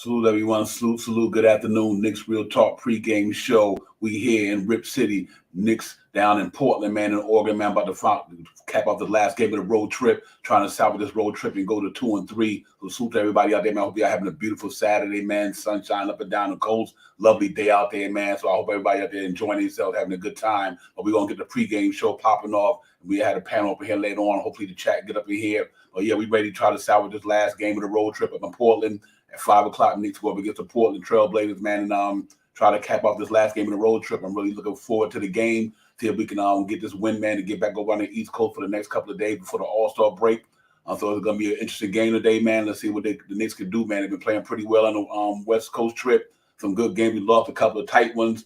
Salute everyone. Salute. Good afternoon. Knicks Real Talk pregame show. We here in Rip City. Knicks down in Portland, man, in Oregon, man, about to cap off the last game of the road trip, trying to salvage this road trip and go to 2-3. So salute to everybody out there, man. I hope y'all having a beautiful Saturday, man. Sunshine up and down the coast. Lovely day out there, man. So I hope everybody out there enjoying themselves, having a good time. But we're going to get the pregame show popping off. We had a panel up here later on. Hopefully the chat get up in here. But yeah, we ready to try to salvage this last game of the road trip up in Portland. At 5 o'clock, Knicks go up against the Portland Trailblazers, man, and try to cap off this last game of the road trip. I'm really looking forward to the game. See if we can get this win, man, to get back over on the East Coast for the next couple of days before the All-Star break. So it's going to be an interesting game today, man. Let's see what the Knicks can do, man. They've been playing pretty well on the West Coast trip. Some good games. We lost a couple of tight ones.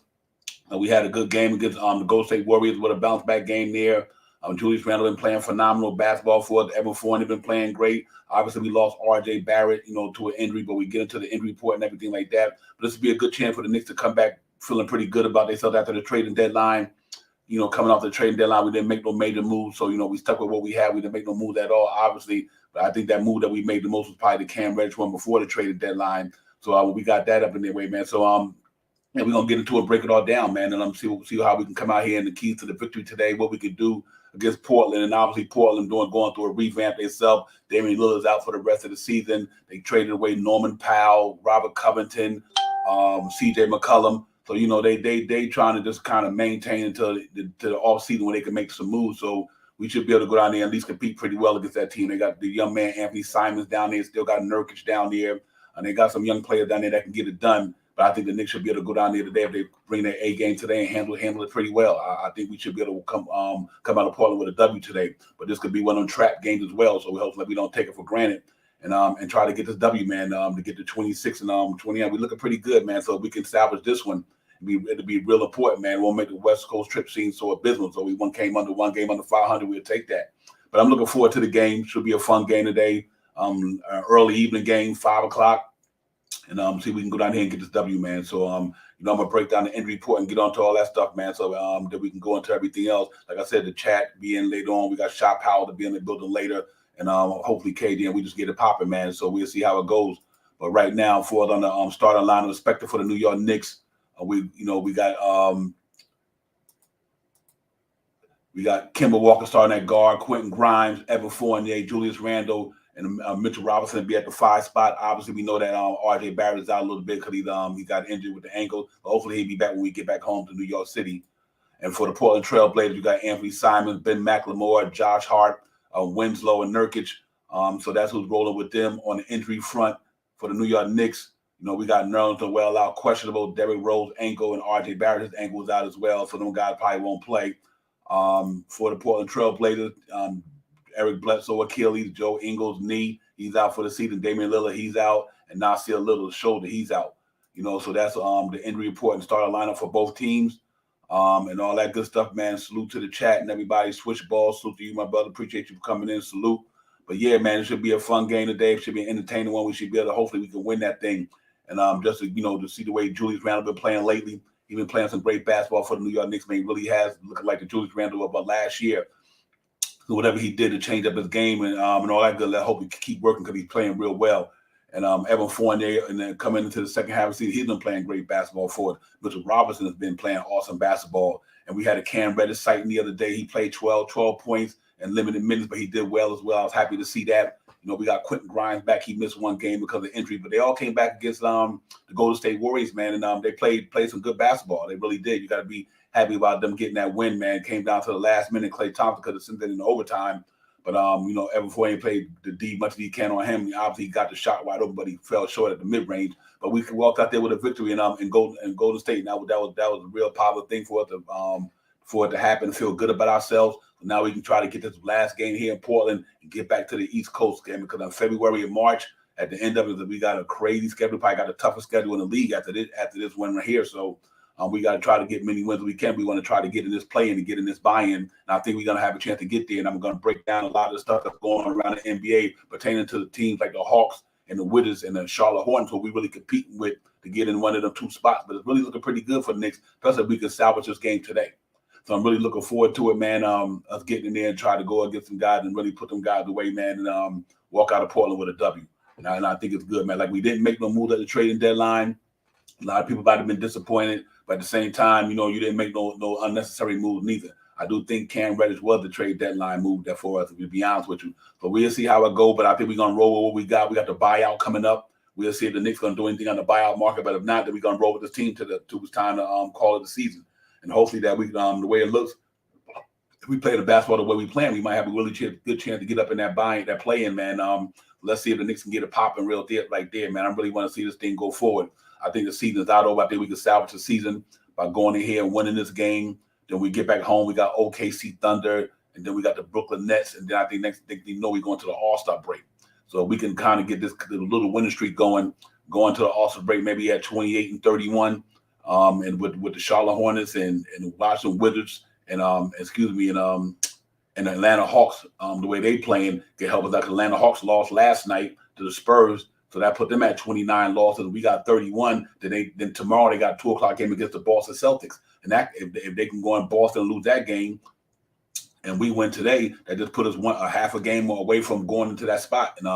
We had a good game against the Golden State Warriors with a bounce-back game there. Julius Randle been playing phenomenal basketball for us. Evan Fournier been playing great. Obviously, we lost R.J. Barrett, to an injury, but we get into the injury report and everything like that. But this would be a good chance for the Knicks to come back feeling pretty good about themselves after the trading deadline. Coming off the trading deadline, we didn't make no major moves. So, we stuck with what we had. We didn't make no moves at all, obviously. But I think that move that we made the most was probably the Cam Reddish one before the trading deadline. So we got that up in their way, man. So, we're going to get into it, break it all down, man, and see how we can come out here and the keys to the victory today, what we could do against Portland. And obviously Portland going through a revamp themselves. Damian Lillard's out for the rest of the season. They traded away Norman Powell, Robert Covington, CJ McCollum. So, they trying to just kind of maintain until the offseason when they can make some moves. So we should be able to go down there and at least compete pretty well against that team. They got the young man Anthony Simons down there, still got Nurkic down there, and they got some young players down there that can get it done. But I think the Knicks should be able to go down there today if they bring their A game today and handle it pretty well. I think we should be able to come out of Portland with a W today. But this could be one of them trap games as well. So we hope that we don't take it for granted and try to get this W, man, to get to 26 and 29. We're looking pretty good, man. So if we can salvage this one, it'll be real important, man. We'll make the West Coast trip seem so abysmal. So we one game under 500, we'll take that. But I'm looking forward to the game. Should be a fun game today. Early evening game, 5 o'clock. And see if we can go down here and get this W, man. So I'm gonna break down the injury report and get onto all that stuff, man. So that we can go into everything else. Like I said, the chat be in later on. We got Shot Powell to be in the building later, and hopefully KD and we just get it popping, man. So we'll see how it goes. But right now, for on the starting line of expected for the New York Knicks, we got Kemba Walker starting at guard, Quentin Grimes, Evan Fournier, Julius Randle, and Mitchell Robinson will be at the 5 spot. Obviously, we know that R.J. Barrett is out a little bit because he got injured with the ankle. But hopefully, he'll be back when we get back home to New York City. And for the Portland Trailblazers, we got Anthony Simons, Ben McLemore, Josh Hart, Winslow, and Nurkic. So that's who's rolling with them on the injury front. For the New York Knicks, we got Nerlens Noel out, questionable. Derrick Rose ankle and R.J. Barrett's ankle is out as well. So them guys probably won't play. For the Portland Trailblazers, Eric Bledsoe, Achilles, Joe Ingles, knee, he's out for the season. Damian Lillard, he's out. And Nasir Little, shoulder, he's out. So that's the injury report and starting lineup for both teams. And all that good stuff, man. Salute to the chat and everybody. Switch ball. Salute to you, my brother. Appreciate you for coming in. Salute. But yeah, man, it should be a fun game today. It should be an entertaining one. We should be able to, hopefully we can win that thing. And just to see the way Julius Randle been playing lately. He's been playing some great basketball for the New York Knicks, man. He really has, looking like the Julius Randle of last year. So whatever he did to change up his game and all that good, I hope he can keep working because he's playing real well. And Evan Fournier, and then coming into the second half of the season, he's been playing great basketball for it. Mitchell Robinson has been playing awesome basketball. And we had a Cam Reddish sighting the other day. He played 12 points and limited minutes, but he did well as well. I was happy to see that. We got Quentin Grimes back. He missed one game because of injury, but they all came back against the Golden State Warriors, man. And they played some good basketball. They really did. You got to be happy about them getting that win, man. Came down to the last minute. Klay Thompson could have sent it in overtime. But, Evan Fournier played the D much as he can on him. Obviously, he got the shot wide open, but he fell short at the mid-range. But we walked out there with a victory in Golden State. And that was a real positive thing for it to happen, feel good about ourselves. So now we can try to get this last game here in Portland and get back to the East Coast game because in February and March, at the end of it, we got a crazy schedule. Probably got the toughest schedule in the league after this one right here. So we got to try to get many wins we can. We want to try to get in this play-in and get in this buy-in. And I think we're going to have a chance to get there. And I'm going to break down a lot of the stuff that's going on around the NBA pertaining to the teams like the Hawks and the Wizards and the Charlotte Hornets, who we really competing with to get in one of them 2 spots. But it's really looking pretty good for the Knicks, especially if we can salvage this game today. So I'm really looking forward to it, man. Us getting in there and try to go against some guys and really put them guys away, man, and walk out of Portland with a W. And I think it's good, man. Like, we didn't make no moves at the trading deadline. A lot of people might have been disappointed, but at the same time, you didn't make no unnecessary moves neither. I do think Cam Reddish was the trade deadline move there for us, to be honest with you. But we'll see how it goes. But I think we're going to roll with what we got. We got the buyout coming up. We'll see if the Knicks going to do anything on the buyout market. But if not, then we're going to roll with this team till it's time to call it the season. And hopefully that we the way it looks, if we play the basketball the way we plan, we might have a really good chance to get up in that play-in, man. Let's see if the Knicks can get it popping real deep right there, man. I really want to see this thing go forward. I think the season's not over. I think we can salvage the season by going in here and winning this game. Then we get back home. We got OKC Thunder, and then we got the Brooklyn Nets. And then I think next thing you know, we're going to the All-Star break. So we can kind of get this little winning streak going to the All-Star break, maybe at 28-31, and with the Charlotte Hornets and Washington Wizards and Atlanta Hawks, the way they playing can help us. Like Atlanta Hawks lost last night to the Spurs. So that put them at 29 losses. We got 31. Then tomorrow they got a 2 o'clock game against the Boston Celtics. And that if they can go in Boston and lose that game, and we win today, that just put us a half a game away from going into that spot. And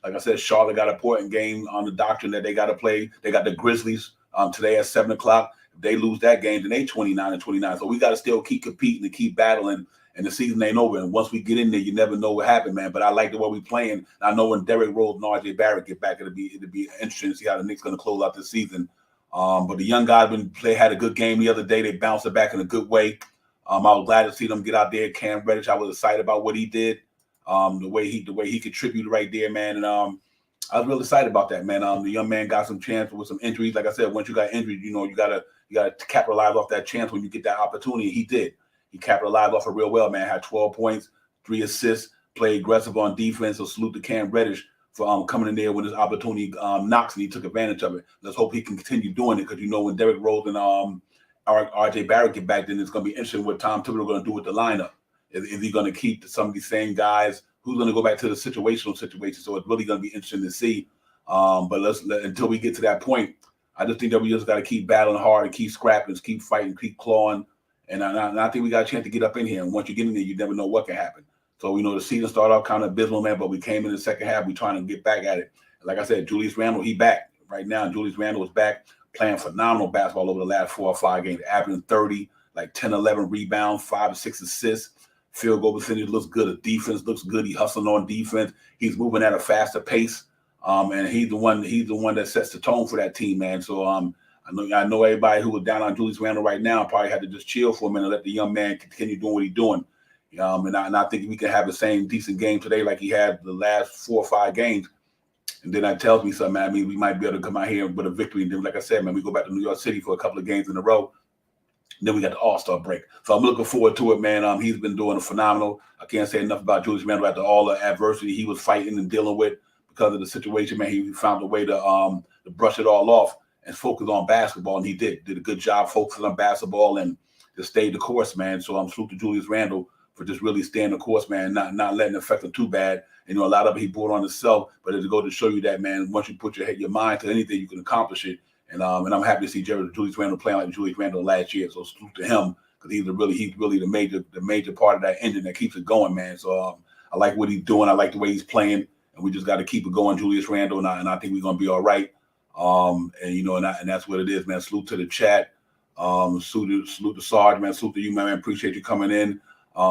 like I said, Charlotte got an important game on the doctrine that they got to play. They got the Grizzlies today at 7 o'clock. If they lose that game, then they 29-29. So we got to still keep competing and keep battling. And the season ain't over. And once we get in there, you never know what happened, man. But I like the way we playing. I know when Derrick Rose and RJ Barrett get back, it'll be interesting to see how the Knicks going to close out this season. But the young guys had a good game the other day. They bounced it back in a good way. I was glad to see them get out there. Cam Reddish, I was excited about what he did, the way he contributed right there, man. And I was really excited about that, man. The young man got some chance with some injuries. Like I said, once you got injured, you gotta capitalize off that chance when you get that opportunity. He did. He capitalized off it real well, man. Had 12 points, 3 assists, played aggressive on defense. So salute to Cam Reddish for coming in there when his opportunity knocks, and he took advantage of it. Let's hope he can continue doing it, because when Derrick Rose and RJ Barrett get back, then it's going to be interesting what Tom Thibodeau going to do with the lineup. Is he going to keep some of these same guys? Who's going to go back to the situational situation? So it's really going to be interesting to see. But until we get to that point, I just think that we just got to keep battling hard and keep scrapping, keep fighting, keep clawing. And I think we got a chance to get up in here. And once you get in there, you never know what can happen. So, the season started off kind of abysmal, man, but we came in the second half. We trying to get back at it. Like I said, Julius Randle, he back right now. Julius Randle is back playing phenomenal basketball over the last 4 or 5 games, averaging 30, like 10, 11 rebounds, 5 or 6 assists. Field goal percentage looks good. The defense looks good. He hustling on defense. He's moving at a faster pace. And he's the one that sets the tone for that team, man. So I know everybody who was down on Julius Randle right now probably had to just chill for a minute and let the young man continue doing what he's doing. And I think we can have the same decent game today like he had the last 4 or 5 games. And then that tells me something, man. I mean, we might be able to come out here with a victory. And then, like I said, man, we go back to New York City for a couple of games in a row. And then we got the All-Star break. So I'm looking forward to it, man. He's been doing a phenomenal. I can't say enough about Julius Randle after all the adversity he was fighting and dealing with because of the situation, man. He found a way to brush it all off and focus on basketball, and he did a good job focusing on basketball and just stayed the course, man. So I'm salute to Julius Randle for just really staying the course, man, not letting it affect him too bad. A lot of it he brought on himself, but it's go to show you that, man, once you put your mind to anything, you can accomplish it. And I'm happy to see Julius Randle playing like Julius Randle last year. So salute to him, because he's really the major part of that engine that keeps it going, man. So I like what he's doing. I like the way he's playing, and we just got to keep it going, Julius Randle, and I think we're gonna be all right. And that's what it is, man. Salute to the chat. Salute to Sarge, man. Salute to you, man. Appreciate you coming in.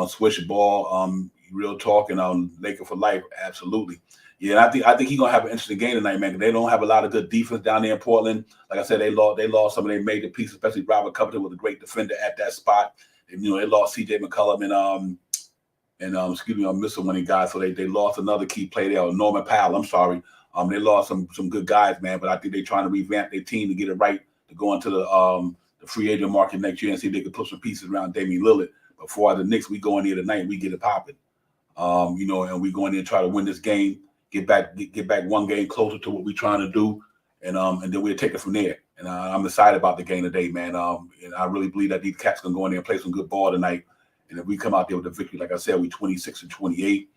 Swish ball. Real talk, and Laker for life. Absolutely. Yeah, and I think he's gonna have an interesting game tonight, man. They don't have a lot of good defense down there in Portland. Like I said, they lost some of their major pieces, especially Robert Covington was a great defender at that spot. And, they lost CJ McCollum and I'm missing one of the guys. So they lost another key player there, Norman Powell. I'm sorry. They lost some good guys, man. But I think they're trying to revamp their team to get it right to go into the free agent market next year and see if they can put some pieces around Damian Lillard. But for the Knicks, we go in here tonight, we get it popping. And we go in there and try to win this game, get back one game closer to what we're trying to do, and then we'll take it from there. And I'm excited about the game today, man. And I really believe that these cats can go in there and play some good ball tonight. And if we come out there with a victory, like I said, we 26-28,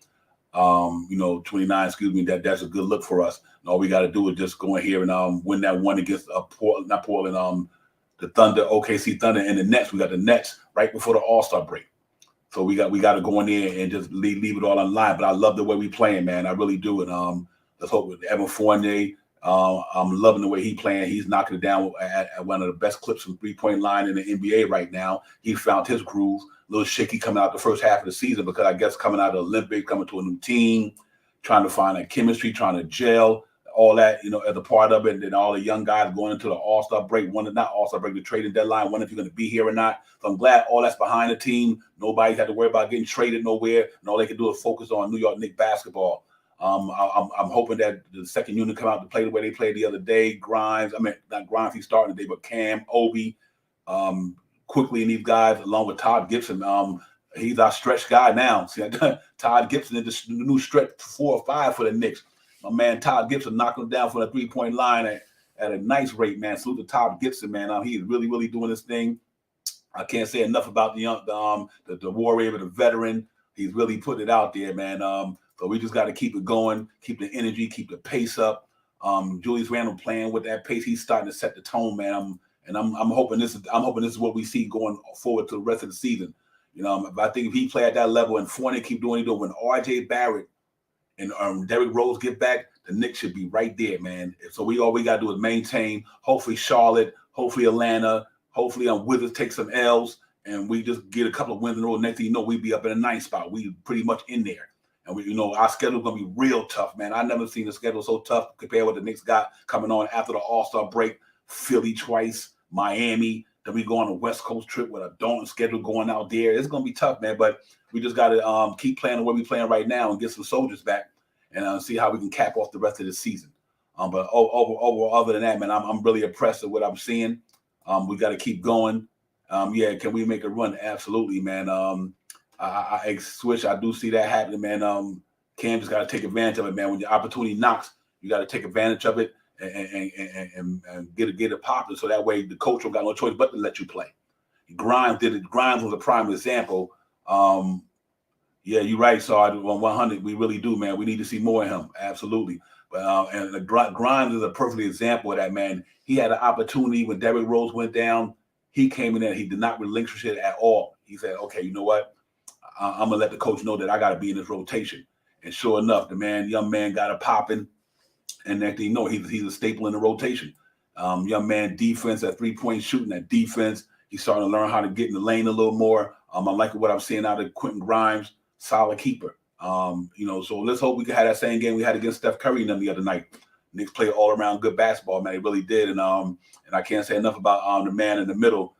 29, that's a good look for us. And all we got to do is just go in here and win that one against Portland, the Thunder, OKC Thunder, and the Nets. We got the Nets right before the All-Star break. So we got to go in there and just leave it all on the line. But I love the way we playing, man. I really do. And Let's hope with Evan Fournier. I'm loving the way he's playing. He's knocking it down at one of the best clips from three-point line in the NBA right now. He found his groove. A little shaky coming out the first half of the season because I guess coming out of the Olympics, coming to a new team, trying to find that chemistry, trying to gel, all that, as a part of it. And then all the young guys going into the All-Star break, not All-Star break, the trading deadline, wondering if you're going to be here or not. So I'm glad all that's behind the team. Nobody's had to worry about getting traded nowhere. And all they can do is focus on New York Knicks basketball. I'm hoping that the second unit come out to play the way they played the other day. Not Grimes, he's starting today, but Cam, Obi, quickly, and these guys, along with Todd Gibson. He's our stretch guy now. See, Todd Gibson is the new stretch 4 or 5 for the Knicks. My man Todd Gibson knocking him down from the three-point line at a nice rate, man. Salute to Todd Gibson, man. He's really, really doing this thing. I can't say enough about the warrior, the veteran. He's really putting it out there, man. So we just got to keep it going, keep the energy, keep the pace up. Julius Randle playing with that pace. He's starting to set the tone, man. I'm hoping this is what we see going forward to the rest of the season. I think if he play at that level and Fournier keep doing what he doing, when R.J. Barrett and Derrick Rose get back, the Knicks should be right there, man. So all we got to do is maintain. Hopefully Charlotte, hopefully Atlanta, hopefully Wizards take some L's, and we just get a couple of wins in a row. Next thing you know, we be up in the 9th spot. We pretty much in there. And our schedule's gonna be real tough, man. I never seen the schedule so tough compared to what the Knicks got coming on after the All-Star break. Philly twice, Miami. Then we go on a West Coast trip with a daunting schedule going out there. It's gonna be tough, man. But we just gotta keep playing the way we're playing right now and get some soldiers back and see how we can cap off the rest of the season. But other than that, man, I'm really impressed with what I'm seeing. We got to keep going. Can we make a run? Absolutely, man. I switch. I do see that happening, man. Cam just got to take advantage of it, man. When the opportunity knocks, you got to take advantage of it and get it popping. So that way the coach don't got no choice but to let you play. Grimes did it. Grimes was a prime example. You're right, Sarge. 100, we really do, man. We need to see more of him. Absolutely. But Grimes is a perfect example of that, man. He had an opportunity when Derrick Rose went down. He came in there. He did not relinquish it at all. He said, okay, you know what? I'm gonna let the coach know that I got to be in this rotation. And sure enough, young man got it popping. And next thing you know, he's a staple in the rotation. Young man, defense, that three-point shooting, that defense. He's starting to learn how to get in the lane a little more. I like what I'm seeing out of Quentin Grimes, solid keeper. So let's hope we can have that same game we had against Steph Curry and them the other night. Knicks played all around good basketball, man. They really did. And I can't say enough about the man in the middle.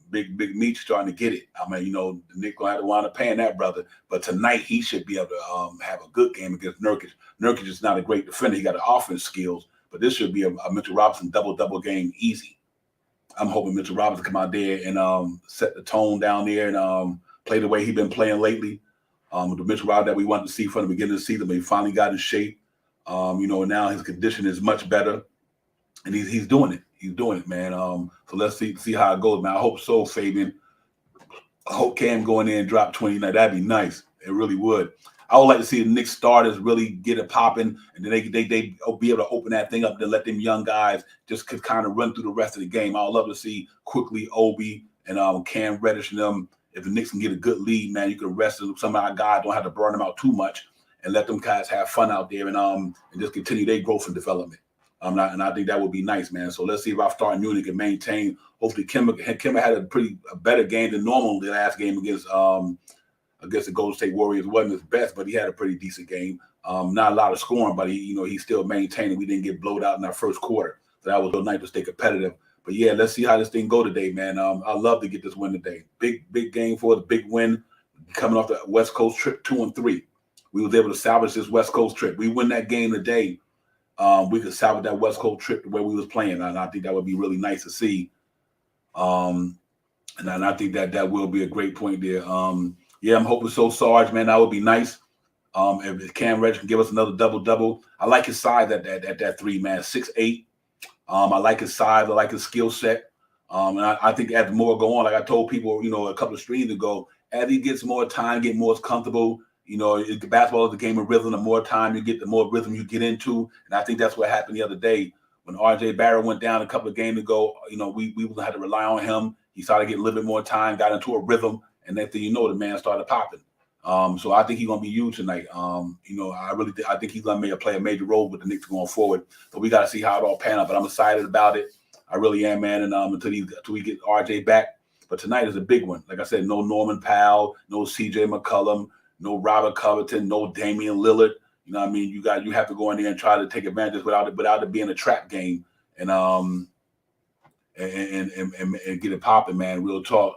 Big Meech starting to get it. The Knicks gonna have to wind up paying that brother. But tonight he should be able to have a good game against Nurkic. Nurkic is not a great defender. He got the offense skills, but this should be a Mitchell Robinson double game easy. I'm hoping Mitchell Robinson come out there and set the tone down there and play the way he's been playing lately. The Mitchell Robinson that we wanted to see from the beginning of the season, but he finally got in shape. Now his condition is much better, and he's doing it. He's doing it, man. So let's see how it goes, man. I hope so, Fabian. I hope Cam go in there and drop 20 tonight. That'd be nice. It really would. I would like to see the Knicks starters really get it popping, and then they be able to open that thing up and let them young guys just kind of run through the rest of the game. I would love to see quickly Obi and Cam Reddish and them. If the Knicks can get a good lead, man, you can rest some of our guys. Don't have to burn them out too much, and let them guys have fun out there and just continue their growth and development. And I think that would be nice, man. So let's see if our starting unit can maintain. Hopefully, Kemba had a better game than normal the last game against the Golden State Warriors. Wasn't his best, but he had a pretty decent game. Not a lot of scoring, but he still maintained it. We didn't get blowed out in our first quarter, so that was real nice to stay competitive. But yeah, let's see how this thing go today, man. I'd love to get this win today. Big game for us, big win. Coming off the West Coast trip 2-3, we was able to salvage this West Coast trip. We win that game today. We could salvage that West Coast trip where we was playing, and I think that would be really nice to see. And I think that will be a great point there. I'm hoping so, Sarge, man. That would be nice. If Cam Reddish can give us another double-double. I like his size at that 3, man, 6'8". I like his size. I like his skill set. And I think as more go on, like I told people, a couple of streams ago, as he gets more time, get more comfortable. Basketball is a game of rhythm. The more time you get, the more rhythm you get into. And I think that's what happened the other day when R.J. Barrett went down a couple of games ago. We were gonna have to rely on him. He started getting a little bit more time, got into a rhythm, and next thing you know, the man started popping. So I think he's gonna be huge tonight. I think he's gonna play a major role with the Knicks going forward. So we got to see how it all pan out. But I'm excited about it. I really am, man. And until we get RJ back. But tonight is a big one. Like I said, no Norman Powell, no CJ McCollum, no Robert Covington, no Damian Lillard. You know what I mean? You have to go in there and try to take advantage without it being a trap game and get it popping, man. Real talk.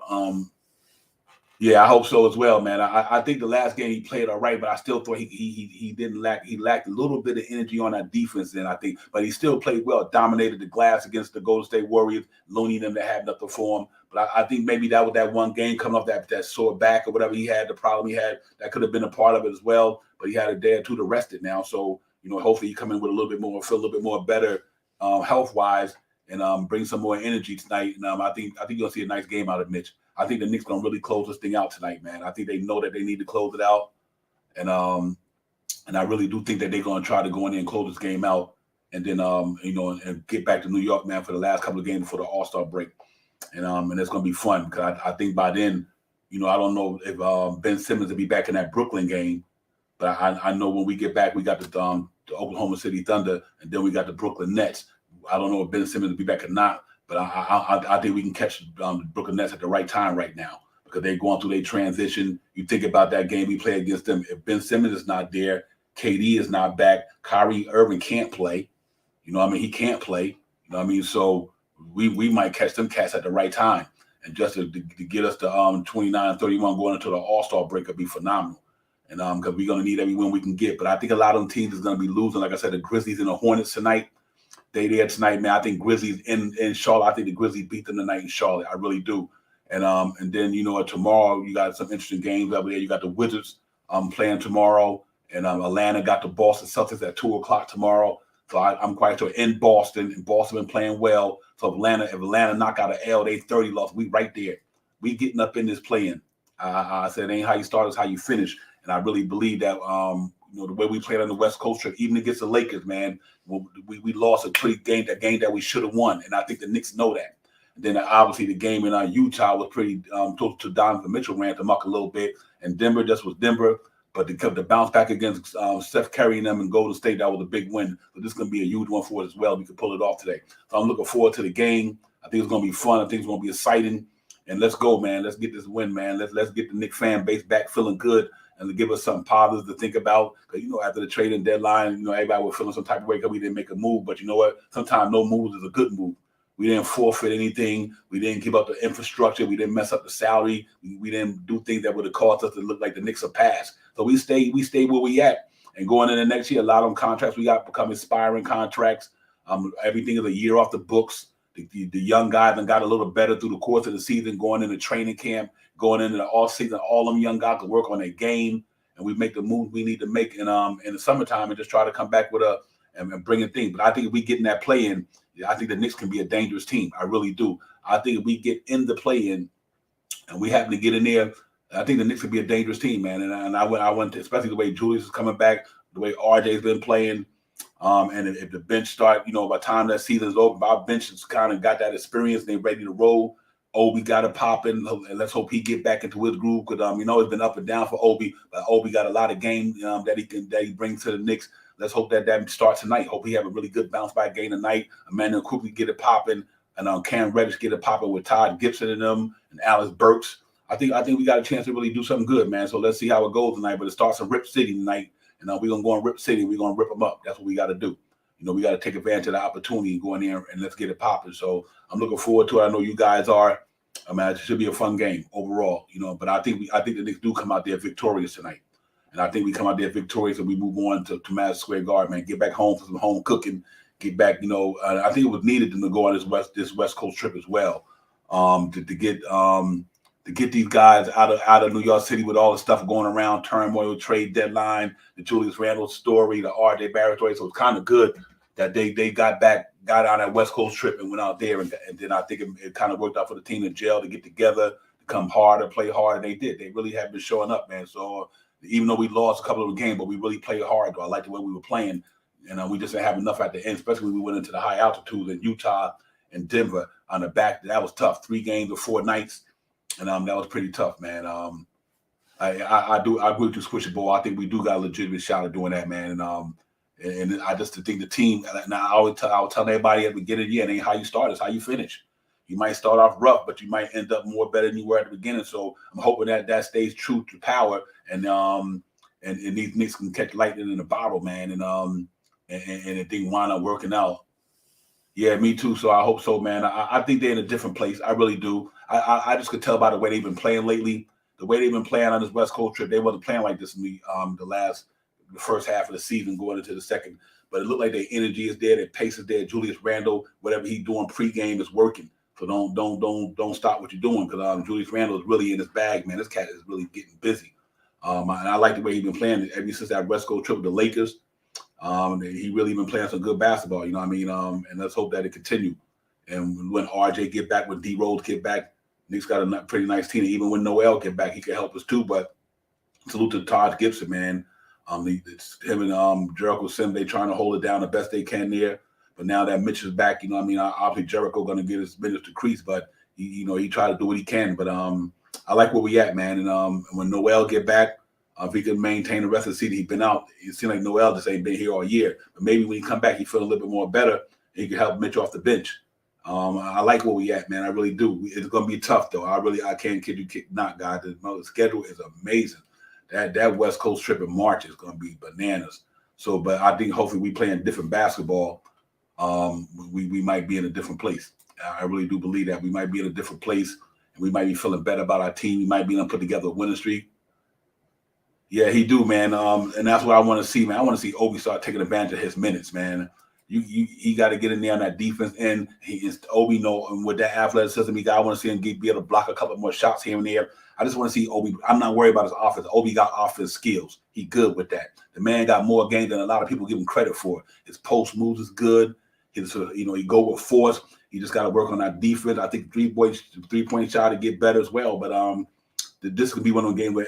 Yeah, I hope so as well, man. I think the last game he played all right, but I still thought he didn't lack. He lacked a little bit of energy on that defense. Then I think, but he still played well. Dominated the glass against the Golden State Warriors. Looney them that had nothing for him. But I think maybe that was that one game coming off that sore back or whatever he had, the problem he had, that could have been a part of it as well. But he had a day or two to rest it now. So hopefully he come in with a little bit more, feel a little bit more better health wise, and bring some more energy tonight. And I think you'll see a nice game out of Mitch. I think the Knicks gonna really close this thing out tonight, man. I think they know that they need to close it out, and I really do think that they're gonna try to go in there and close this game out, and then and get back to New York, man, for the last couple of games before the All-Star break, and it's gonna be fun because I think by then, I don't know if Ben Simmons will be back in that Brooklyn game, but I know when we get back, we got the Oklahoma City Thunder, and then we got the Brooklyn Nets. I don't know if Ben Simmons will be back or not. But I think we can catch the Brooklyn Nets at the right time right now because they're going through their transition. You think about that game we play against them. If Ben Simmons is not there, KD is not back, Kyrie Irving can't play. He can't play. You know what I mean? So we might catch them cats at the right time. And just to get us to 29-31 going into the All-Star break would be phenomenal. And because we're going to need every win we can get. But I think a lot of them teams is going to be losing. Like I said, the Grizzlies and the Hornets tonight. They there tonight, man. I think Grizzlies in Charlotte. I think the Grizzlies beat them tonight in Charlotte. I really do. And then tomorrow you got some interesting games over there. You got the Wizards playing tomorrow, and Atlanta got the Boston Celtics at 2:00 tomorrow. So I'm quite sure in Boston, and Boston been playing well. So if Atlanta knock out an L, they 30 loss. We right there. We getting up in this playing. I said it ain't how you start, it's how you finish. And I really believe that the way we played on the West Coast trip, even against the Lakers, man, we lost a game that we should have won, and I think the Knicks know that. And then obviously the game in Utah was pretty close to Donovan Mitchell ran them up a little bit, and Denver just was Denver. But the bounce back against Steph Curry and them in Golden State, that was a big win. So this is going to be a huge one for us as well. We could pull it off today. So I'm looking forward to the game. I think it's going to be fun. I think it's going to be exciting. And let's go, man. Let's get this win, man. Let's get the Knicks fan base back feeling good and to give us something positive to think about. Because, after the trading deadline, everybody was feeling some type of way because we didn't make a move. But you know what? Sometimes no moves is a good move. We didn't forfeit anything. We didn't give up the infrastructure. We didn't mess up the salary. We didn't do things that would have caused us to look like the Knicks are past. So we stayed where we at. And going into next year, a lot of them contracts we got become inspiring contracts. Everything is a year off the books. The young guys done got a little better through the course of the season, going into training camp, going into the off season. All them young guys can work on their game, and we make the move we need to make in the summertime and just try to come back with and bring a thing. But I think if we get in that play in, I think the Knicks can be a dangerous team. I really do. I think if we get in the play in and we happen to get in there, I think the Knicks could be a dangerous team, man. And I went to, especially the way Julius is coming back, the way RJ's been playing. And if the bench start, by the time that season's over, our bench has kind of got that experience and they're ready to roll. Obi got to pop in, and let's hope he get back into his groove because it's been up and down for Obi, but Obi got a lot of game that he brings to the Knicks. Let's hope that starts tonight. Hope he have a really good bounce back game tonight. Emmanuel quickly get it popping, and Cam Reddish get it popping with Todd Gibson and them and Alex Burks. I think we got a chance to really do something good, man. So let's see how it goes tonight. But it starts in Rip City tonight. And we're going to go in Rip City. We're going to rip them up. That's what we got to do. We got to take advantage of the opportunity and go in there and let's get it popping. So I'm looking forward to it. I know you guys are. It should be a fun game overall, But I think the Knicks do come out there victorious tonight. And I think we come out there victorious and we move on to Madison Square Garden, man. Get back home for some home cooking. Get back, I think it was needed to go on this West Coast trip as well to get these guys out of New York City with all the stuff going around, turmoil, trade deadline, the Julius Randle story, the RJ Barrett story. So it's kind of good that they got on that West Coast trip and went out there. And then I think it kind of worked out for the team in jail to get together, to come harder, play hard. And they did. They really have been showing up, man. So even though we lost a couple of games, but we really played hard. Though. I like the way we were playing. And we just didn't have enough at the end, especially when we went into the high altitude in Utah and Denver on the back. That was tough. 3 games or 4 nights. And that was pretty tough, man. I do. I agree with you, Squishy Ball. I think we do got a legitimate shot at doing that, man. And I just think the team. Now I was telling everybody at the beginning of the year, it ain't how you start, it's how you finish. You might start off rough, but you might end up more better than you were at the beginning. So I'm hoping that that stays true to power, and these Knicks can catch lightning in the bottle, man, and it didn't wind up working out. Yeah, me too. So I hope so, man. I think they're in a different place. I really do. I just could tell by the way they've been playing lately. The way they've been playing on this West Coast trip, they wasn't playing like this in the first half of the season going into the second. But it looked like their energy is there, their pace is there. Julius Randle, whatever he's doing pregame is working. So don't stop what you're doing, because Julius Randle is really in his bag, man. This cat is really getting busy. And I like the way he's been playing ever since that West Coast trip with the Lakers. He really been playing some good basketball, you know what I mean? And let's hope that it continue. And when RJ get back, when D Rose get back, Nick's got a pretty nice team. Even when Noel get back, he can help us too. But salute to Taj Gibson, man. It's him and Jericho Sim. They trying to hold it down the best they can there. But now that Mitch is back, you know what I mean? Obviously Jericho going to get his minutes to crease, but he tried to do what he can. But I like where we at, man. And when Noel get back, if he can maintain the rest of the season, he's been out. It seems like Noel just ain't been here all year. But maybe when he come back, he feel a little bit more better. He can help Mitch off the bench. I like where we at, man. I really do. It's gonna be tough though. I can't kid you not, guys. The schedule is amazing. That West Coast trip in March is gonna be bananas. So, but I think hopefully we playing different basketball. We might be in a different place. I really do believe that we might be in a different place, and we might be feeling better about our team. We might be able to put together a winning streak. Yeah, he do, man. And that's what I want to see, man. I want to see Obi start taking advantage of his minutes, man. He got to get in there on that defense end. Obi know, and with that athleticism, I want to see him be able to block a couple more shots here and there. I just want to see Obi. I'm not worried about his offense. Obi got offense skills. He good with that. The man got more game than a lot of people give him credit for. His post moves is good. He go with force. He just got to work on that defense. I think three-point shot to get better as well. But this could be one of those games where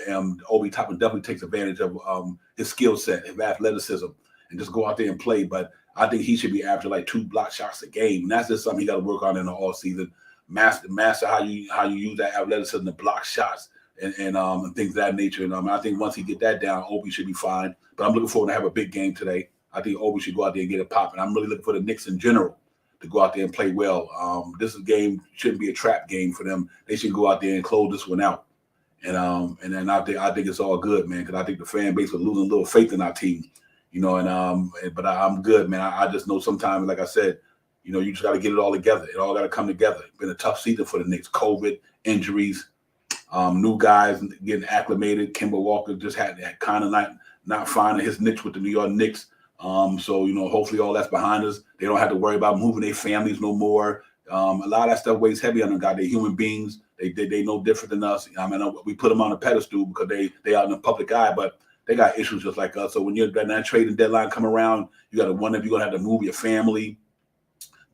Obi Toppin definitely takes advantage of his skill set, his athleticism, and just go out there and play. But I think he should be averaging like 2 block shots a game. And that's just something he got to work on in the all season. Master how you use that athleticism to block shots and things of that nature. And I think once he get that down, Obi should be fine. But I'm looking forward to have a big game today. I think Obi should go out there and get it popping. I'm really looking for the Knicks in general to go out there and play well. This game shouldn't be a trap game for them. They should go out there and close this one out. And then I think it's all good, man, because I think the fan base was losing a little faith in our team, but I'm good, man. I just know sometimes, like I said, you just got to get it all together. It all got to come together. It's been a tough season for the Knicks. COVID, injuries, new guys getting acclimated. Kemba Walker just had kind of not finding his niche with the New York Knicks. So hopefully all that's behind us. They don't have to worry about moving their families no more. A lot of that stuff weighs heavy on them guys. They're human beings. They no different than us. I mean, we put them on a pedestal because they out in the public eye, but they got issues just like us. So when that trading deadline come around, you got to wonder if you're gonna have to move your family,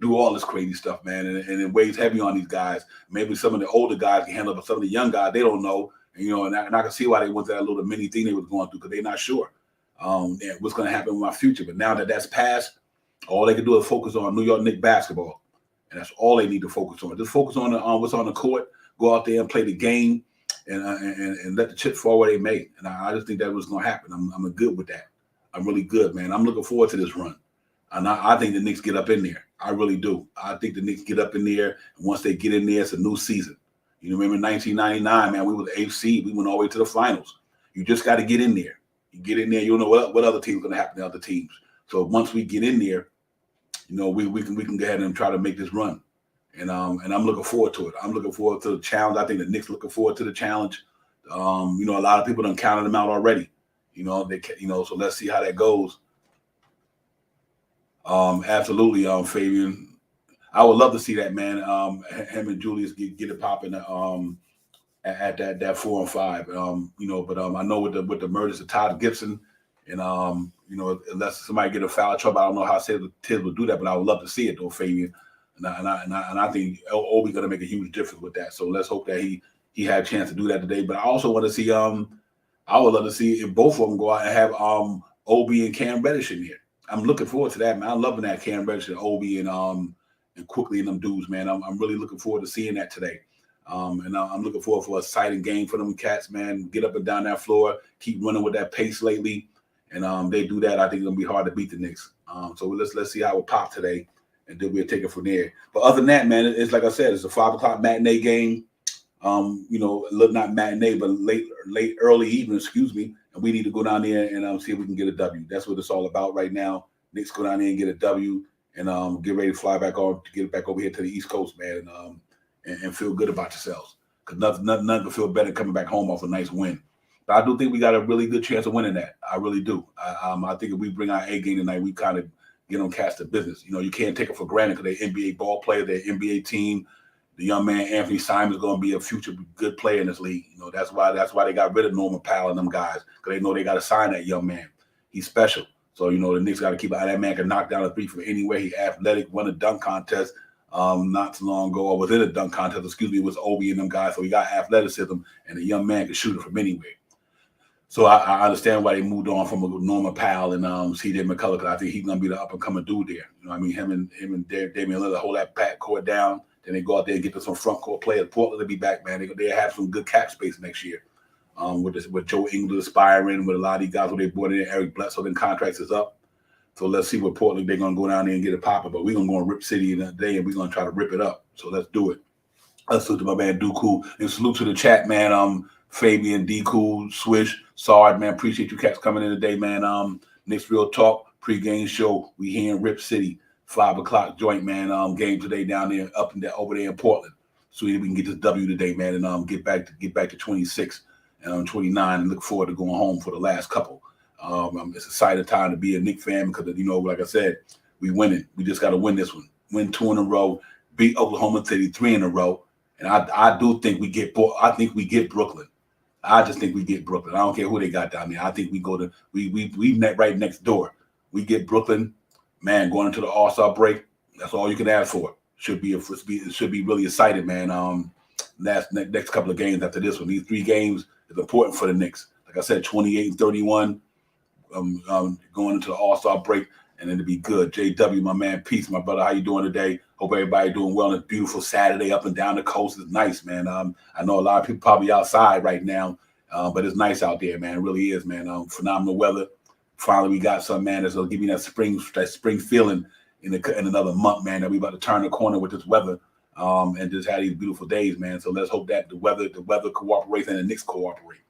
do all this crazy stuff, man, and it weighs heavy on these guys. Maybe some of the older guys can handle it, but some of the young guys, they don't know. And I can see why they went through that little mini thing they was going through, because they're not sure what's going to happen with my future. But now that that's passed, all they can do is focus on New York Knicks basketball, and that's all they need to focus on. Just focus on what's on the court, go out there and play the game, and let the chips fall where they may. And I just think that was going to happen. I'm good with that. I'm really good, man. I'm looking forward to this run. And I think the Knicks get up in there. I really do. I think the Knicks get up in there, and once they get in there, it's a new season. Remember 1999, man, we were the 8th seed. We went all the way to the finals. You just got to get in there. You get in there, you know what other team's going to happen to other teams. So once we get in there, we can go ahead and try to make this run. And I'm looking forward to it. I'm looking forward to the challenge. I think the Knicks looking forward to the challenge. A lot of people done counted them out already. So let's see how that goes. Absolutely, Fabian. I would love to see that, man. Him and Julius get it popping at that 4 and 5. But I know with the murders of Todd Gibson, and unless somebody get a foul trouble, I don't know how Tibbs would do that, but I would love to see it though, Fabian. And I think Obi's gonna make a huge difference with that. So let's hope that he had a chance to do that today. But I also want to see I would love to see if both of them go out and have Obi and Cam Reddish in here. I'm looking forward to that, man. I'm loving that Cam Reddish and Obi and quickly in them dudes, man. I'm really looking forward to seeing that today. And I'm looking forward for a exciting game for them cats, man. Get up and down that floor, keep running with that pace lately, and they do that. I think it's gonna be hard to beat the Knicks. So let's see how it pop today, and then we'll take it from there. But other than that, man, it's like I said, it's a 5 o'clock matinee game. Not matinee, but late early evening, excuse me. And we need to go down there and see if we can get a W. That's what it's all about right now. Knicks go down there and get a W, and get ready to fly back on to get back over here to the East Coast, man, and feel good about yourselves. Because nothing can feel better coming back home off a nice win. But I do think we got a really good chance of winning that. I really do. I think if we bring our A game tonight, we kind of get on cast of business. You can't take it for granted because they're NBA ball player, they're NBA team. The young man Anthony Simons is going to be a future good player in this league. That's why they got rid of Norman Powell and them guys, because they know they got to sign that young man. He's special. So the Knicks got to keep an eye. That man can knock down a three from anywhere. He athletic, won a dunk contest not too long ago. Or was in a dunk contest. Excuse me, it was Obi and them guys. So he got athleticism, and the young man can shoot it from anywhere. So I understand why they moved on from Norman Powell and C.J. McCullough, because I think he's gonna be the up and coming dude there. Him and Damian Lillard hold that backcourt down. Then they go out there and get to some front court players. Portland will be back, man. They have some good cap space next year. With Joe Ingles aspiring, with a lot of these guys who they brought in, Eric Bledsoe, then contracts is up. So let's see what Portland they're gonna go down there and get it popping. But we're gonna go and Rip City in that day, and we're gonna try to rip it up. So let's do it. Let's salute to my man Dooku, and salute to the chat, man. Fabian, D-Cool, Swish, Sard, man. Appreciate you cats coming in today, man. Knicks Real Talk pregame show. We here in Rip City, 5 o'clock joint, man. Game today down there, up and down over there in Portland. So we can get this W today, man, and get back to 26 and 29, and look forward to going home for the last couple. It's a exciting time to be a Knicks fan because like I said, we winning. We just got to win this one. Win 2 in a row, beat Oklahoma City 3 in a row, and I do think we get. I think we get Brooklyn. I just think we get Brooklyn. I don't care who they got down there. I think we go to we right next door. We get Brooklyn, man. Going into the All-Star break, that's all you can ask for. It should be really exciting, man. Next couple of games after this one, these 3 games is important for the Knicks. Like I said, 28 and 31, going into the All-Star break, and then to be good. JW, my man, peace, my brother. How you doing today? Hope everybody doing well on a beautiful Saturday up and down the coast. It's nice, man. I know a lot of people probably outside right now, but it's nice out there, man. It really is, man. Phenomenal weather. Finally, we got some, man, that's gonna give me that spring feeling in another month, man. That we about to turn the corner with this weather, and just have these beautiful days, man. So let's hope that the weather cooperates and the Knicks cooperate.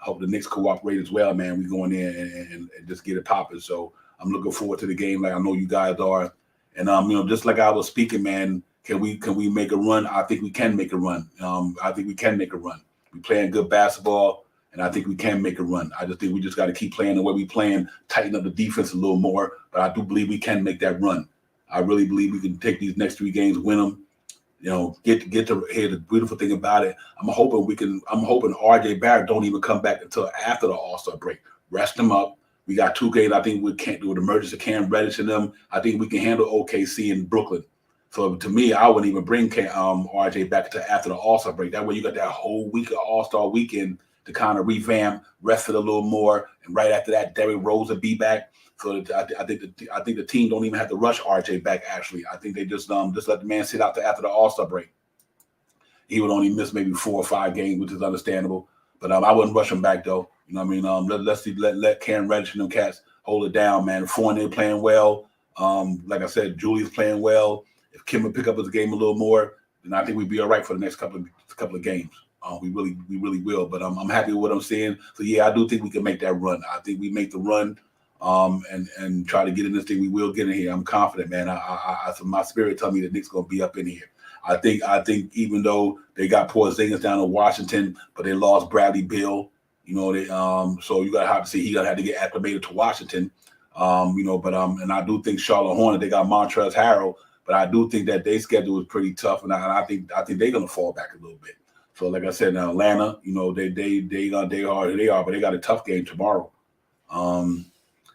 I hope the Knicks cooperate as well, man. We go in there and just get it popping. So I'm looking forward to the game, like I know you guys are. And just like I was speaking, man, can we make a run? I think we can make a run. I think we can make a run. We playing good basketball, and I think we can make a run. I just think we just got to keep playing the way we playing, tighten up the defense a little more. But I do believe we can make that run. I really believe we can take these next 3 games, win them. Get to hear the beautiful thing about it. I'm hoping RJ Barrett don't even come back until after the All-Star break. Rest him up. We got 2 games. I think we can't do the emergence of Cam Reddish in them. I think we can handle OKC in Brooklyn. So to me, I wouldn't even bring RJ back until after the All-Star break. That way you got that whole week of All-Star weekend to kind of revamp, rest it a little more, and right after that, Derrick Rose will be back. So I think the team don't even have to rush RJ back. Actually, I think they just let the man sit out after the All-Star break. He would only miss maybe 4 or 5 games, which is understandable. But I wouldn't rush him back though. You know what I mean? Let Cam Reddish and them cats hold it down, man. Fournier playing well. Like I said, Julius playing well. If Kim would pick up his game a little more, then I think we'd be all right for the next couple of games. We really will. But I'm happy with what I'm seeing. So yeah, I do think we can make that run. I think we make the run. And try to get in this thing. We will get in here. I'm confident, man. My spirit tell me the Knicks gonna be up in here. I think even though they got Porzingis down in Washington, but they lost Bradley Beal. So you gotta have to see he gonna have to get acclimated to Washington. And I do think Charlotte Hornets, they got Montrezl Harrell, but I do think that their schedule is pretty tough, and I think they're gonna fall back a little bit. So like I said, now Atlanta, they are who they are, but they got a tough game tomorrow.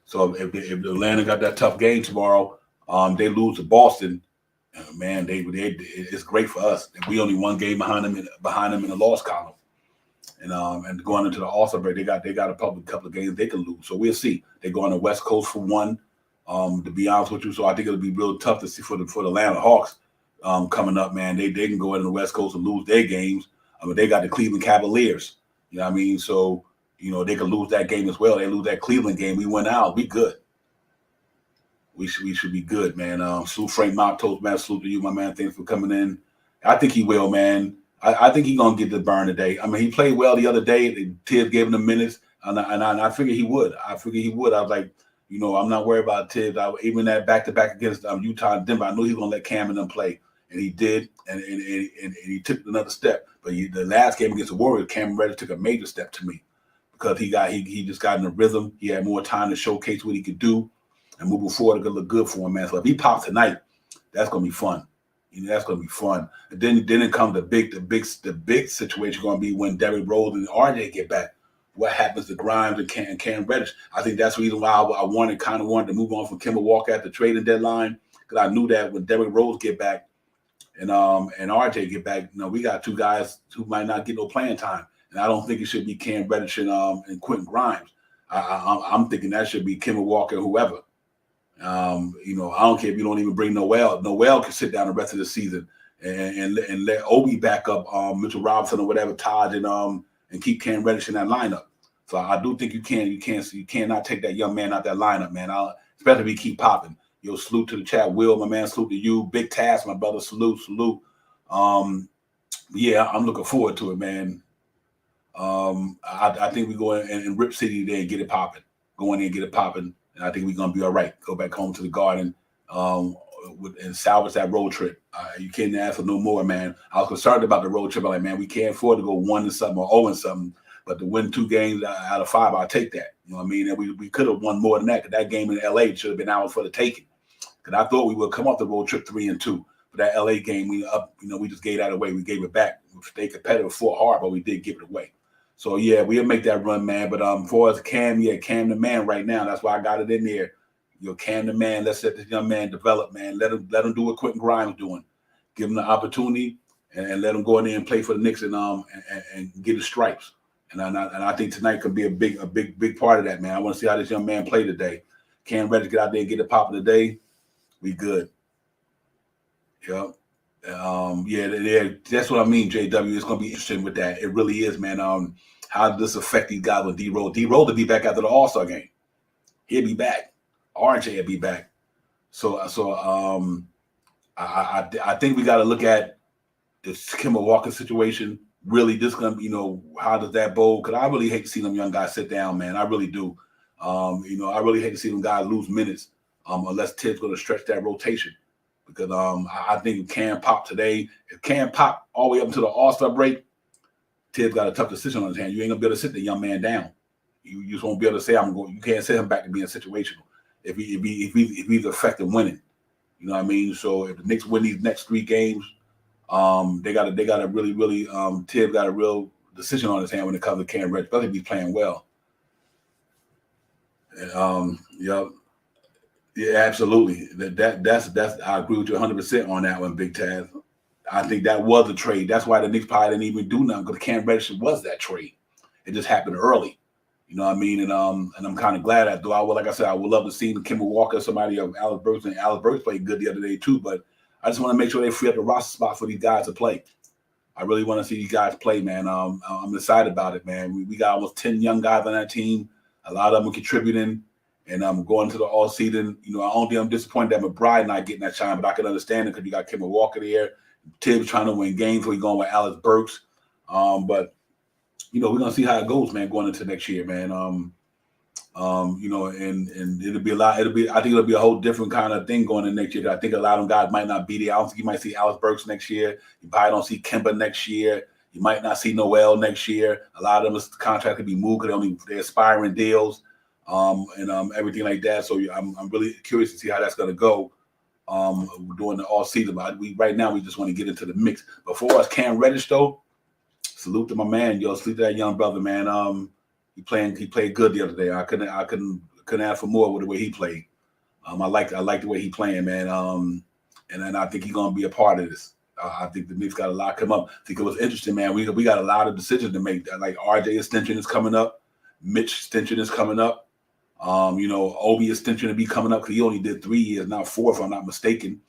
So if Atlanta got that tough game tomorrow, they lose to Boston, man, it's great for us. We only 1 game behind them in the loss column, and going into the All-Star break, they got a couple of games they can lose. So we'll see. They go on the West Coast for 1. To be honest with you, so I think it'll be real tough to see for the Atlanta Hawks. coming up, man. They can go into the West Coast and lose their games. I mean, they got the Cleveland Cavaliers. You know what I mean? So, they could lose that game as well. They lose that Cleveland game. We win out. We good. We should be good, man. Salute Frank Montos, man. Salute to you, my man. Thanks for coming in. I think he will, man. I think he's going to get the burn today. I mean, he played well the other day. Tibbs gave him the minutes, and I figured he would. I was like, I'm not worried about Tibbs. Even that back-to-back against Utah and Denver, I knew he was going to let Cam and them play. And he did, and he took another step. But the last game against the Warriors, Cam Reddish took a major step to me because he just got in a rhythm. He had more time to showcase what he could do, and moving forward, it could look good for him, man. So if he pops tonight, that's gonna be fun. That's gonna be fun. And then it comes the big situation going to be when Derrick Rose and RJ get back. What happens to Grimes and Cam Reddish? I think that's the reason why I kind of wanted to move on from Kemba Walker at the trading deadline, because I knew that when Derrick Rose get back and RJ get back, we got two guys who might not get no playing time, and I don't think it should be Cam Reddish and Quentin Grimes. I'm thinking that should be Kemba Walker, whoever. I don't care if you don't even bring Noel. Noel can sit down the rest of the season and let Obi back up Mitchell Robinson or whatever, Todd, and keep Cam Reddish in that lineup. So I do think you cannot take that young man out that lineup, man. Especially if he keep popping. Salute to the chat, Will, my man. Salute to you, Big Task, my brother. Salute. Yeah, I'm looking forward to it, man. I think we go in and Rip City today and get it popping. Go in there and get it popping. And I think we're going to be all right. Go back home to the Garden and salvage that road trip. You can't ask for no more, man. I was concerned about the road trip. I'm like, man, we can't afford to go 1-something or 0-something. But to win 2 games out of 5, I'll take that. You know what I mean? And we could have won more than that, because that game in L.A. should have been ours for the taking. Because I thought we would come off the road trip 3-2. But that L.A. game, we just gave that away. We gave it back. We stayed competitive, fought hard, but we did give it away. So, yeah, we'll make that run, man. But for us, Cam the man right now. That's why I got it in there. Cam the man. Let's let this young man develop, man. Let him do what Quentin Grimes doing. Give him the opportunity and let him go in there and play for the Knicks and get his stripes. And I think tonight could be a big part of that, man. I want to see how this young man play today. Cam Reddish get out there and get it popping today. We good. Yep. Yeah, that's what I mean, JW. It's going to be interesting with that. It really is, man. How does this affect these guys with D-Rose? D-Rose will be back after the All-Star game. He'll be back. RJ will be back. So I think we got to look at this Kemba Walker situation. Really, this going to, how does that bowl? Because I really hate to see them young guys sit down, man. I really do. I really hate to see them guys lose minutes unless Tibbs going to stretch that rotation. Because I think if Cam pop today, if Cam pop all the way up until the All-Star break, Tibbs got a tough decision on his hand. You ain't going to be able to sit the young man down. You just won't be able to say, you can't set him back to being situational if he's effective winning. You know what I mean? So if the Knicks win these next 3 games, they got to really Tibbs got a real decision on his hand when it comes to Cam Reddish, especially if he's playing well. Yeah, absolutely. That's I agree with you 100% on that one, Big Taz. I think that was a trade. That's why the Knicks probably didn't even do nothing, because Cam Reddish was that trade. It just happened early. You know what I mean? And I'm kind of glad that, though. Like I said, I would love to see Kemba Walker, somebody of Alex Burks, and Alex Burks played good the other day too. But I just want to make sure they free up the roster spot for these guys to play. I really want to see these guys play, man. I'm excited about it, man. We got almost 10 young guys on that team. A lot of them are contributing. And I'm going to the all season. I'm disappointed that McBride not getting that shine, but I can understand it because you got Kemba Walker there. Tibbs trying to win games, so he's going with Alex Burks. But we're gonna see how it goes, man, going into next year, man. And it'll be I think it'll be a whole different kind of thing going into next year. I think a lot of them guys might not be there. I don't think you might see Alex Burks next year. You probably don't see Kemba next year. You might not see Noel next year. A lot of them contract could be moved because they're aspiring deals. Everything like that. So I'm really curious to see how that's going to go during the all season. But right now we just want to get into the mix. Before us, Cam Reddish though, salute to my man. Salute to that young brother, man. He played good the other day. I couldn't ask for more with the way he played. I like the way he playing, man. And then I think he's going to be a part of this. I think the Knicks got a lot come up. I think it was interesting, man. We got a lot of decisions to make. Like RJ extension is coming up. Mitch extension is coming up. Obi extension to be coming up because he only did 3 years, not 4, if I'm not mistaken.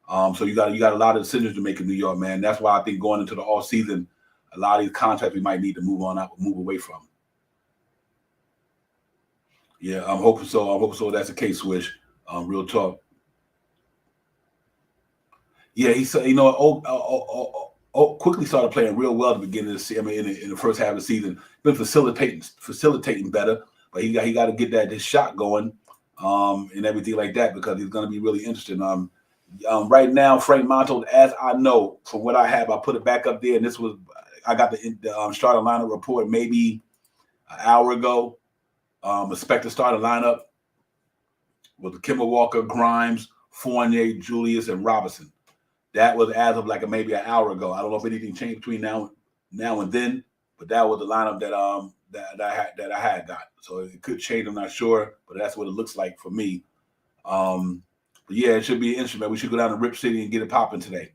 So you got a lot of decisions to make in New York, man. That's why I think going into the off season, a lot of these contracts we might need to move away from. Yeah, I'm hoping so. I'm hoping so. That's the case, Swish. Real talk. Yeah, he said, quickly started playing real well at the beginning of the season. I mean, in the first half of the season, been facilitating better, but he got to get his shot going, and everything like that because he's going to be really interesting. Right now, Frank Monto, as I know from what I have, I put it back up there, and I got the starting lineup report maybe an hour ago. Expected starting lineup with Kemba Walker, Grimes, Fournier, Julius, and Robinson. That was as of maybe an hour ago. I don't know if anything changed between now and then, but that was the lineup that I had got. So it could change. I'm not sure, but that's what it looks like for me. But yeah, it should be interesting, man. We should go down to Rip City and get it popping today.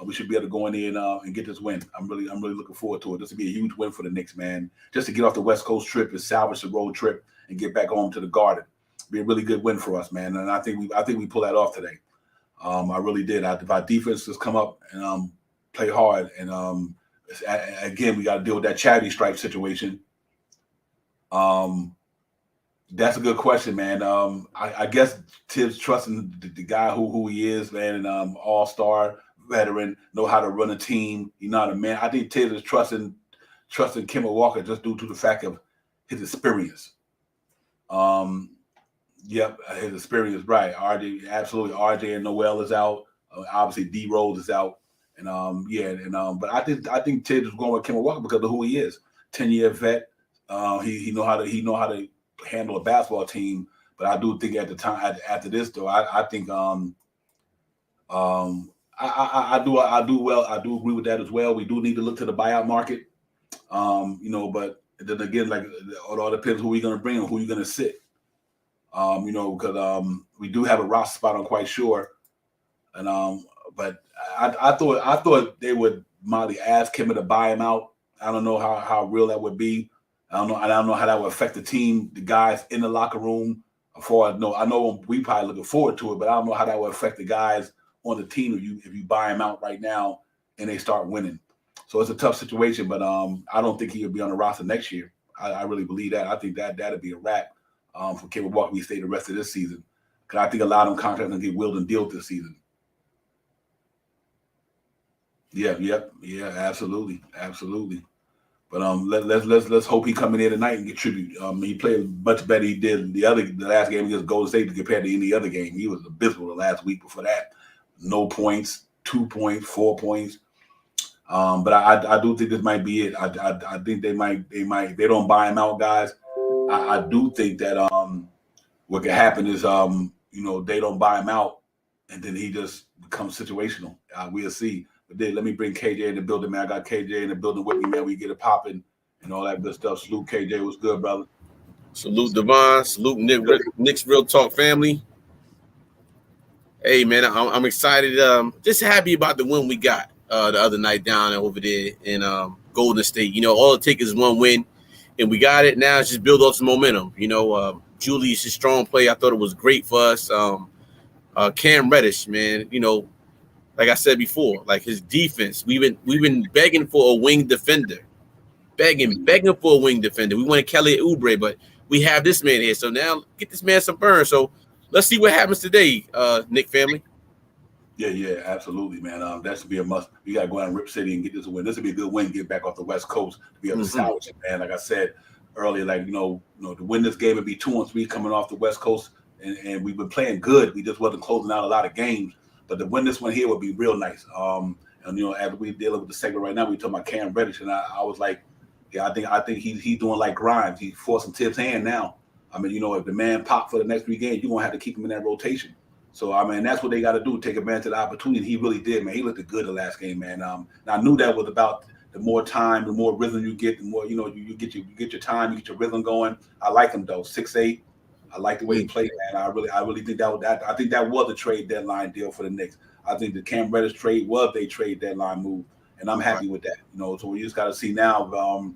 We should be able to go in there and get this win. I'm really looking forward to it. This will be a huge win for the Knicks, man. Just to get off the West Coast trip and salvage the road trip and get back home to the Garden. It'll be a really good win for us, man. And I think we pull that off today. I really did. If our defense just come up and play hard, and again, we got to deal with that charity stripe situation. That's a good question, man. I guess Tibbs trusting the guy who he is, man, and all-star veteran, know how to run a team. He's not a man. I think Tibbs is trusting Kemba Walker just due to the fact of his experience. Yep, his experience, right. RJ, absolutely. RJ and Noel is out. Obviously, D Rose is out, and but I think Tibbs is going with Kemba Walker because of who he is. 10-year vet. He know how to handle a basketball team. But I do think at the time after this though, I think I do agree with that as well. We do need to look to the buyout market. But then again, it all depends who we're going to bring and who you're going to sit. Because we do have a roster spot, I'm quite sure. And but I thought they would Molly ask him to buy him out. I don't know how real that would be. I don't know how that would affect the team, the guys in the locker room. I know we probably looking forward to it, but I don't know how that would affect the guys on the team if you buy him out right now and they start winning. So it's a tough situation, but I don't think he would be on the roster next year. I really believe that. I think that'd be a wrap for Kemba Walker if he stay the rest of this season. Because I think a lot of them contracts going to get willed and dealt this season. Yeah, absolutely. But let's hope he come in here tonight and get tribute. He played much better he did the last game against Golden State compared to any other game. He was abysmal the last week before that. No points, 2 points, 4 points. But I do think this might be it. I think they might they don't buy him out, guys. I do think that what could happen is they don't buy him out and then he just becomes situational. We'll see. But then let me bring KJ in the building, man. I got KJ in the building with me, man. We get it popping and all that good stuff. Salute KJ. What's good, brother? Salute Devon. Salute Knicks Real Talk family. Hey, man, I'm excited. Just happy about the win we got the other night down over there in Golden State. All it takes is one win, and we got it. Now it's just build up some momentum. Julius' strong play. I thought it was great for us. Cam Reddish, man, like I said before, like his defense, we've been begging for a wing defender, begging for a wing defender. We wanted Kelly Oubre, but we have this man here. So now get this man some burn. So let's see what happens today, Nick family. Yeah, absolutely, man. That should be a must. We got to go out and Rip City and get this win. This would be a good win. Get back off the West Coast to be able to salvage it, man. Like I said earlier, to win this game would be 2-3 coming off the West Coast, and we've been playing good. We just wasn't closing out a lot of games. But to win this one here would be real nice. As we dealing with the segment right now, we talking about Cam Reddish, and I was like, yeah, I think he's doing like Grimes. He's forcing Tibbs' hand now. If the man pop for the next 3 games, you're gonna have to keep him in that rotation. So that's what they got to do, take advantage of the opportunity. He really did, man. He looked good the last game, man. And I knew that was about the more time, the more rhythm you get, the more you get your time, you get your rhythm going. I like him though, 6'8". I like the way he played, man. I really think I think that was a trade deadline deal for the Knicks. I think the Cam Reddish trade was a trade deadline move, and I'm happy with that. So we just got to see now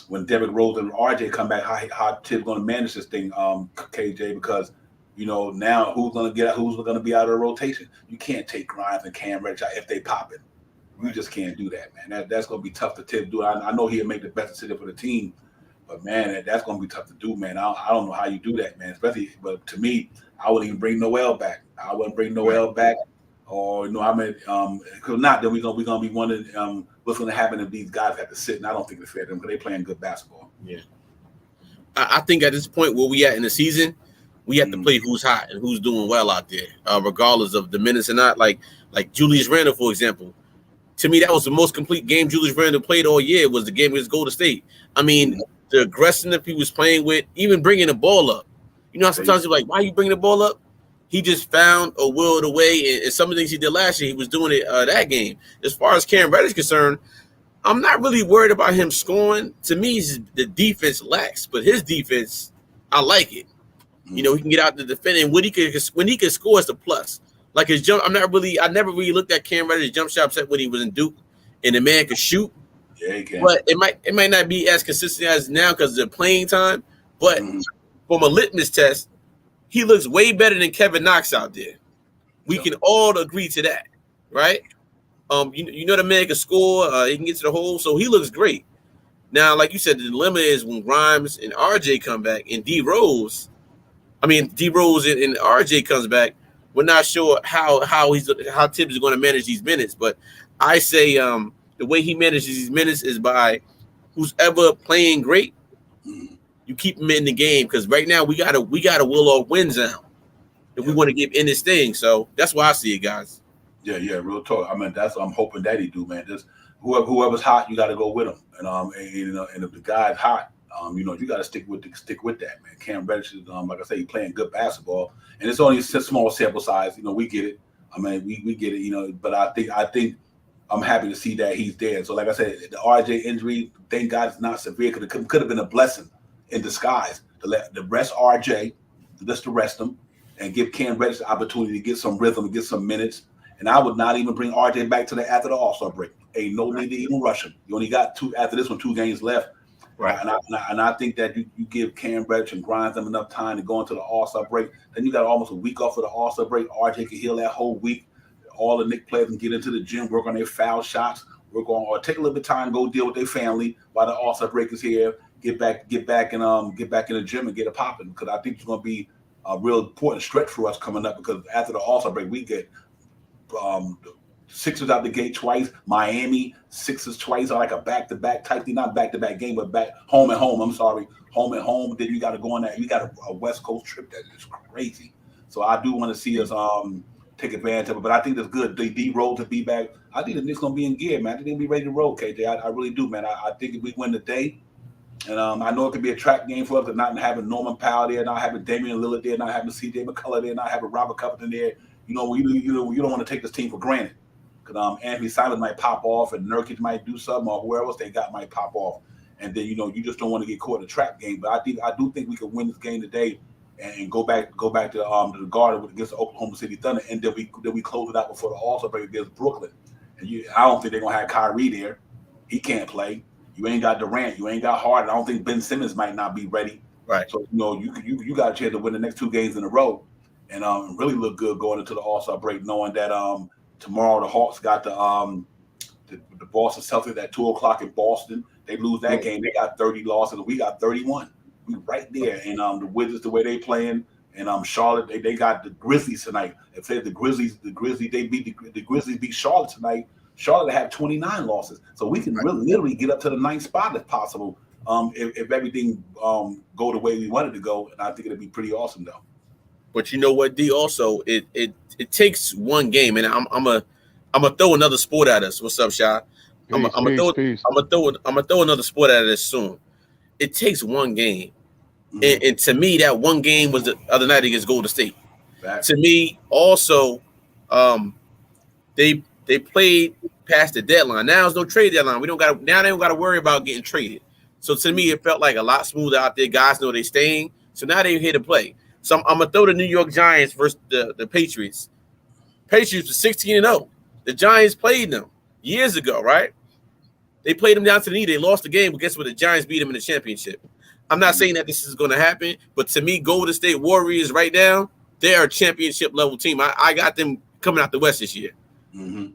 when Derrick Rose and RJ come back, how Tibbs going to manage this thing, KJ, because Now who's gonna be out of the rotation? You can't take Grimes and Cam Reddish out if they pop it. You just can't do that, man. That's gonna be tough to do. I know he'll make the best decision for the team, but man, that's gonna be tough to do, man. I don't know how you do that, man. Especially, but to me, I wouldn't even bring Noel back. I wouldn't bring Noel back, or because not that we're gonna be wondering what's gonna happen if these guys have to sit. And I don't think it's fair to them because they're playing good basketball. Yeah, I think at this point where we at in the season, we have to play who's hot and who's doing well out there, regardless of the minutes or not. Like Julius Randle, for example. To me, that was the most complete game Julius Randle played all year. Was the game against Golden State. I mean, the aggressiveness he was playing with, even bringing the ball up. You know how sometimes you're like, why are you bringing the ball up? He just found or willed a way, and some of the things he did last year, he was doing it that game. As far as Cam Reddish is concerned, I'm not really worried about him scoring. To me, the defense lacks, but his defense, I like it. He can get out to defend, and when he can score, it's a plus. Like his jump, I never really looked at Cam Reddish's jump shot set when he was in Duke, and the man could shoot. Yeah, he can. But it might not be as consistent as now because of the playing time. But from a litmus test, he looks way better than Kevin Knox out there. We can all agree to that, right? The man can score. He can get to the hole, so he looks great. Now, like you said, the dilemma is when Grimes and RJ come back, and D Rose and RJ comes back. We're not sure how Tibbs is going to manage these minutes, but I say the way he manages these minutes is by who's ever playing great. You keep him in the game because right now we gotta will off wins out if we want to get in this thing. So that's why I see it, guys. Yeah, real talk. I mean, that's what I'm hoping that he do, man. Just whoever's hot, you got to go with him, and if the guy's hot. You got to stick with that, man. Cam Reddish is, like I say, he's playing good basketball, and it's only a small sample size. We get it. I mean, we get it. But I think I'm happy to see that he's there. So, like I said, the RJ injury, thank God it's not severe because it could have been a blessing in disguise to rest RJ, just to rest him, and give Cam Reddish the opportunity to get some rhythm, get some minutes. And I would not even bring RJ back after the All-Star break. Ain't no need to even rush him. You only got two games left. Right, and I think that you give Cam Reddish and Grimes them enough time to go into the All-Star break. Then you got almost a week off of the All-Star break. RJ can heal that whole week. All the Knicks players can get into the gym, work on their foul shots, or take a little bit of time, go deal with their family while the All-Star break is here. Get back in the gym and get it popping. Because I think it's going to be a real important stretch for us coming up. Because after the All-Star break, we get Sixers out the gate twice. Miami Sixers twice, like a back-to-back type thing. Not back-to-back game, but home and home. I'm sorry, home and home. Then you got to go on that. You got a West Coast trip that is crazy. So I do want to see us take advantage of it. But I think that's good. The D Rose to be back. I think the Knicks gonna be in gear, man. I think they'll be ready to roll, KJ. I really do, man. I think if we win the day, and I know it could be a trap game for us, but not having Norman Powell there, not having Damian Lillard there, not having C.J. McCullough there, not having Robert Covington there. You don't want to take this team for granted. Because Anthony Simons might pop off and Nurkic might do something, or whoever else they got might pop off. And then, you just don't want to get caught in a trap game. But I do think we could win this game today and go back to the Garden against the Oklahoma City Thunder, and then we close it out before the All-Star break against Brooklyn. And I don't think they're going to have Kyrie there. He can't play. You ain't got Durant. You ain't got Harden. I don't think Ben Simmons might not be ready. Right. So, you got a chance to win the next two games in a row and really look good going into the All-Star break, knowing that tomorrow the Hawks got the Boston Celtics at 2:00 in Boston. They lose that game. They got 30 losses. We got 31. We right there. And the Wizards, the way they playing, and Charlotte, they got the Grizzlies tonight. If the Grizzlies they beat the Grizzlies beat Charlotte tonight. Charlotte have 29 losses. So we can literally get up to the 9th spot if possible. If everything go the way we want it to go, and I think it'll be pretty awesome though. But you know what, D? Also, it takes one game, and I'm gonna throw another sport at us. What's up, Shy? I'm gonna throw another sport at us soon. It takes one game, and to me, that one game was the other night against Golden State. Fact. To me, also, they played past the deadline. Now there's no trade deadline. They don't got to worry about getting traded. So to me, it felt like a lot smoother out there. Guys know they're staying, so now they're here to play. So I'm gonna throw the New York Giants versus the Patriots. Patriots were 16-0. The Giants played them years ago, right? They played them down to the knee. They lost the game, but guess what? The Giants beat them in the championship. I'm not saying that this is going to happen, but to me, Golden State Warriors right now, they're a championship level team. I got them coming out the West this year. Mm-hmm.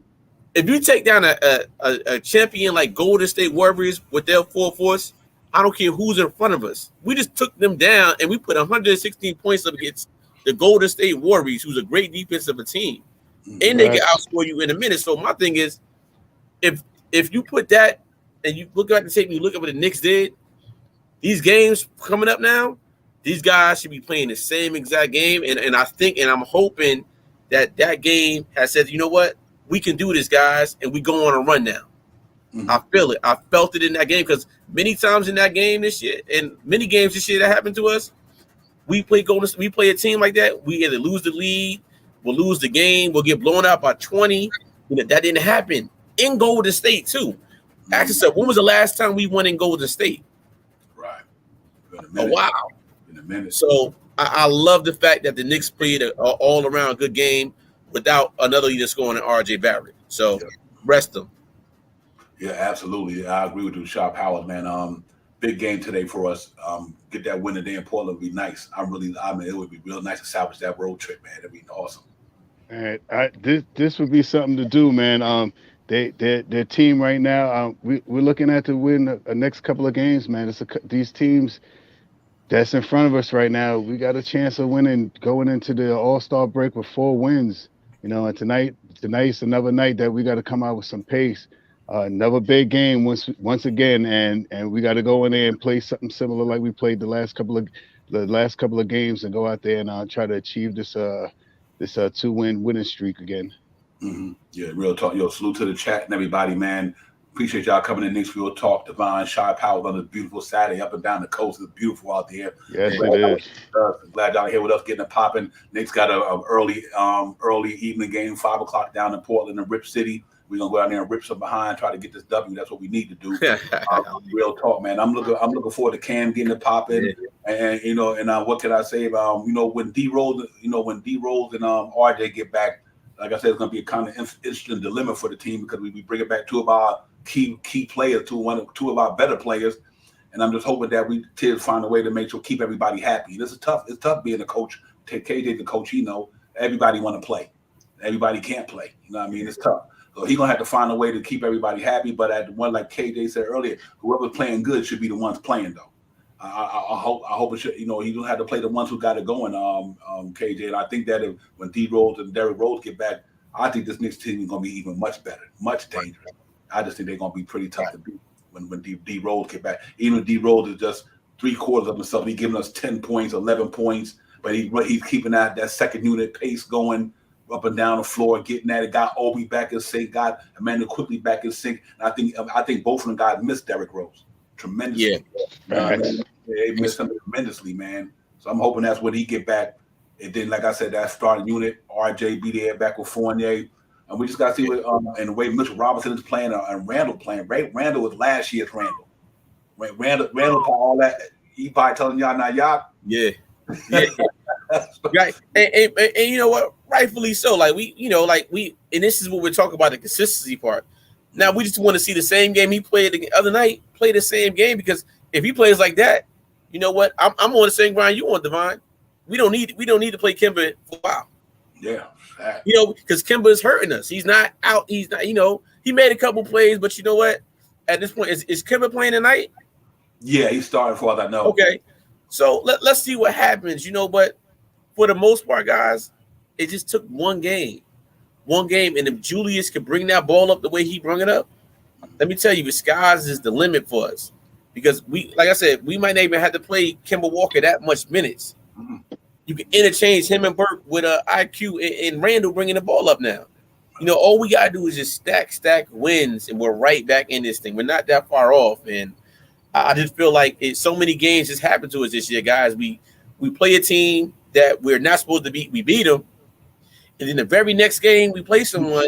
If you take down a champion like Golden State Warriors with their full force, I don't care who's in front of us. We just took them down and we put 116 points up against the Golden State Warriors, who's a great defensive team, and they can outscore you in a minute. So my thing is, if you put that and you look at the tape and you look at what the Knicks did, these games coming up now, these guys should be playing the same exact game. And I think and I'm hoping that game has said, you know what, we can do this, guys, and we go on a run now. Mm-hmm. I feel it. I felt it in that game because many times in that game this year and many games this year that happened to us, we play a team like that. We either lose the lead, we'll lose the game, we'll get blown out by 20. That didn't happen in Golden State too. Ask yourself, when was the last time we won in Golden State? Right. A while. In a minute. So I love the fact that the Knicks played an all-around good game without another leader scoring in R.J. Barrett. So rest them. Yeah, absolutely. I agree with you, Sharp Howard, man. Big game today for us. Get that win today in Portland would be nice. It would be real nice to salvage that road trip, man. It'd be awesome. All right, this would be something to do, man. Their team right now. We're looking at to win the next couple of games, man. These teams that's in front of us right now. We got a chance of winning, going into the All-Star break with 4 wins. And tonight's another night that we got to come out with some pace. Another big game once again, and we got to go in there and play something similar like we played the last couple of games, and go out there and try to achieve this 2-win winning streak again. Mm-hmm. Yeah, real talk. Yo, salute to the chat and everybody, man. Appreciate y'all coming in. Knicks Real Talk. Divine, Shy Power on this beautiful Saturday up and down the coast. It's beautiful out there. Yes, it is. Glad y'all here with us, getting it popping. Knicks got a early evening game, 5 o'clock down in Portland and Rip City. We're gonna go out there and rip some behind, try to get this W. That's what we need to do. Real talk, man. I'm looking forward to Cam getting it popping, and what can I say about when D Rose, and RJ get back. Like I said, it's gonna be a kind of interesting dilemma for the team because we bring it back 2 of our key players, 2 of our better players, and I'm just hoping that we find a way to make sure keep everybody happy. It's tough being a coach. KJ the coach, everybody want to play, everybody can't play. You know what I mean? It's tough. So he's gonna have to find a way to keep everybody happy. But at the one, like KJ said earlier, whoever's playing good should be the ones playing though. I hope it should. He don't have to play the ones who got it going. KJ, and I think that when D Rose and Derrick Rose get back, I think this Knicks team is gonna be even much better, much dangerous. I just think they're gonna be pretty tough to beat when D Rose get back. Even if D Rose is just 3/4 of himself, he's giving us 10 points, 11 points, but he's keeping that second unit pace going up and down the floor, getting at it, got Obi back in sync, got Amanda quickly back in sync. And I think both of them guys missed Derrick Rose tremendously. Yeah. They missed him tremendously, man. So I'm hoping that's when he get back. And then, like I said, that starting unit, RJ be there back with Fournier. And we just got to see what, and the way Mitchell Robinson is playing and Randall playing. Randall was last year's Randall. Randall all that. He probably telling y'all now, y'all. Yeah. Right. And you know what? Rightfully so. And this is what we're talking about, the consistency part. Now we just want to see the same game he played the other night, play the same game, because if he plays like that, you know what? I'm on the same grind you on, Divine. We don't need to play Kemba for a while. Yeah. Because Kemba is hurting us. He's not out. He's not, he made a couple plays, but you know what? At this point, is Kemba playing tonight? Yeah, he's starting for all I know. Okay. So let's see what happens, but for the most part, guys, it just took one game. And if Julius could bring that ball up the way he brought it up, let me tell you, the skies is the limit for us. Because like I said, we might not even have to play Kemba Walker that much minutes. Mm-hmm. You can interchange him and Burke with IQ and Randall bringing the ball up now. All we got to do is just stack wins, and we're right back in this thing. We're not that far off, and I just feel like so many games just happened to us this year, guys. We play a team that we're not supposed to beat. We beat them. And then the very next game we play someone,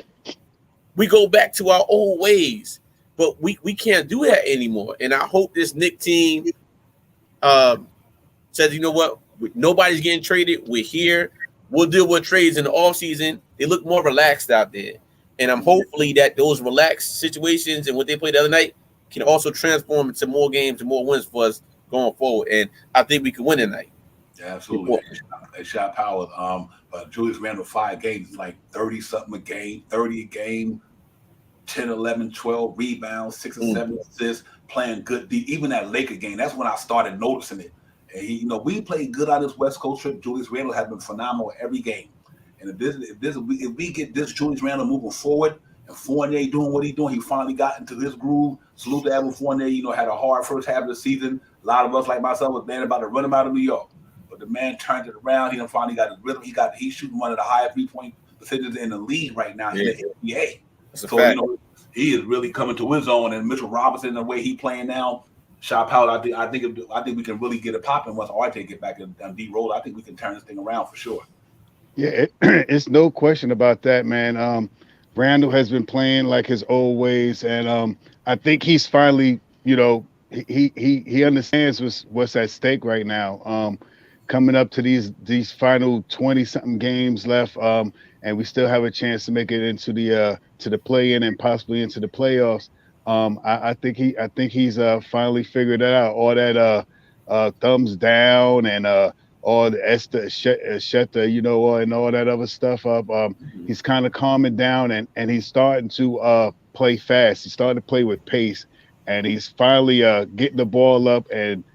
we go back to our old ways. But we can't do that anymore. And I hope this Knicks team says, you know what? Nobody's getting traded. We're here. We'll deal with trades in the offseason. They look more relaxed out there. And I'm hopefully that those relaxed situations and what they played the other night can also transform into more games and more wins for us going forward. And I think we can win tonight. Yeah, absolutely. They shot Powers. But Julius Randle 5 games, like 30 something a game, 30 a game, 10, 11, 12 rebounds, 6 or 7 assists, playing good deep. Even that Laker game, that's when I started noticing it. And we played good on this West Coast trip. Julius Randle has been phenomenal every game. And if we get this Julius Randle moving forward and Fournier doing what he's doing, he finally got into this groove. Salute to Evan Fournier. Had a hard first half of the season. A lot of us, like myself, was about to run him out of New York. But the man turned it around. He finally got his rhythm. He's shooting one of the highest 3-point percentages in the league right now in the NBA. So he is really coming to his own. And Mitchell Robinson, the way he's playing now, Shy Powell, I think we can really get it popping once RJ get back on D Rose. I think we can turn this thing around for sure. Yeah, it's no question about that, man. Randall has been playing like his old ways, and I think he's finally, he understands what's at stake right now. Coming up to these final 20-something games left, and we still have a chance to make it into the play-in and possibly into the playoffs. I think he's finally figured that out. All that thumbs down and all the Shetta, and all that other stuff up. He's kind of calming down and he's starting to play fast. He's starting to play with pace, and he's finally getting the ball up and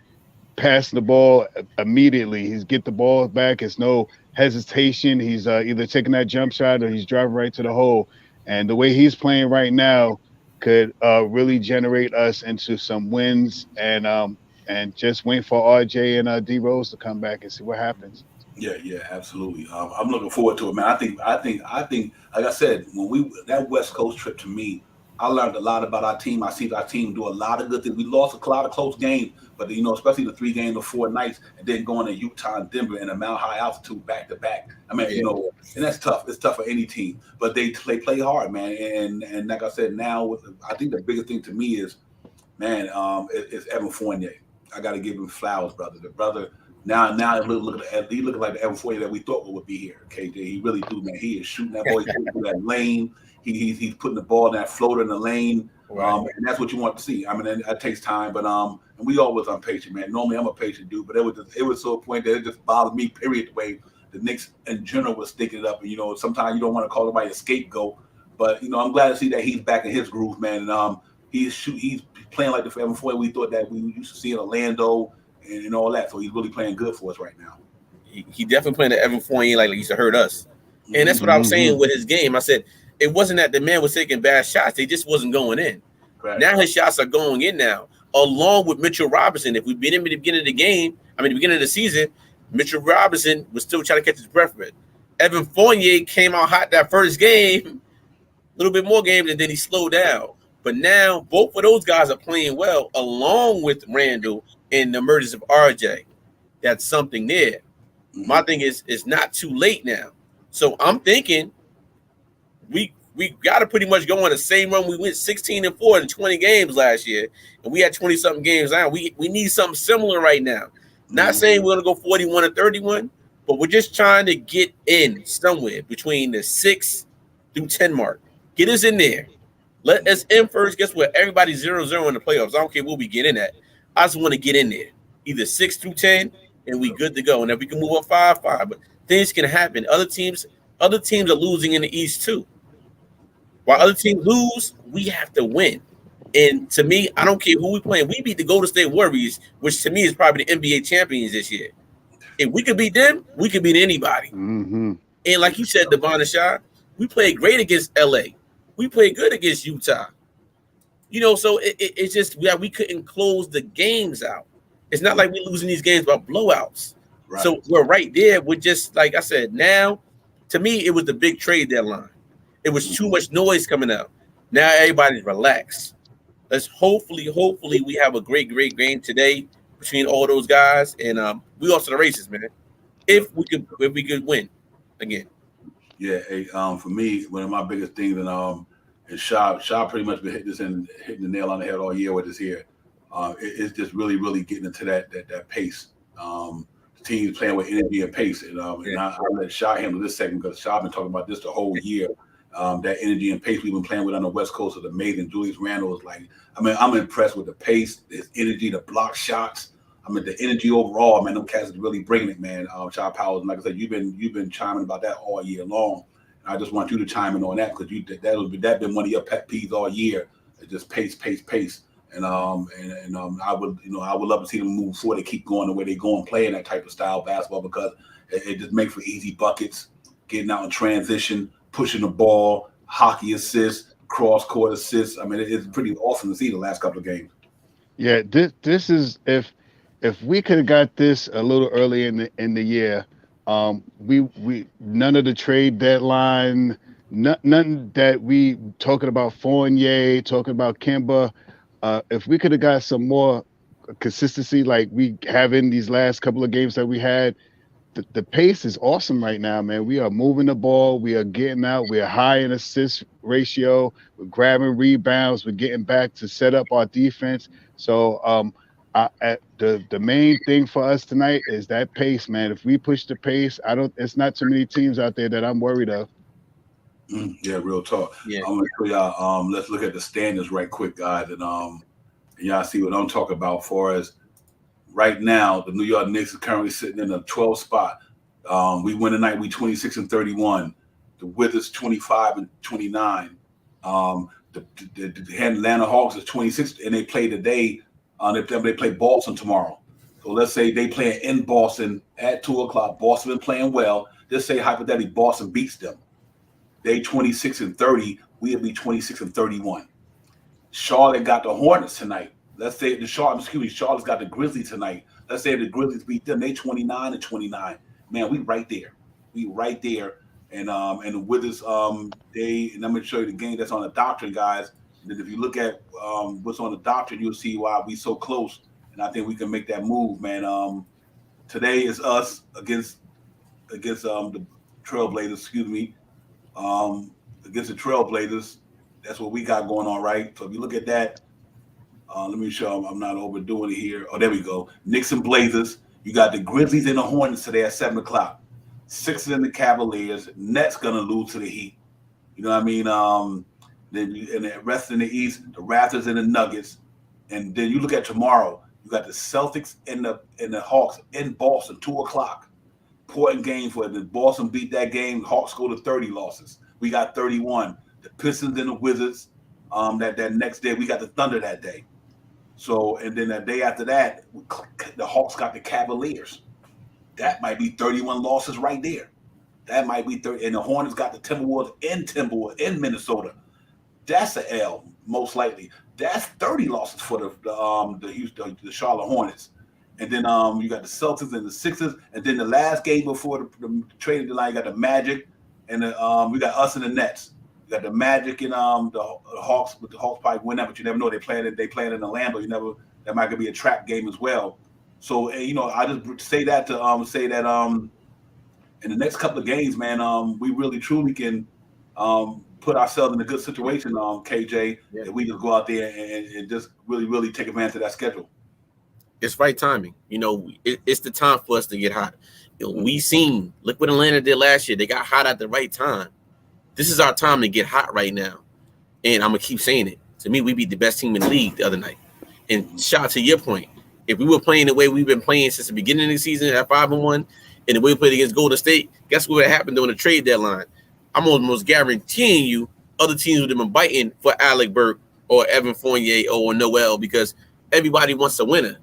passing the ball immediately. He's get the ball back. It's no hesitation. He's either taking that jump shot or he's driving right to the hole. And the way he's playing right now could really generate us into some wins, and just wait for RJ and D Rose to come back and see what happens. Yeah, absolutely. I'm looking forward to it, man. I think, like I said, when that West Coast trip, to me, I learned a lot about our team. I see our team do a lot of good things. We lost a lot of close games, but especially the 3 games of 4 nights, and then going to Utah and Denver in a Mount High altitude back to back. I mean, and that's tough. It's tough for any team, but they play hard, man. And like I said, now I think the biggest thing to me is, man, it's Evan Fournier. I got to give him flowers, brother. The brother now he's looking like the Evan Fournier that we thought would be here. KJ, he really do, man. He is shooting that ball through that lane. He's putting the ball in that floater in the lane, and that's what you want to see. I mean, that takes time, but and we always impatient, man. Normally I'm a patient dude, but it was to a point that it just bothered me. Period. The way the Knicks in general was sticking it up, and sometimes you don't want to call somebody a scapegoat, but I'm glad to see that he's back in his groove, man. And he's playing like the Evan Fournier we thought that we used to see in Orlando and all that. So he's really playing good for us right now. He definitely playing the Evan Fournier like he used to hurt us, and that's what I was saying with his game. I said, it wasn't that the man was taking bad shots. They just wasn't going in. Right. Now his shots are going in now, along with Mitchell Robinson. If we'd been in the beginning of the beginning of the season, Mitchell Robinson was still trying to catch his breath with it. Evan Fournier came out hot that first game, a little bit more games, and then he slowed down. But now both of those guys are playing well, along with Randall and the emergence of RJ. That's something there. My thing is, it's not too late now. So I'm thinking we got to pretty much go on the same run. We went 16-4 in 20 games last year, and we had 20-something games now. We need something similar right now. Not saying we're going to go 41-31, but we're just trying to get in somewhere between the 6 through 10 mark. Get us in there. Let us in first. Guess what? Everybody's 0-0 in the playoffs. I don't care what we get in at. I just want to get in there. Either 6 through 10, and we good to go. And if we can move up 5-5, but things can happen. Other teams are losing in the East too. While other teams lose, we have to win. And to me, I don't care who we playing. We beat the Golden State Warriors, which to me is probably the NBA champions this year. If we could beat them, we could beat anybody. Mm-hmm. And like you said, Devon and Shah, we played great against LA. We played good against Utah. So it's just we couldn't close the games out. It's not like we're losing these games by blowouts. Right. So we're right there. We're just, like I said, now, to me, it was the big trade deadline. It was too much noise coming out. Now everybody's relaxed. Let's hopefully we have a great game today between all those guys, and we off to the races, man. If we could win again. Yeah, for me, one of my biggest things, and Shaw pretty much been hitting the nail on the head all year with this here. It's just really getting into that pace. The team's playing with energy and pace, and I'll let Shaw handle this segment because Shaw been talking about this the whole year. That energy and pace we've been playing with on the West Coast is amazing. Julius Randle is I'm impressed with the pace, his energy, the block shots. I mean, the energy overall, man, them cats is really bringing it, man. Child Powers, like I said, you've been chiming about that all year long. I just want you to chime in on that because that been one of your pet peeves all year. It's just pace. And I would love to see them move forward. They keep going the way they go and playing that type of style basketball because it just makes for easy buckets, getting out in transition, pushing the ball, hockey assists, cross court assists. I mean, it's pretty awesome to see the last couple of games. Yeah, this is if we could have got this a little early in the year, we none of the trade deadline, nothing that we talking about Fournier, talking about Kemba. If we could have got some more consistency like we have in these last couple of games that we had, the pace is awesome right now, man. We are moving the ball. We are getting out. We are high in assist ratio. We're grabbing rebounds. We're getting back to set up our defense. So the main thing for us tonight is that pace, man. If we push the pace, it's not too many teams out there that I'm worried of. Yeah, real talk. Yeah. I'm gonna show y'all. Let's look at the standings right quick, guys, and y'all see what I'm talking about. For as right now, the New York Knicks are currently sitting in the 12th spot. We win tonight. We 26-31. The Wizards 25-29. The Atlanta Hawks is 26, and they play today. They play Boston tomorrow. So let's say they play in Boston at 2:00. Boston been playing well. Let's say hypothetically Boston beats them. They 26-30. We'll be 26-31. Charlotte got the Hornets tonight. Let's say Charlotte's got the Grizzlies tonight. Let's say if the Grizzlies beat them, they 29-29. Man, we right there. And the Wizards, and I'm gonna show you the game that's on the doctrine, guys. And then if you look at what's on the doctrine, you'll see why we so close. And I think we can make that move, man. Today is us against the Trailblazers, against the Trailblazers. That's what we got going on, right? So if you look at that, let me show I'm not overdoing it here. Oh, there we go. Knicks and Blazers. You got the Grizzlies and the Hornets today at 7:00. Sixers and the Cavaliers. Nets gonna lose to the Heat. You know what I mean? Then and the rest in the East, the Raptors and the Nuggets. And then you look at tomorrow. You got the Celtics and the Hawks in Boston, 2:00. Important game for it. If Boston beat that game, Hawks go to 30 losses. We got 31. The Pistons and the Wizards. That next day we got the Thunder that day. So and then that day after that, the Hawks got the Cavaliers. That might be 31 losses right there. That might be 30. And the Hornets got the Timberwolves in Minnesota. That's an L most likely. That's 30 losses for the Charlotte Hornets. And then you got the Celtics and the Sixers, and then the last game before the trading deadline, you got the Magic, and we got us and the Nets. You got the Magic and the Hawks, but the Hawks probably win that, but you never know. They playing in Orlando. That might be a trap game as well. So I just say that to say that in the next couple of games, man, we really truly can put ourselves in a good situation, KJ, that we just go out there and just really, really take advantage of that schedule. It's right timing. It's the time for us to get hot. Look what Atlanta did last year. They got hot at the right time. This is our time to get hot right now. And I'm going to keep saying it. To me, we beat the best team in the league the other night. And shout out to your point. If we were playing the way we've been playing since the beginning of the season at 5-1, and the way we played against Golden State, guess what would have happened during the trade deadline? I'm almost guaranteeing you other teams would have been biting for Alec Burke or Evan Fournier or Noel because everybody wants a winner.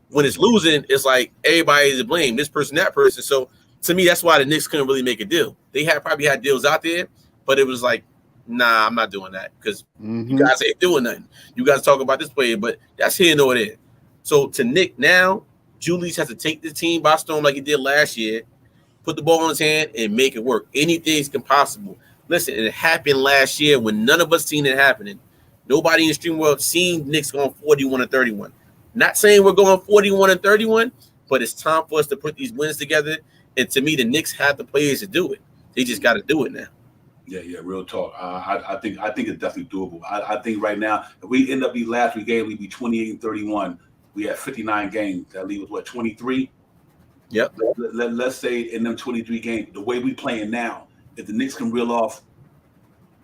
When it's losing, it's like everybody's to blame, this person, that person. So to me, that's why the Knicks couldn't really make a deal. They probably had deals out there, but it was like, nah, I'm not doing that because you guys ain't doing nothing. You guys talk about this player, but that's here nor there. So to Nick now, Julius has to take the team by storm like he did last year, put the ball in his hand, and make it work. Anything's possible. Listen, it happened last year when none of us seen it happening. Nobody in the stream world seen Knicks going 41-31. Not saying we're going 41-31, but it's time for us to put these wins together. And to me, the Knicks have the players to do it. They just got to do it now. Yeah, real talk. I think it's definitely doable. I think right now, if we end up these last 3 games, we'd be 28-31. We have 59 games. That leaves us 23? Yep. Let's say in them 23 games, the way we playing now, if the Knicks can reel off,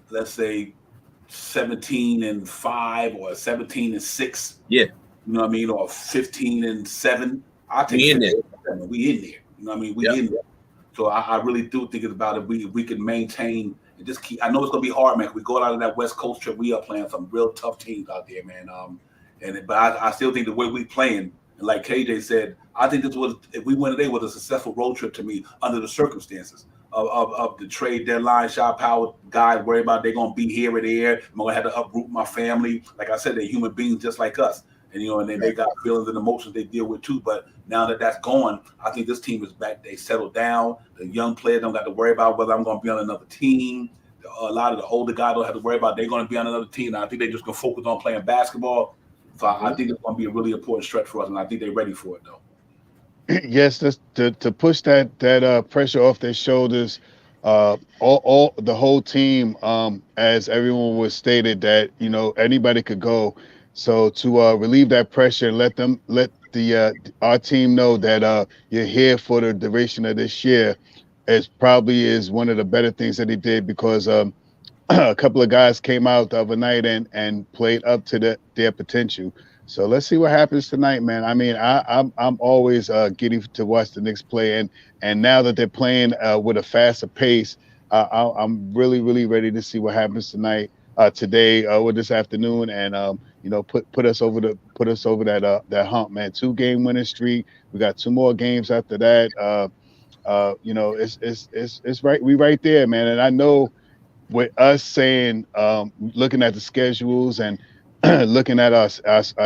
let's say 17-5 or 17-6. Yeah. You know what I mean? Or 15-7. I think We in there. we in there. You know what I mean? We Yep. in there. So I really do think it's about it. We can maintain and just keep. I know it's gonna be hard, man. We go out on that West Coast trip. We are playing some real tough teams out there, man. But I still think the way we playing, and like KJ said, I think this was, if we win today, was a successful road trip to me under the circumstances of the trade deadline. Shot power guys worry about they're gonna be here or there. I'm gonna have to uproot my family. Like I said, they're human beings just like us. And and then they got feelings and emotions they deal with too. But now that that's gone, I think this team is back. They settled down. The young players don't got to worry about whether I'm going to be on another team. A lot of the older guys don't have to worry about they're going to be on another team. And I think they're just going to focus on playing basketball. So I think it's going to be a really important stretch for us, and I think they're ready for it, though. Yes, that's to push that pressure off their shoulders. All the whole team, as everyone was stated, that anybody could go. So to relieve that pressure and let the our team know that you're here for the duration of this year, is one of the better things that he did, because a couple of guys came out the other night and played up to their potential. So let's see what happens tonight, man. I mean, I'm always getting to watch the Knicks play, and now that they're playing with a faster pace, I'm really ready to see what happens today or this afternoon, and put us over that hump, man. 2-game winning streak. We got 2 more games after that. It's right. We right there, man. And I know with us saying, looking at the schedules and looking at our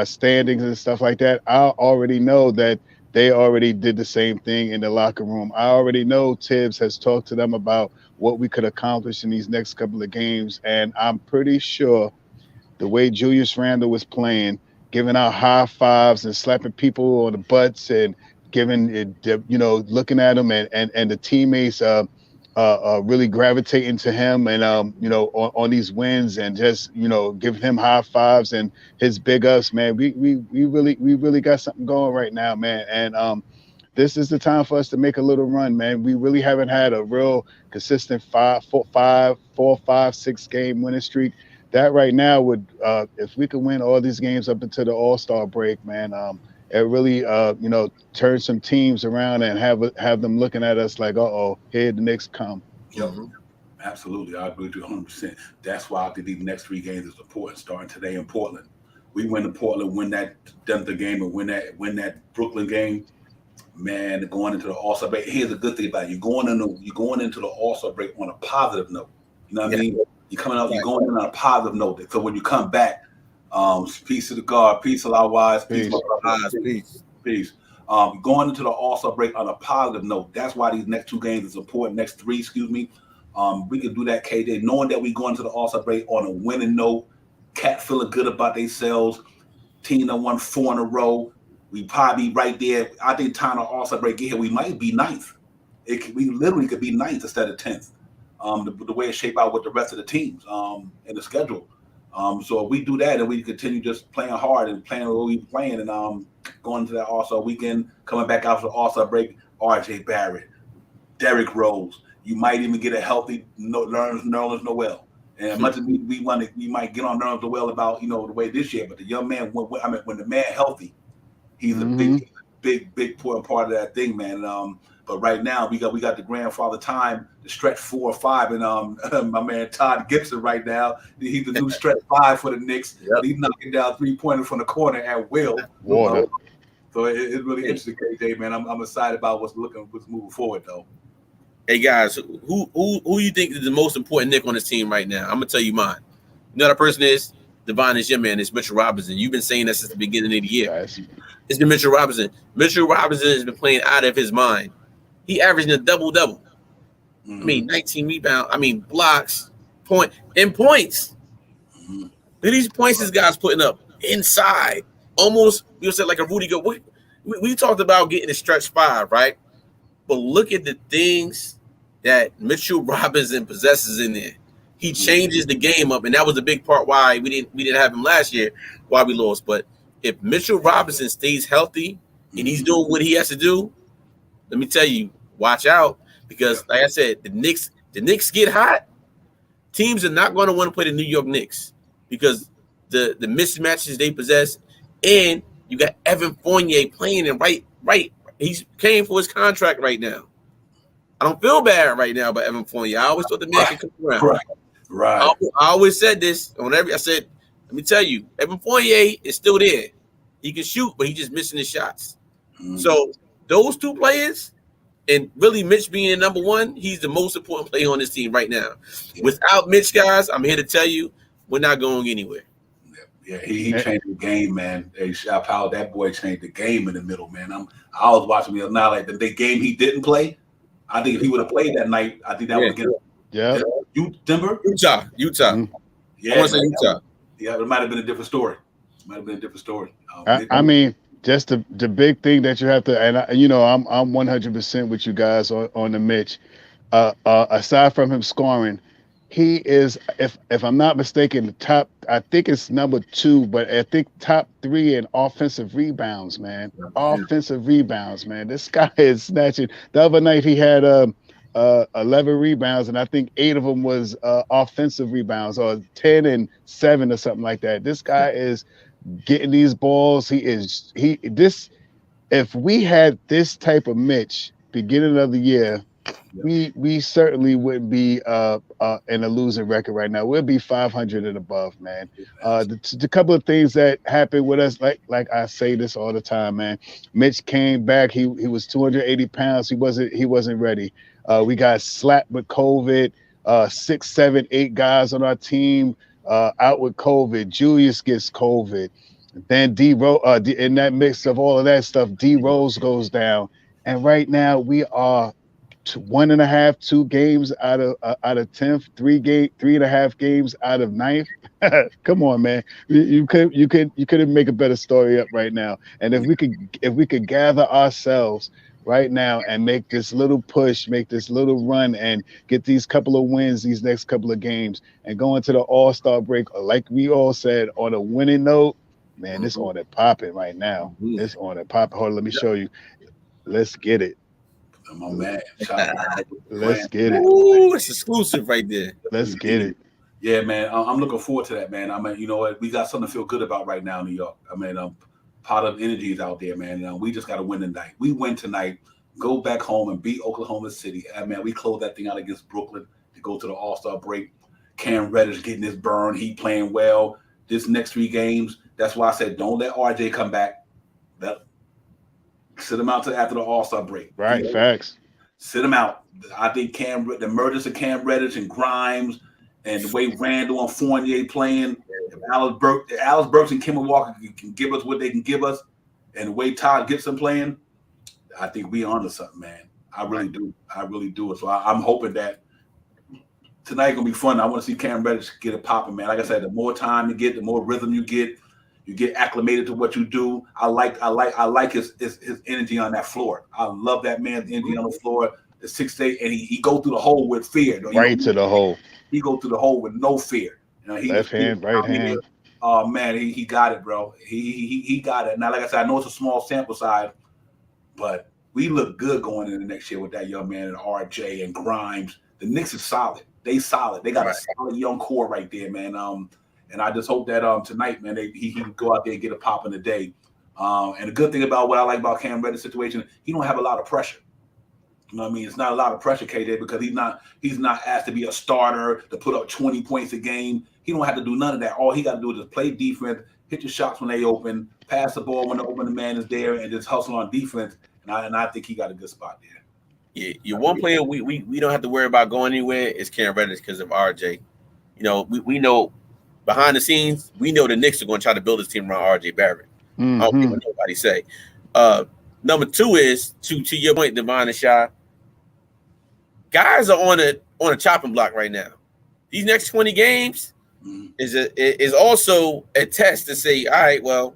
standings and stuff like that, I already know that they already did the same thing in the locker room. I already know Tibbs has talked to them about what we could accomplish in these next couple of games. And I'm pretty sure the way Julius Randle was playing, giving out high fives and slapping people on the butts and looking at them and the teammates really gravitating to him and on these wins, and just giving him high fives and his big ups, man. We really got something going right now, man. And this is the time for us to make a little run, man. We really haven't had a real consistent 4, 5, 6 game winning streak. That right now would, if we could win all these games up until the All-Star break, man, it really, turn some teams around and have them looking at us like, here the Knicks come. Yep. Absolutely. I agree with you 100%. That's why I think these next 3 games is important, starting today in Portland. We win in Portland, win that Denver game, and win that Brooklyn game. Man, going into the All-Star break. Here's the good thing about it. You're going into the All-Star break on a positive note. You know what I mean? You're coming out, you're going in on a positive note. So when you come back, peace to the God, peace to our wives, peace. Going into the All-Star break on a positive note. That's why these next 2 games is important. Next 3, excuse me. We can do that, KJ, knowing that we go into the All-Star break on a winning note. Cat feeling good about themselves. Team that won 4 in a row. We probably be right there. I think time the All-Star break get here, we might be 9th. We literally could be 9th instead of 10th. The way it shape out with the rest of the teams in the schedule. So if we do that and we continue just playing hard and playing what we playing and going into that All-Star weekend, coming back out for the All-Star break, R.J. Barrett, Derrick Rose, you might even get a healthy Nerlens Noel. And as much as we might get on Nerlens Noel about the way this year, but the young man, when the man healthy, he's a big important part of that thing, man. But right now we got the grandfather time to stretch 4 or 5, and my man Todd Gibson right now, he's the new stretch 5 for the Knicks. Yep. He's knocking down 3-pointers from the corner at will. So it's really interesting, KJ, man. I'm excited about what's moving forward though. Hey guys, who you think is the most important Knick on this team right now? I'm gonna tell you mine. You know that person is? Devon is your man. It's Mitchell Robinson. You've been saying that since the beginning of the year. Yes. It's been Mitchell Robinson. Mitchell Robinson has been playing out of his mind. He averaging a double-double. I mean, 19 rebounds. I mean, blocks, points. Look at these points this guy's putting up inside. Almost, you said like a Rudy Gobert. We talked about getting a stretch 5, right? But look at the things that Mitchell Robinson possesses in there. He changes the game up, and that was a big part why we didn't have him last year, why we lost. But if Mitchell Robinson stays healthy and he's doing what he has to do, let me tell you, watch out, because like I said, the Knicks get hot. Teams are not going to want to play the New York Knicks because the mismatches they possess, and You got Evan Fournier playing and right. He's paying for his contract right now. I don't feel bad right now about Evan Fournier. I always thought the man could come around. Right. I always said this. I said, let me tell you, Evan Fournier is still there. He can shoot, but he's just missing his shots. Mm-hmm. So those two players, and really Mitch being the number one, he's the most important player on this team right now. Yeah. Without Mitch, guys, I'm here to tell you, we're not going anywhere. Yeah, he changed the game, man. Hey, shout out, that boy changed the game in the middle, man. I was watching the other night, like the game he didn't play. I think if he would have played that night, I think that would have been Denver? Utah. Mm-hmm. Yeah, I want to say Utah. Yeah, it might have been a different story. I mean, just the big thing that you have to, and I'm 100% with you guys on the Mitch. Aside from him scoring, he is, if I'm not mistaken, the top. I think it's number 2, but I think top 3 in offensive rebounds, man. Offensive rebounds, man. This guy is snatching. The other night he had 11 rebounds, and I think 8 of them was offensive rebounds, or 10 and 7 or something like that. This guy is getting these balls. If we had this type of Mitch beginning of the year, we certainly wouldn't be in a losing record right now. We'll be 500 and above, man. The couple of things that happened with us, like I say this all the time, man. Mitch came back. He was 280 pounds. He wasn't ready. We got slapped with COVID. 6, 7, 8 guys on our team out with COVID. Julius gets COVID. Then in that mix of all of that stuff, D Rose goes down. And right now we are 1.5, 2 games out of 10th, 3.5 games out of 9th. Come on, man. You couldn't make a better story up right now. And if we could gather ourselves right now and make this little push, make this little run, and get these couple of wins, these next couple of games, and go into the All-Star break, like we all said, on a winning note, man, it's on it popping right now. It's on it popping. Hold on, let me show you. Let's get it. Come on, man. Let's get it. Ooh, it's exclusive right there. Let's get it. Yeah, man. I'm looking forward to that, man. I mean, you know what? We got something to feel good about right now in New York. I mean, part of energy is out there, man. We just got to win tonight. We win tonight, go back home and beat Oklahoma City. Man, we close that thing out against Brooklyn to go to the All-Star break. Cam Reddish getting his burn. He playing well. This next 3 games, that's why I said don't let RJ come back. Sit him out till after the All-Star break. Right, facts. Sit him out. I think the emergence of Cam Reddish and Grimes and the way Randall and Fournier playing, if Alice Burks and Kemba Walker can give us what they can give us, and the way Todd Gibson playing, I think we onto something, man. I really do. So I'm hoping that tonight gonna be fun. I want to see Cam Reddish get it popping, man. Like I said, the more time you get, the more rhythm you get acclimated to what you do. I like his energy on that floor. I love that man's energy on the floor. The 6'8", and he go through the hole with fear. Right to the hole. He go through the hole with no fear. Left hand, right hand. Oh man, he got it, bro. He got it. Now, like I said, I know it's a small sample size, but we look good going into next year with that young man and RJ and Grimes. The Knicks is solid. They solid. They got a solid young core right there, man. And I just hope that tonight, man, he can go out there and get a pop in the day. And the good thing about what I like about Cam Reddish's situation, he don't have a lot of pressure. You know what I mean? It's not a lot of pressure, KJ, because he's not asked to be a starter to put up 20 points a game. He don't have to do none of that. All he got to do is just play defense, hit your shots when they open, pass the ball when the open man is there, and just hustle on defense. And I think he got a good spot there. Yeah, your one player we don't have to worry about going anywhere is Cam Reddish because of RJ. You know, we know behind the scenes, we know the Knicks are going to try to build this team around RJ Barrett. I don't care what nobody say. Number 2 is to your point, Devon and Shy. Guys are on a chopping block right now. These next 20 games is also a test to say, all right, well,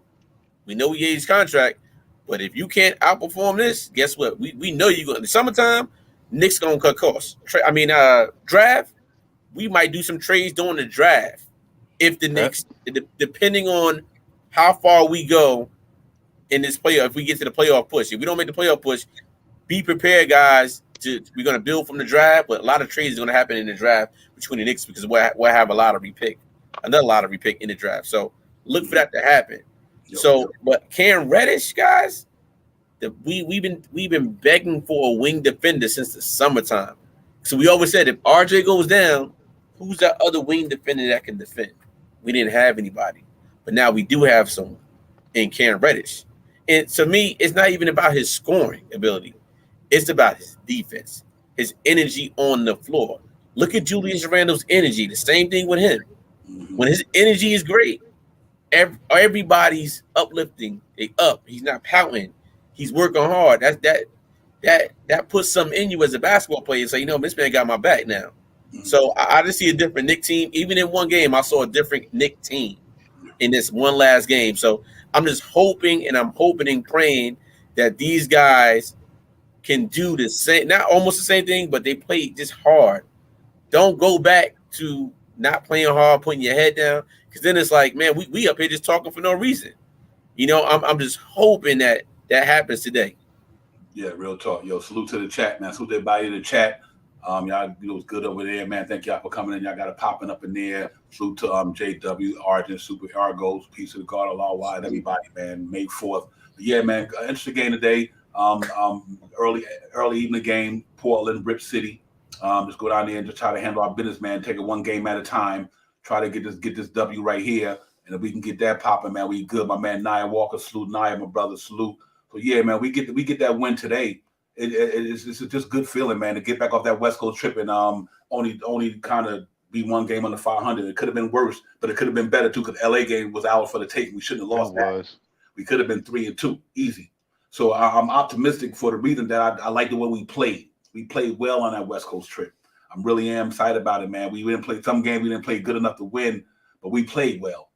we know we gave his contract, but if you can't outperform this, guess what? We know you're going. In the summertime, Knicks going to cut costs. Draft, we might do some trades during the draft. If the Knicks, depending on how far we go in this playoff, if we get to the playoff push, if we don't make the playoff push, be prepared, guys. We're going to build from the draft, but a lot of trades are going to happen in the draft between the Knicks because we'll have a lottery pick in the draft. So look for that to happen. So, but Cam Reddish, guys, we've been begging for a wing defender since the summertime. So we always said if RJ goes down, who's that other wing defender that can defend? We didn't have anybody, but now we do have someone in Cam Reddish. And to me, it's not even about his scoring ability; it's about his defense, his energy on the floor. Look at Julius Randle's energy. The same thing with him. When his energy is great, everybody's uplifting. They up. He's not pouting. He's working hard. That puts something in you as a basketball player. So this man got my back now. So I just see a different Knick team. Even in one game, I saw a different Knick team in this one last game. So I'm just hoping and praying that these guys can do the same, not almost the same thing, but they play just hard. Don't go back to not playing hard, putting your head down, because then it's like, man, we up here just talking for no reason. I'm just hoping that happens today. Yeah, real talk. Yo, salute to the chat, man. Salute everybody in the chat. Y'all, it was good over there, man. Thank y'all for coming in. Y'all got it popping up in there. Salute to JW, Argent, Super Argos, Peace of the God, Allah wide, everybody, man. May 4th. But yeah, man, interesting game today. Early evening game, Portland, Rip City. Just go down there and just try to handle our business, man. Take it one game at a time. Try to get this W right here. And if we can get that popping, man, we good. My man Nia Walker, salute Nia, my brother, salute. So yeah, man, we get that win today. It's just good feeling, man, to get back off that West Coast trip and only kind of be one game under 500. It could have been worse, but it could have been better too, because LA game was out for the taking. We shouldn't have lost that. We could have been 3-2, easy. So I'm optimistic for the reason that I like the way we played. We played well on that West Coast trip. I'm really excited about it, man. We didn't play some games. We didn't play good enough to win, but we played well.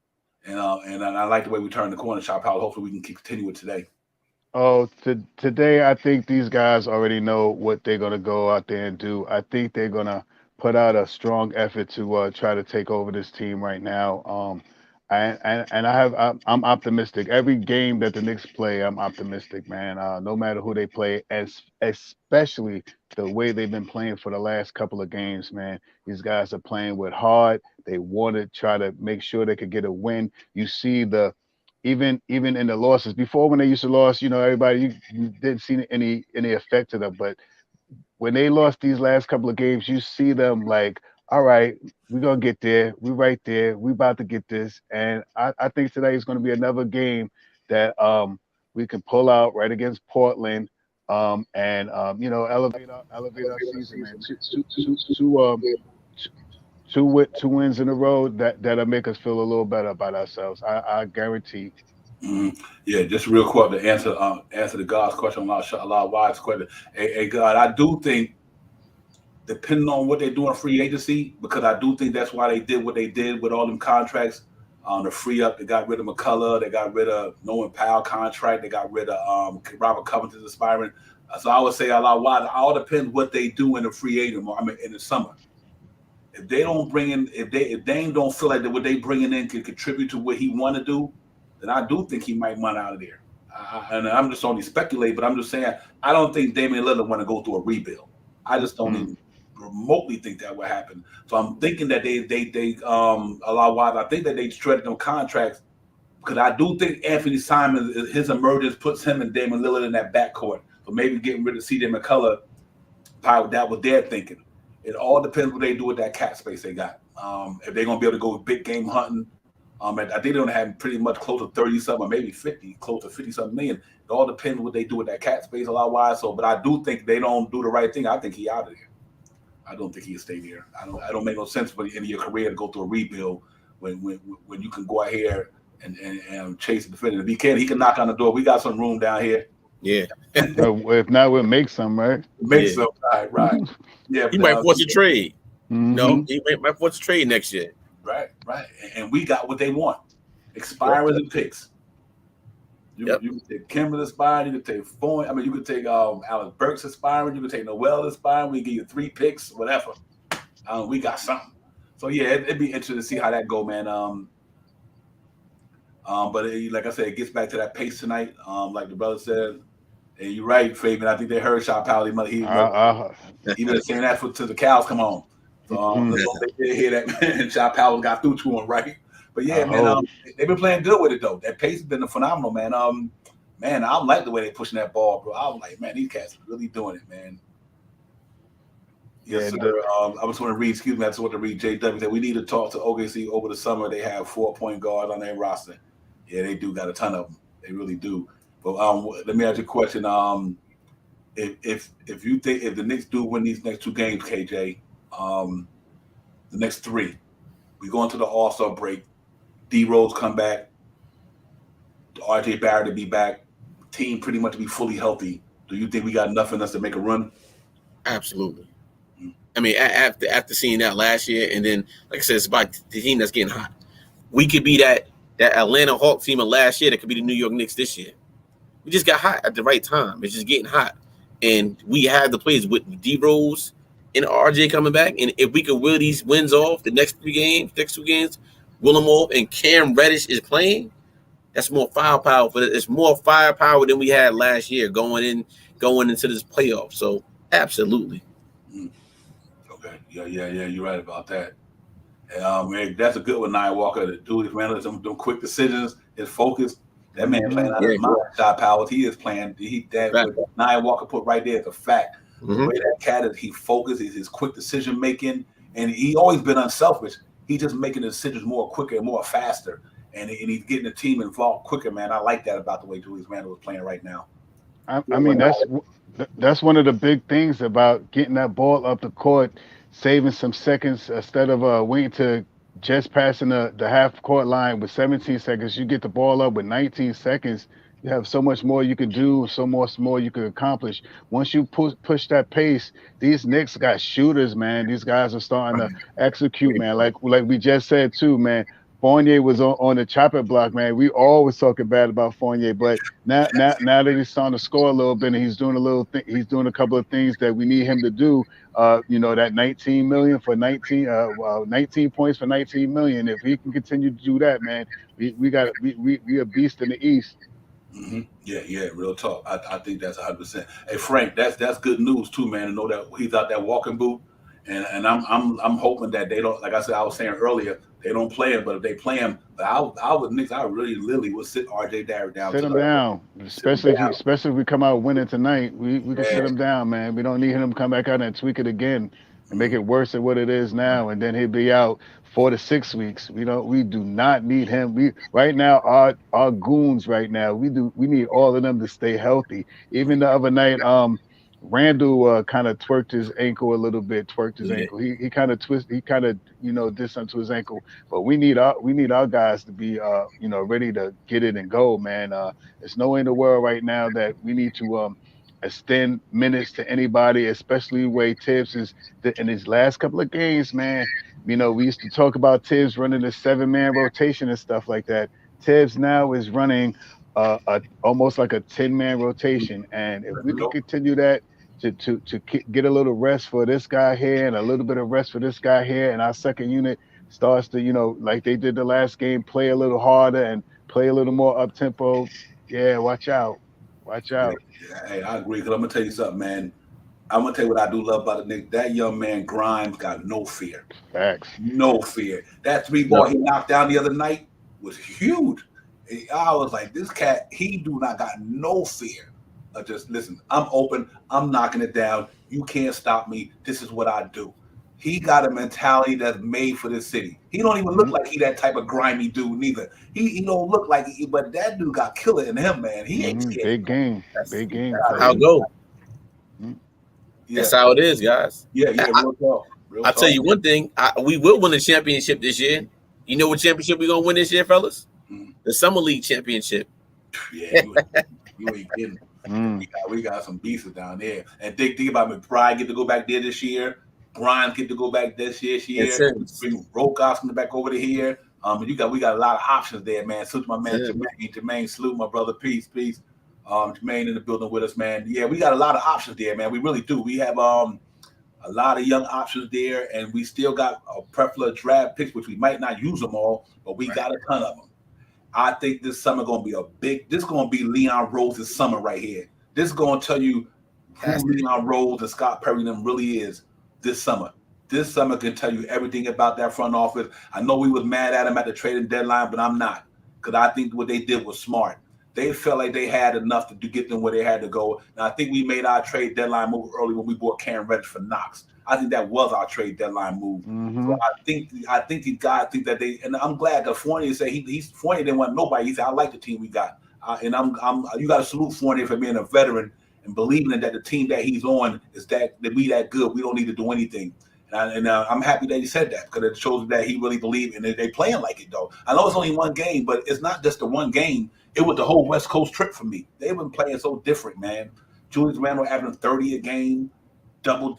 And I like the way we turned the corner, Shop Powell. Hopefully we can continue it today. Oh, today I think these guys already know what they're gonna go out there and do. I think they're gonna put out a strong effort to try to take over this team right now. I'm optimistic. Every game that the Knicks play, I'm optimistic, man. No matter who they play, especially the way they've been playing for the last couple of games, man. These guys are playing with heart. They want to try to make sure they could get a win. You see even in the losses before, when they used to lose, everybody you didn't see any effect of them. But when they lost these last couple of games, you see them like, all right, we're gonna get there. We're right there. We about to get this. And I think today is going to be another game that we can pull out right against Portland, and elevate our season, man. Two wins in a row that'll make us feel a little better about ourselves. I guarantee. Yeah, just real quick to answer the God's question, a lot of wise question. Hey, God, I do think, depending on what they do in free agency, because I do think that's why they did what they did with all them contracts. To free up, they got rid of McCullough, they got rid of Nolan Powell contract, they got rid of Robert Covington's aspiring. So I would say a lot wise. It all depends what they do in the free agent, in the summer. If they don't bring in, if Dame don't feel like that what they bringing in can contribute to what he want to do, then I do think he might run out of there. And I'm just only speculating, but I'm just saying I don't think Damian Lillard want to go through a rebuild. I just don't even remotely think that would happen. So I'm thinking that they a lot wise. I think that they shredded them contracts, because I do think Anthony Simon, his emergence puts him and Damian Lillard in that backcourt. So maybe getting rid of C.J. McCullough, probably that was their thinking. It all depends what they do with that cap space they got. If they're gonna be able to go big game hunting, I think they're gonna have pretty much close to 30-something, or maybe 50, close to 50-something million. It all depends what they do with that cap space a lot wise. So, but I do think they don't do the right thing. I think he out of there. I don't think he'll stay there. I don't make no sense for the end of your career to go through a rebuild when you can go out here and chase the defender. If he can knock on the door. We got some room down here. Yeah. If not, we'll make some, right? Some, right. Yeah. He might force a trade. Mm-hmm. No, he might force a trade next year. Right. And we got what they want. Expirers and picks. You can take Kimberly expiring, you can take Foyne. You can take Alex Burks expiring, you can take Noel expiring. We give you 3 picks, whatever. We got something. So yeah, it'd be interesting to see how that go, man. But like I said, it gets back to that pace tonight. Like the brother said, and you're right, Fabian. I think they heard Shop Powell. He been saying that till the cows come home. So they did hear that, man. Shop Powell got through to him, right? But yeah, man, they've been playing good with it though. That pace has been phenomenal, man. Man, I like the way they're pushing that ball, bro. I was like, man, these cats are really doing it, man. Yes, sir. I just want to read, excuse me, I just want to read JW that we need to talk to OKC over the summer. They have 4-point guards on their roster. Yeah, they do got a ton of them. They really do. But let me ask you a question. If you think if the Knicks do win these next 2 games, KJ, the next 3, we go into the All-Star break. D Rose come back. RJ Barrett to be back. Team pretty much to be fully healthy. Do you think we got enough in us to make a run? Absolutely. I mean, after seeing that last year, and then, like I said, it's about the team that's getting hot. We could be that Atlanta Hawks team of last year that could be the New York Knicks this year. We just got hot at the right time. It's just getting hot. And we have the players with D Rose and RJ coming back. And if we could will these wins off the next 2 games, will them off, and Cam Reddish is playing, that's more firepower. It's more firepower than we had last year going into this playoff. So absolutely. Okay. Yeah. You're right about that. Man, that's a good one, Nia Walker. To do his man, them quick decisions, his focus. That man playing out of his mind. Shot powers. He is playing. What Nia Walker put right there is a fact. The way that cat is, he focuses, his quick decision making, and he always been unselfish. He just making the decisions more quicker and more faster, and he's getting the team involved quicker. Man, I like that about the way Julius Randle is playing right now. I mean, that's one of the big things about getting that ball up the court, saving some seconds instead of waiting to just passing the half court line with 17 seconds. You get the ball up with 19 seconds. You have so much more you can do, so much more you can accomplish. Once you push that pace, these Knicks got shooters, man. These guys are starting to execute, man. Like we just said too, man. Fournier was on the chopping block, man. We always talking bad about Fournier, but now that he's starting to score a little bit and he's doing a couple of things that we need him to do. That 19 million for 19 points for 19 million. If he can continue to do that, man, we a beast in the East. Mm-hmm. Yeah, real talk. I think that's 100%. Hey Frank, that's good news too, man. To know that he's out that walking boot, and I'm hoping that they don't. Like I said, I was saying earlier, they don't play him, but if they play him, I would really would sit RJ Barrett down. Sit him down, especially if we come out winning tonight. We can sit him down, man. We don't need him to come back out and tweak it again and make it worse than what it is now, and then he'll be out 4 to 6 weeks. We do not need him. We right now our goons right now. We need all of them to stay healthy. Even the other night, Randall kind of twerked his ankle a little bit. Ankle. He kind of twisted. He kind of did something to his ankle. But we need our guys to be ready to get it and go, man. There's no way in the world right now that we need to extend minutes to anybody, especially way Tibbs is in his last couple of games, man. We used to talk about Tibbs running a 7-man rotation and stuff like that. Tibbs now is running almost like a 10-man rotation, and if we can continue that to get a little rest for this guy here and a little bit of rest for this guy here, and our second unit starts to like they did the last game, play a little harder and play a little more up tempo. Yeah, watch out. Yeah, hey, I agree. Because I'm gonna tell you something, man. I'm gonna tell you what I do love about the Knicks. That young man Grimes got no fear. Facts. No fear. That 3-ball he knocked down the other night was huge. I was like, this cat, he do not got no fear. Just listen, I'm open. I'm knocking it down. You can't stop me. This is what I do. He got a mentality that's made for this city. He don't even look like he that type of grimy dude neither. He don't look like he, but that dude got killer in him, man. He ain't scared. Big game. I'll go. That's how it is, guys. Yeah. Real talk. I'll tell you one thing. We will win the championship this year. You know what championship we're going to win this year, fellas? The Summer League championship. Yeah, you ain't kidding. We got some beasts down there. And think about it. Pride get to go back there this year. Grimes get to go back this year. Bring Rokas back over to here. We got a lot of options there, man. Salute my man Jermaine. Salute my brother. Peace. Jermaine in the building with us, man. Yeah, we got a lot of options there, man. We really do. We have a lot of young options there, and we still got a plethora of draft picks, which we might not use them all, but we got a ton of them. I think this summer going to be this is going to be Leon Rose's summer right here. This is going to tell you who Leon Rose and Scott Perry them really is this summer. this summer can tell you everything about that front office. I know we was mad at him at the trading deadline, but I'm not, because I think what they did was smart. They felt like they had enough to get them where they had to go. And I think we made our trade deadline move early when we bought Cam Reddish for Knox. I think that was our trade deadline move. So I think the guy think that they, and I'm glad that Fournier said Fournier didn't want nobody. He said, I like the team we got. And you got to salute Fournier for being a veteran and believing that the team that he's on is that we that good. We don't need to do anything. And I'm happy that he said that, because it shows that he really believed, and they playing like it though. I know it's only one game, but it's not just the one game. It was the whole West Coast trip for me. They've been playing so different, man. Julius Randle averaging 30 a game, double,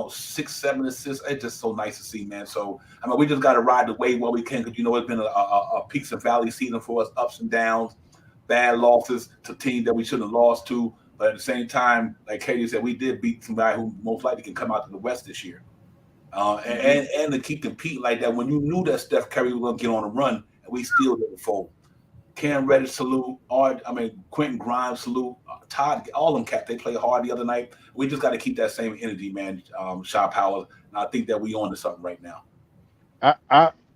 6, 7 assists. It's just so nice to see, man. So I mean, we just got to ride the wave while we can, because it's been a peaks and valleys season for us, ups and downs, bad losses to teams that we shouldn't have lost to. But at the same time, like Katie said, we did beat somebody who most likely can come out to the West this year. And to keep competing like that when you knew that Steph Curry was going to get on a run, and we still didn't fold. Cam Reddish, salute. Quentin Grimes, salute. Todd, all them cats, they played hard the other night. We just got to keep that same energy, man. Shaw Powell, and I think that we on to something right now.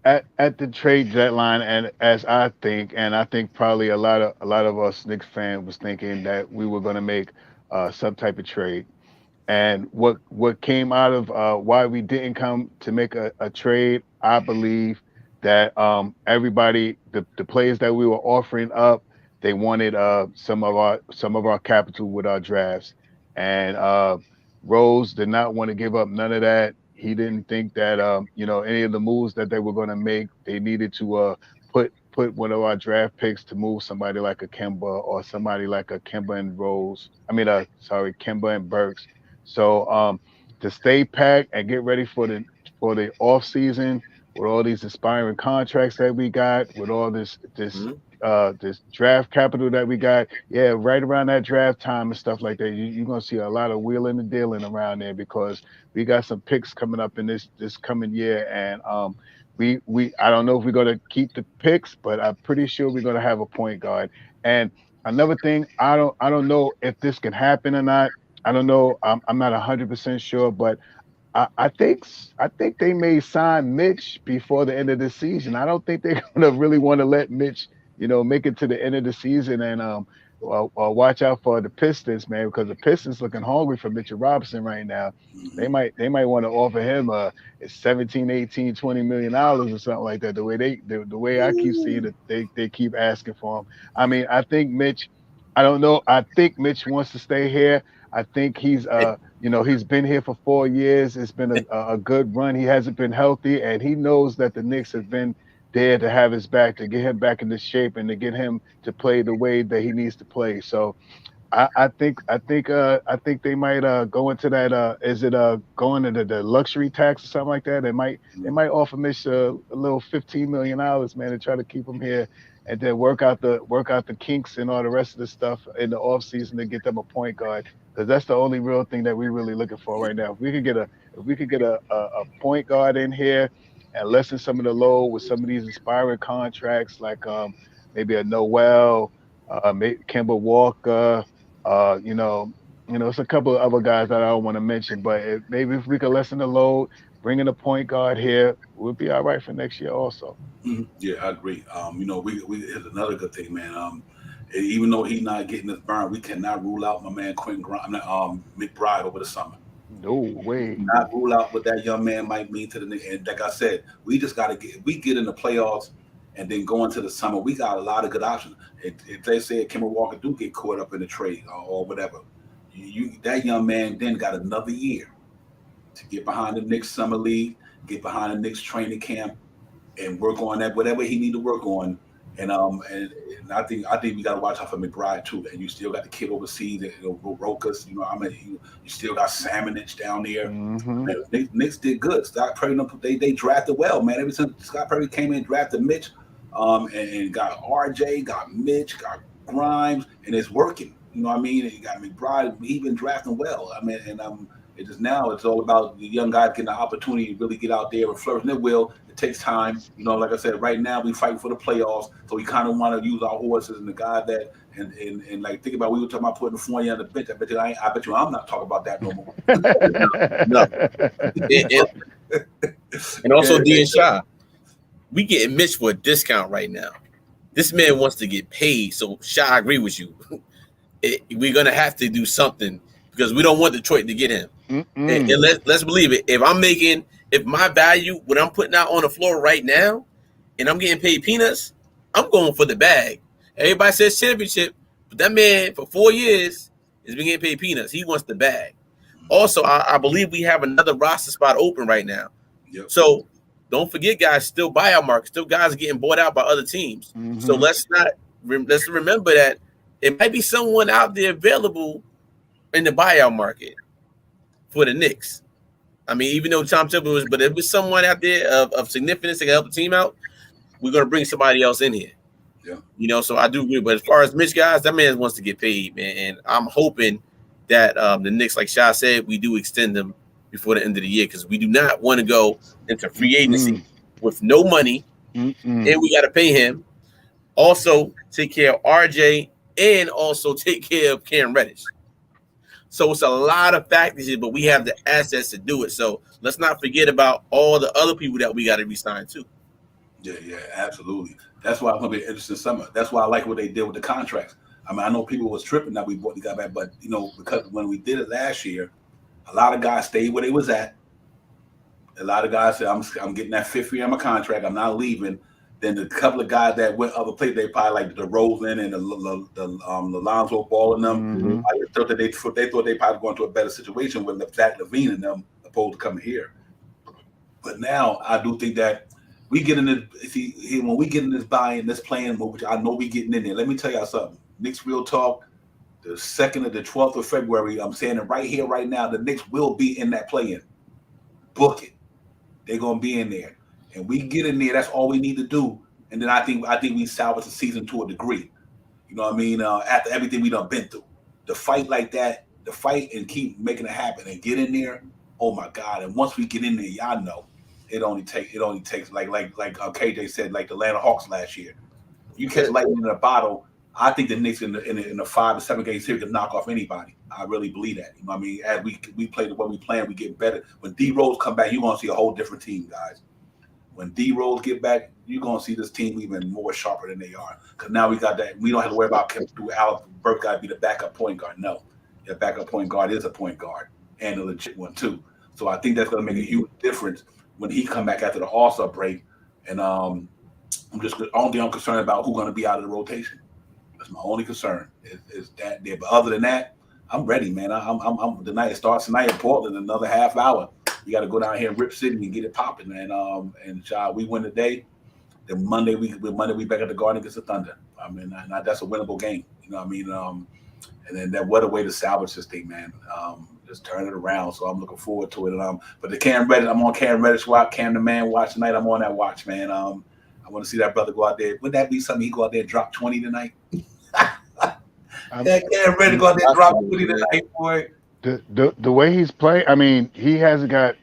At the trade deadline, and I think probably a lot of us Knicks fans was thinking that we were going to make some type of trade. And what came out of why we didn't come to make a trade, I believe that everybody, the players that we were offering up, they wanted some of our capital with our drafts, and Rose did not want to give up none of that. He didn't think that any of the moves that they were going to make, they needed to put one of our draft picks to move somebody like a Kemba or somebody like a Kemba and Kemba and Burks. So to stay packed and get ready for the off season with all these inspiring contracts that we got, with all this draft capital that we got, right around that draft time and stuff like that, you're gonna see a lot of wheeling and dealing around there, because we got some picks coming up in this coming year, and I don't know if we're gonna keep the picks, but I'm pretty sure we're gonna have a point guard. And another thing, I don't know if this can happen or not. I don't know. I'm not 100% sure, but I think they may sign Mitch before the end of the season. I don't think they're gonna really want to let Mitch, make it to the end of the season, and watch out for the Pistons, man, because the Pistons looking hungry for Mitchell Robinson right now. They might want to offer him $17, 18, $20 million or something like that. The way I keep seeing it, they keep asking for him. I mean, I think Mitch. I don't know. I think Mitch wants to stay here. I think he's he's been here for 4 years. It's been a good run. He hasn't been healthy, and he knows that the Knicks have been there to have his back, to get him back into shape, and to get him to play the way that he needs to play. So I think they might go into that. Is it going into the luxury tax or something like that? They might offer Mitch a little $15 million, man, to try to keep him here, and then work out the kinks and all the rest of the stuff in the off season to get them a point guard, because that's the only real thing that we're really looking for right now. If we could get a point guard in here and lessen some of the load with some of these inspiring contracts, like maybe a Noel, maybe Kemba Walker, it's a couple of other guys that I don't want to mention, but maybe if we could lessen the load, bring in a point guard here, we'll be all right for next year also. Yeah, I agree. We it's another good thing, man. Even though he's not getting this burn, we cannot rule out my man Quentin McBride over the summer. No way. Not rule out what that young man might mean to the Knicks. And like I said, we just got to get in the playoffs and then go into the summer. We got a lot of good options. If they say Kemba Walker do get caught up in the trade or whatever, that young man then got another year to get behind the Knicks summer league, get behind the Knicks training camp, and work on that whatever he need to work on. And I think we got to watch out for McBride too. And you still got the kid overseas, Rokas. You still got Samanich down there. Man, Knicks did good. Scott Perry, they drafted well, man. Ever since Scott Perry came in and drafted Mitch, and got RJ, got Mitch, got Grimes, and it's working. You know what I mean? And you got McBride. He been drafting well. I mean, and It's just now it's all about the young guys getting the opportunity to really get out there and flourish. And it will. It takes time. You know, like I said, right now we fighting for the playoffs, so we kind of want to use our horses and the guy that and like think about we were talking about putting Fournier on the bench. I bet you I'm not talking about that no more. No. And also D and Shy. We getting Mitch for a discount right now. This man wants to get paid. So Shy, I agree with you. We're gonna have to do something because we don't want Detroit to get him. And let's believe it. If my value, what I'm putting out on the floor right now, and I'm getting paid peanuts, I'm going for the bag. Everybody says championship, but that man for 4 years has been getting paid peanuts. He wants the bag. Also, I believe we have another roster spot open right now. Yep. So don't forget, guys, still buyout market. Still guys are getting bought out by other teams. So let's remember that it might be someone out there available in the buyout market for the Knicks. I mean, even though Tom Thibodeau was, but if there's someone out there of significance that can help the team out, we're gonna bring somebody else in here. Yeah. You know, so I do agree. But as far as Mitch, guys, that man wants to get paid, man. And I'm hoping that the Knicks, like Sha said, we do extend them before the end of the year because we do not want to go into free agency with no money, and we got to pay him. Also, take care of RJ and also take care of Cam Reddish. So it's a lot of factors here, but we have the assets to do it. So let's not forget about all the other people that we got to re-sign too. Yeah, absolutely. That's why it's gonna be an interesting summer. That's why I like what they did with the contracts. I mean, I know people was tripping that we bought the guy back, but you know, because when we did it last year, a lot of guys stayed where they was at. A lot of guys said, "I'm getting that 5th year on my contract. I'm not leaving." Then the couple of guys that went other places, they probably like the Rosen and the Lonzo Ball and them. I thought that they thought they probably going to a better situation with Zach LaVine and them opposed to coming here. But now I do think that we get in this. When we get in this buy-in, this playing, which I know we getting in there. Let me tell y'all something. Knicks Real Talk. The 2nd or the 12th of February, I'm saying it right here, right now. The Knicks will be in that play-in. Book it. They're gonna be in there. And we get in there, that's all we need to do. And then I think we salvage the season to a degree. You know what I mean? After everything we done been through. The fight like that, the fight and keep making it happen and get in there. Oh my God. And once we get in there, y'all know it only takes like KJ said, like the Atlanta Hawks last year. You catch lightning in a bottle. I think the Knicks in the 5 to 7 game series can knock off anybody. I really believe that. You know what I mean? As we play the way we play, we get better. When D Rose come back, you're gonna see a whole different team, guys. When D Rose get back, you're gonna see this team even more sharper than they are. Because now we got that. We don't have to worry about Alec Burke got to be the backup point guard. No, your backup point guard is a point guard and a legit one too. So I think that's gonna make a huge difference when he come back after the All-Star break. And only I'm concerned about who's gonna be out of the rotation. That's my only concern is that there. But other than that, I'm ready, man. I'm the night starts tonight in Portland. Another half hour. We got to go down here in Rip City and get it popping. And we win today. Then Monday we back at the Garden against the Thunder. I mean, that's a winnable game. You know what I mean? And then that what a way to salvage this thing, man. Just turn it around. So I'm looking forward to it. But the Cam Reddish, I'm on Cam Reddish watch. Cam the man watch tonight. I'm on that watch, man. I want to see that brother go out there. Wouldn't that be something? He go out there and drop 20 tonight. Cam Reddish go out there and drop 20 tonight, boy. The way he's playing, I mean, he hasn't got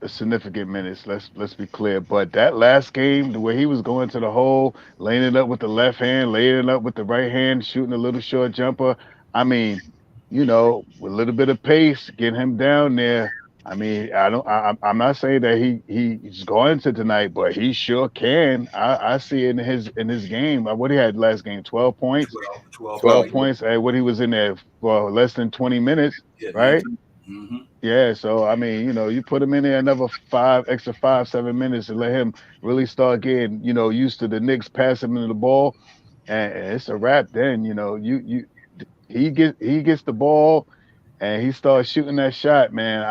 significant minutes. Let's be clear. But that last game, the way he was going to the hole, laying it up with the left hand, laying it up with the right hand, shooting a little short jumper. I mean, you know, with a little bit of pace, getting him down there. I mean, I'm not saying that he's going to tonight, but he sure can. I see it in his game. What he had last game, 12 points. 12 points. What he was in there for less than 20 minutes, right? Mm-hmm. Yeah, so I mean, you know, you put him in there another 5-7 minutes and let him really start getting, you know, used to the Knicks passing him the ball, and it's a wrap. Then, you know, he gets the ball and he starts shooting that shot, man.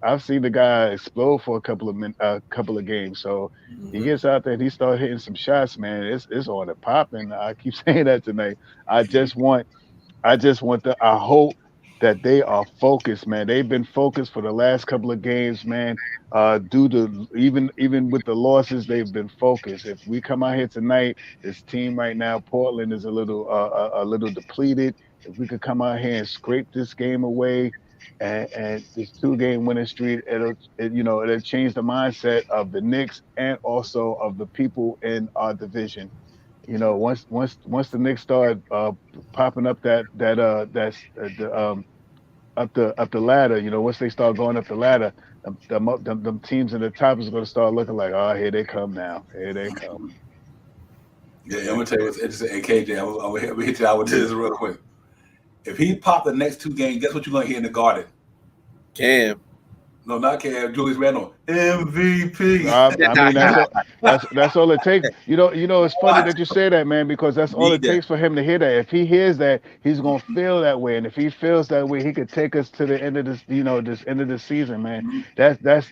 I've seen the guy explode for a couple of games. So he gets out there and he starts hitting some shots, man. It's on and popping. I keep saying that tonight. I hope that they are focused, man. They've been focused for the last couple of games, man. Due to even with the losses, they've been focused. If we come out here tonight, this team right now, Portland is a little depleted. If we could come out here and scrape this game away, and this 2-game winning streak, it'll change the mindset of the Knicks and also of the people in our division. Once the Knicks start popping up that's the up the ladder, once they start going up the ladder, them teams in the top is going to start looking like, oh, here they come now, here they come. Yeah, I'm gonna tell you what's interesting. And KJ, I'm gonna hit you out with this real quick. If he popped the next 2 games, guess what you're gonna hear in the Garden? Cam. No, not Cam. Julius Randle, MVP. I mean, that's all it takes. It's funny that you say that, man, because that's all it takes for him to hear that. If he hears that, he's gonna feel that way, and if he feels that way, he could take us to the end of this, this end of the season, man. That's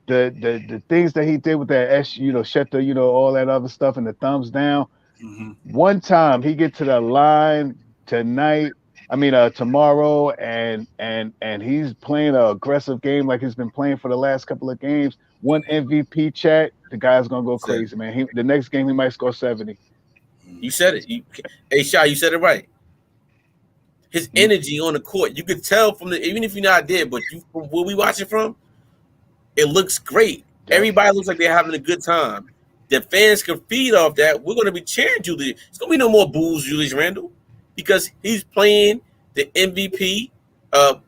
the things that he did with that shut the all that other stuff and the thumbs down. One time he get to the line tomorrow, and he's playing an aggressive game like he's been playing for the last couple of games. One MVP chat, the guy's gonna go crazy, man. The next game he might score 70. You said it. Hey, Shy, you said it right. His energy on the court, you could tell from even if you're not there, but from where we watch it from, it looks great. Yeah. Everybody looks like they're having a good time. The fans can feed off that. We're gonna be cheering Julius. It's gonna be no more boos, Julius Randle, because he's playing the MVP,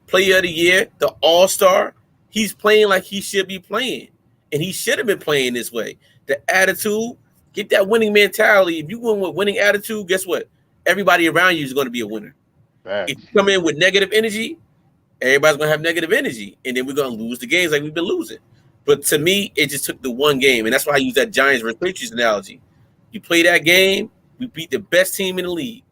Player of the Year, the All-Star. He's playing like he should be playing, and he should have been playing this way. The attitude, get that winning mentality. If you win with winning attitude, guess what? Everybody around you is going to be a winner. Right. If you come in with negative energy, everybody's going to have negative energy, and then we're going to lose the games like we've been losing. But to me, it just took the one game, and that's why I use that Giants versus Patriots analogy. You play that game, we beat the best team in the league.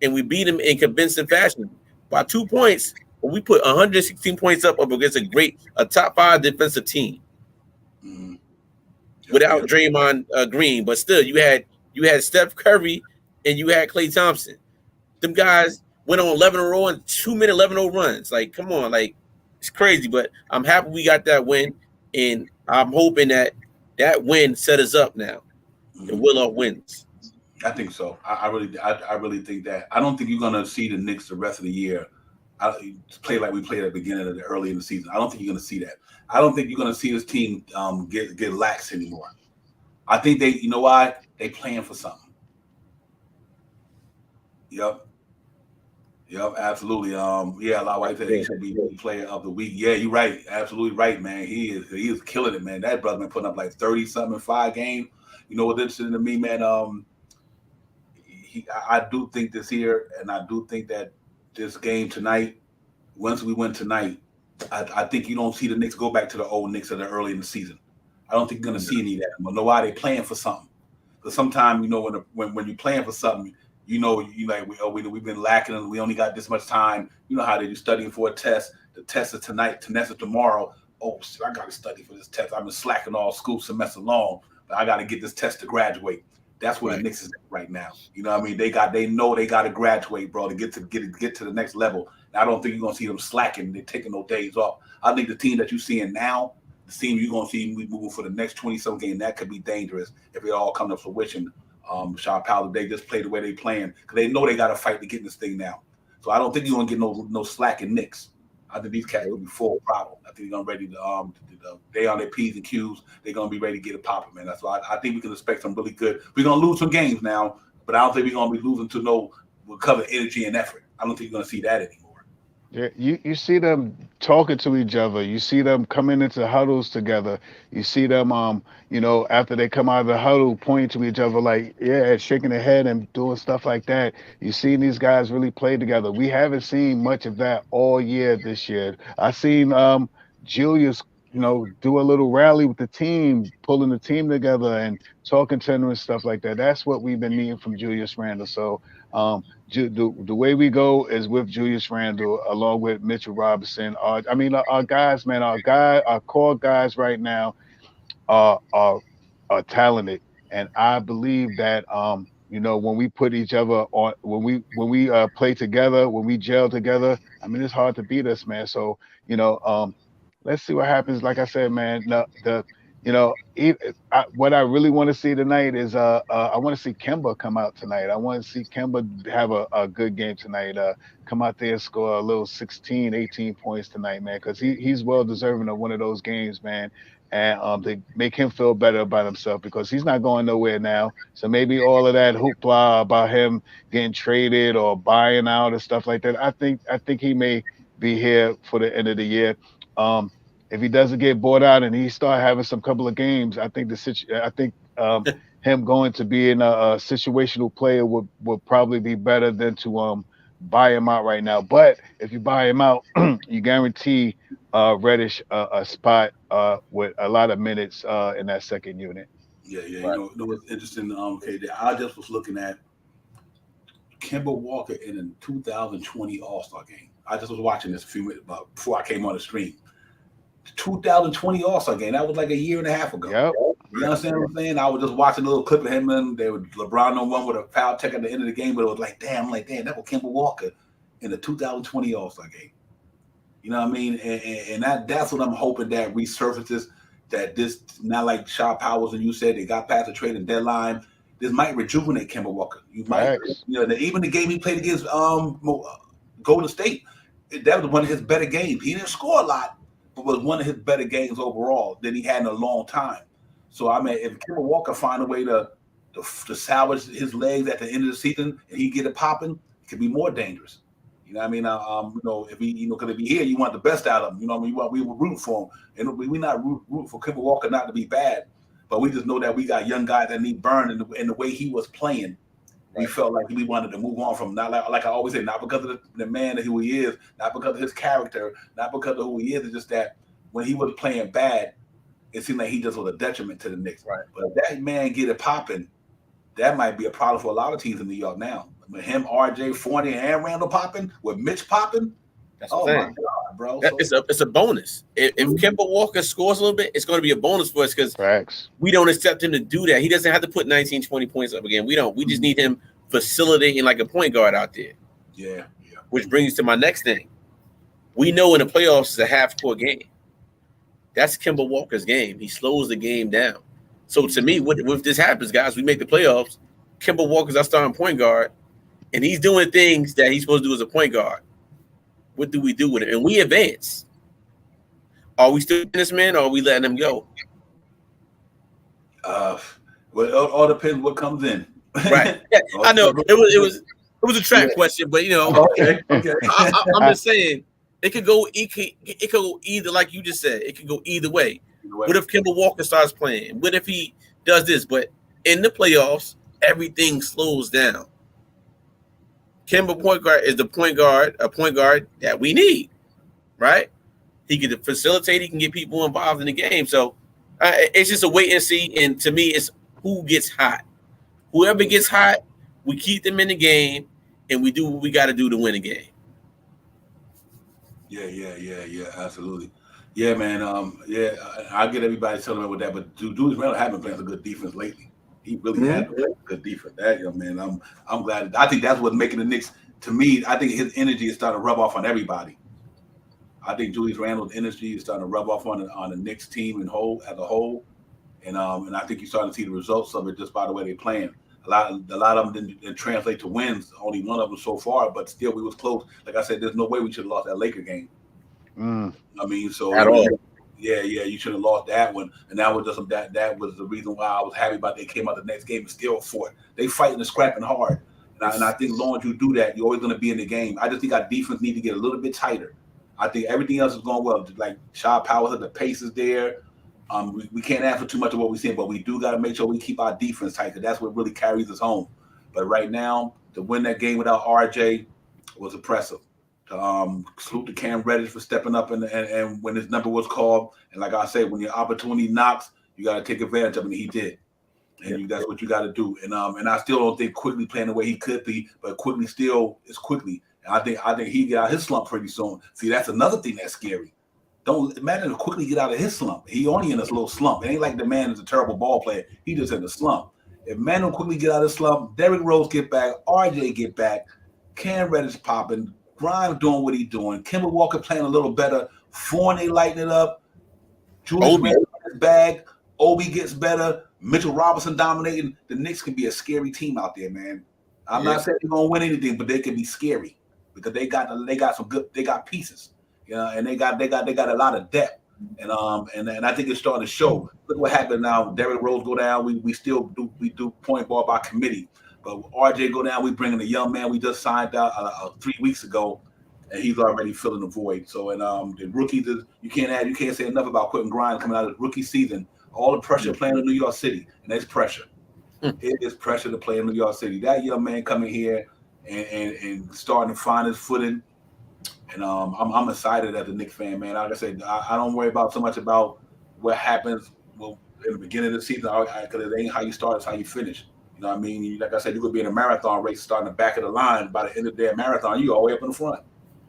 And we beat them in convincing fashion by 2 points. We put 116 points up against a top 5 defensive team without Draymond Green, but still you had Steph Curry and you had Klay Thompson. Them guys went on 11-0 and 2-minute 11-0 runs. Like, come on, like it's crazy. But I'm happy we got that win, and I'm hoping that win set us up now. And Willow wins. I think so. I really think that. I don't think you're gonna see the Knicks the rest of the year play like we played at the beginning of the early in the season. I don't think you're gonna see that. I don't think you're gonna see this team get lax anymore. I think you know why? They playing for something. Yep, absolutely. La White said he should be player of the week. Yeah, you're right. Absolutely right, man. He is killing it, man. That brother been putting up like 30-something in 5 games. You know what's interesting to me, man? I do think this here, and I do think that this game tonight, once we win tonight, I think you don't see the Knicks go back to the old Knicks that are early in the season. I don't think you're going to see any of that. But know why? They playing for something. Because sometimes, when you're playing for something, we've been lacking and we only got this much time. You know how they're studying for a test. The test is tonight, test is tomorrow. Oh, I got to study for this test. I've been slacking all school semester long, but I got to get this test to graduate. That's where the Knicks is at right now. You know what I mean? They know they got to graduate, bro, to get to the next level. And I don't think you're gonna see them slacking. They're taking no days off. I think the team that you're seeing now, the team you're gonna see moving for the next 20-some game, that could be dangerous if it all comes to fruition. Shaw Powell, they just play the way they playing because they know they got to fight to get in this thing now. So I don't think you're gonna get no slack in Knicks. I think these cats will be full problem. I think they're gonna ready to they on their P's and Q's. They're gonna be ready to get it popping, man. That's why I think we can expect some really good. We're gonna lose some games now, but I don't think we're gonna be losing to no recovered energy and effort. I don't think you're gonna see that anymore. Yeah, you see them talking to each other. You see them coming into huddles together. You see them, after they come out of the huddle, pointing to each other like, yeah, shaking their head and doing stuff like that. You see these guys really play together. We haven't seen much of that all year this year. I seen Julius, do a little rally with the team, pulling the team together and talking to them and stuff like that. That's what we've been needing from Julius Randle. So the way we go is with Julius Randle along with Mitchell Robinson. Our guys, man, our core guys right now are talented, and I believe that when we put each other on, when we play together, when we gel together, it's hard to beat us, man. So let's see what happens. Like I said, man, What I really want to see tonight is I want to see Kemba come out tonight. I want to see Kemba have a good game tonight. Come out there and score a little 16, 18 points tonight, man, because he's well deserving of one of those games, man. And they make him feel better about himself because he's not going nowhere now. So maybe all of that hoopla about him getting traded or buying out and stuff like that. I think he may be here for the end of the year. If he doesn't get bought out and he start having some couple of games, I think him going to being a situational player would probably be better than to buy him out right now. But if you buy him out, you guarantee Reddish a spot with a lot of minutes in that second unit. Yeah. Right. You know what's interesting? Okay, I just was looking at Kemba Walker in a 2020 All-Star game. I just was watching this a few minutes before I came on the stream. 2020 All-Star game. That was like a year and a half ago. Yep. You understand what I'm saying? I was just watching a little clip of him and LeBron on one with a foul tech at the end of the game, but it was like, damn, that was Kemba Walker in the 2020 All-Star game. You know what I mean? And that's what I'm hoping that resurfaces, that this, not like Shaw Powers and you said, they got past the trading deadline. This might rejuvenate Kemba Walker. You might, even the game he played against Golden State, that was one of his better games. He didn't score a lot, but was one of his better games overall than he had in a long time. So, I mean, if Kemba Walker find a way to salvage his legs at the end of the season and he get it popping, it could be more dangerous. You know what I mean? If he, because if he here, you want the best out of him. You know what I mean? We were rooting for him. And we're not rooting for Kemba Walker not to be bad, but we just know that we got young guys that need burn, and the way he was playing, we felt like we wanted to move on from, not like I always say, not because of the man who he is, not because of his character, not because of who he is. It's just that when he was playing bad, it seemed like he just was a detriment to the Knicks. Right. But if that man get it popping, that might be a problem for a lot of teams in New York now. With him, RJ, Fournier, and Randall popping, with Mitch popping, oh my God, bro! It's a bonus. If Kemba Walker scores a little bit, it's going to be a bonus for us because we don't accept him to do that. He doesn't have to put 19, 20 points up again. We don't. We just need him facilitating like a point guard out there. Yeah. Which brings to my next thing. We know in the playoffs it's a half-court game. That's Kemba Walker's game. He slows the game down. So to me, if this happens, guys, we make the playoffs. Kemba Walker's our starting point guard, and he's doing things that he's supposed to do as a point guard. What do we do with it? And we advance. Are we still in this man, or are we letting him go? Well, it all depends what comes in. Right. Yeah, I know it was a trap question, but Okay. I'm just saying it could go either, like you just said, it could go either way. What if Kemba Walker starts playing? What if he does this? But in the playoffs, everything slows down. Kemba point guard is a point guard that we need, right? He can facilitate. He can get people involved in the game. So it's just a wait and see. And to me, it's who gets hot. Whoever gets hot, we keep them in the game, and we do what we got to do to win a game. Yeah, absolutely. Yeah, man. I get everybody telling me with that, but Julius Randle hasn't been playing a good defense lately. He really had to play good defense. That young man, I'm glad. I think that's what's making the Knicks. To me, I think his energy is starting to rub off on everybody. I think Julius Randle's energy is starting to rub off on the Knicks team as a whole, and I think you're starting to see the results of it just by the way they're playing. A lot of them didn't translate to wins. Only one of them so far, but still we was close. Like I said, there's no way we should have lost that Laker game. I mean, so at all. Yeah, you should have lost that one, and that was just that was the reason why I was happy about they came out the next game and still fought. They fighting and scrapping hard, and I think as long as you do that, you're always going to be in the game. I just think our defense need to get a little bit tighter. I think everything else is going well. Like Shaw Powers, the pace is there. We can't ask for too much of what we're seeing, but we do got to make sure we keep our defense tight because that's what really carries us home. But right now, to win that game without RJ was impressive. Salute to Cam Reddish for stepping up and when his number was called. And like I say, when your opportunity knocks, you got to take advantage of it. And he did. And that's what you got to do. And I still don't think Quickly playing the way he could be, but Quickly still is Quickly. And I think he get out of his slump pretty soon. See, that's another thing that's scary. Don't imagine if Quickly get out of his slump. He only in this little slump. It ain't like the man is a terrible ball player. He just in a slump. If Manu Quickly get out of his slump, Derrick Rose get back, RJ get back, Cam Reddish popping, Grimes doing what he's doing, Kemba Walker playing a little better, Fournier lighting it up, Julius Randle in his bag, Obi gets better, Mitchell Robinson dominating, the Knicks can be a scary team out there, man. I'm not saying they're gonna win anything, but they can be scary because they got some good, they got pieces, you know, and they got a lot of depth. And I think it's starting to show. Look what happened now. Derrick Rose go down. We still do point guard by committee. But RJ go down. We bring in a young man we just signed out 3 weeks ago, and he's already filling the void. So the rookies, you can't say enough about Quentin Grimes coming out of the rookie season. All the pressure playing in New York City, and there's pressure. It is pressure to play in New York City. That young man coming here and starting to find his footing. And I'm excited as a Knicks fan, man. Like I said, I don't worry about so much about what happens in the beginning of the season because it ain't how you start, it's how you finish. You know what I mean? Like I said, you could be in a marathon race starting the back of the line. By the end of the day, marathon, you all the way up in the front.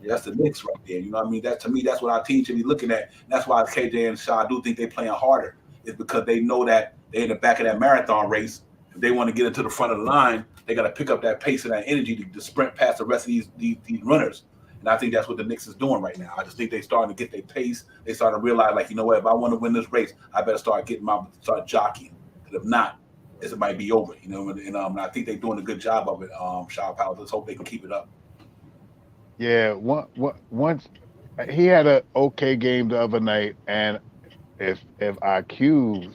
That's the Knicks right there. You know what I mean? To me, that's what our team should be looking at. And that's why KJ and Shaw do think they're playing harder. It's because they know that they're in the back of that marathon race. If they want to get into the front of the line, they got to pick up that pace and that energy to sprint past the rest of these runners. And I think that's what the Knicks is doing right now. I just think they're starting to get their pace. They starting to realize, like, you know what, if I want to win this race, I better start jockeying. Because if not, it might be over. You know, and I think they're doing a good job of it. Shaw Powell. Let's hope they can keep it up. Yeah, once he had an okay game the other night, and if IQ,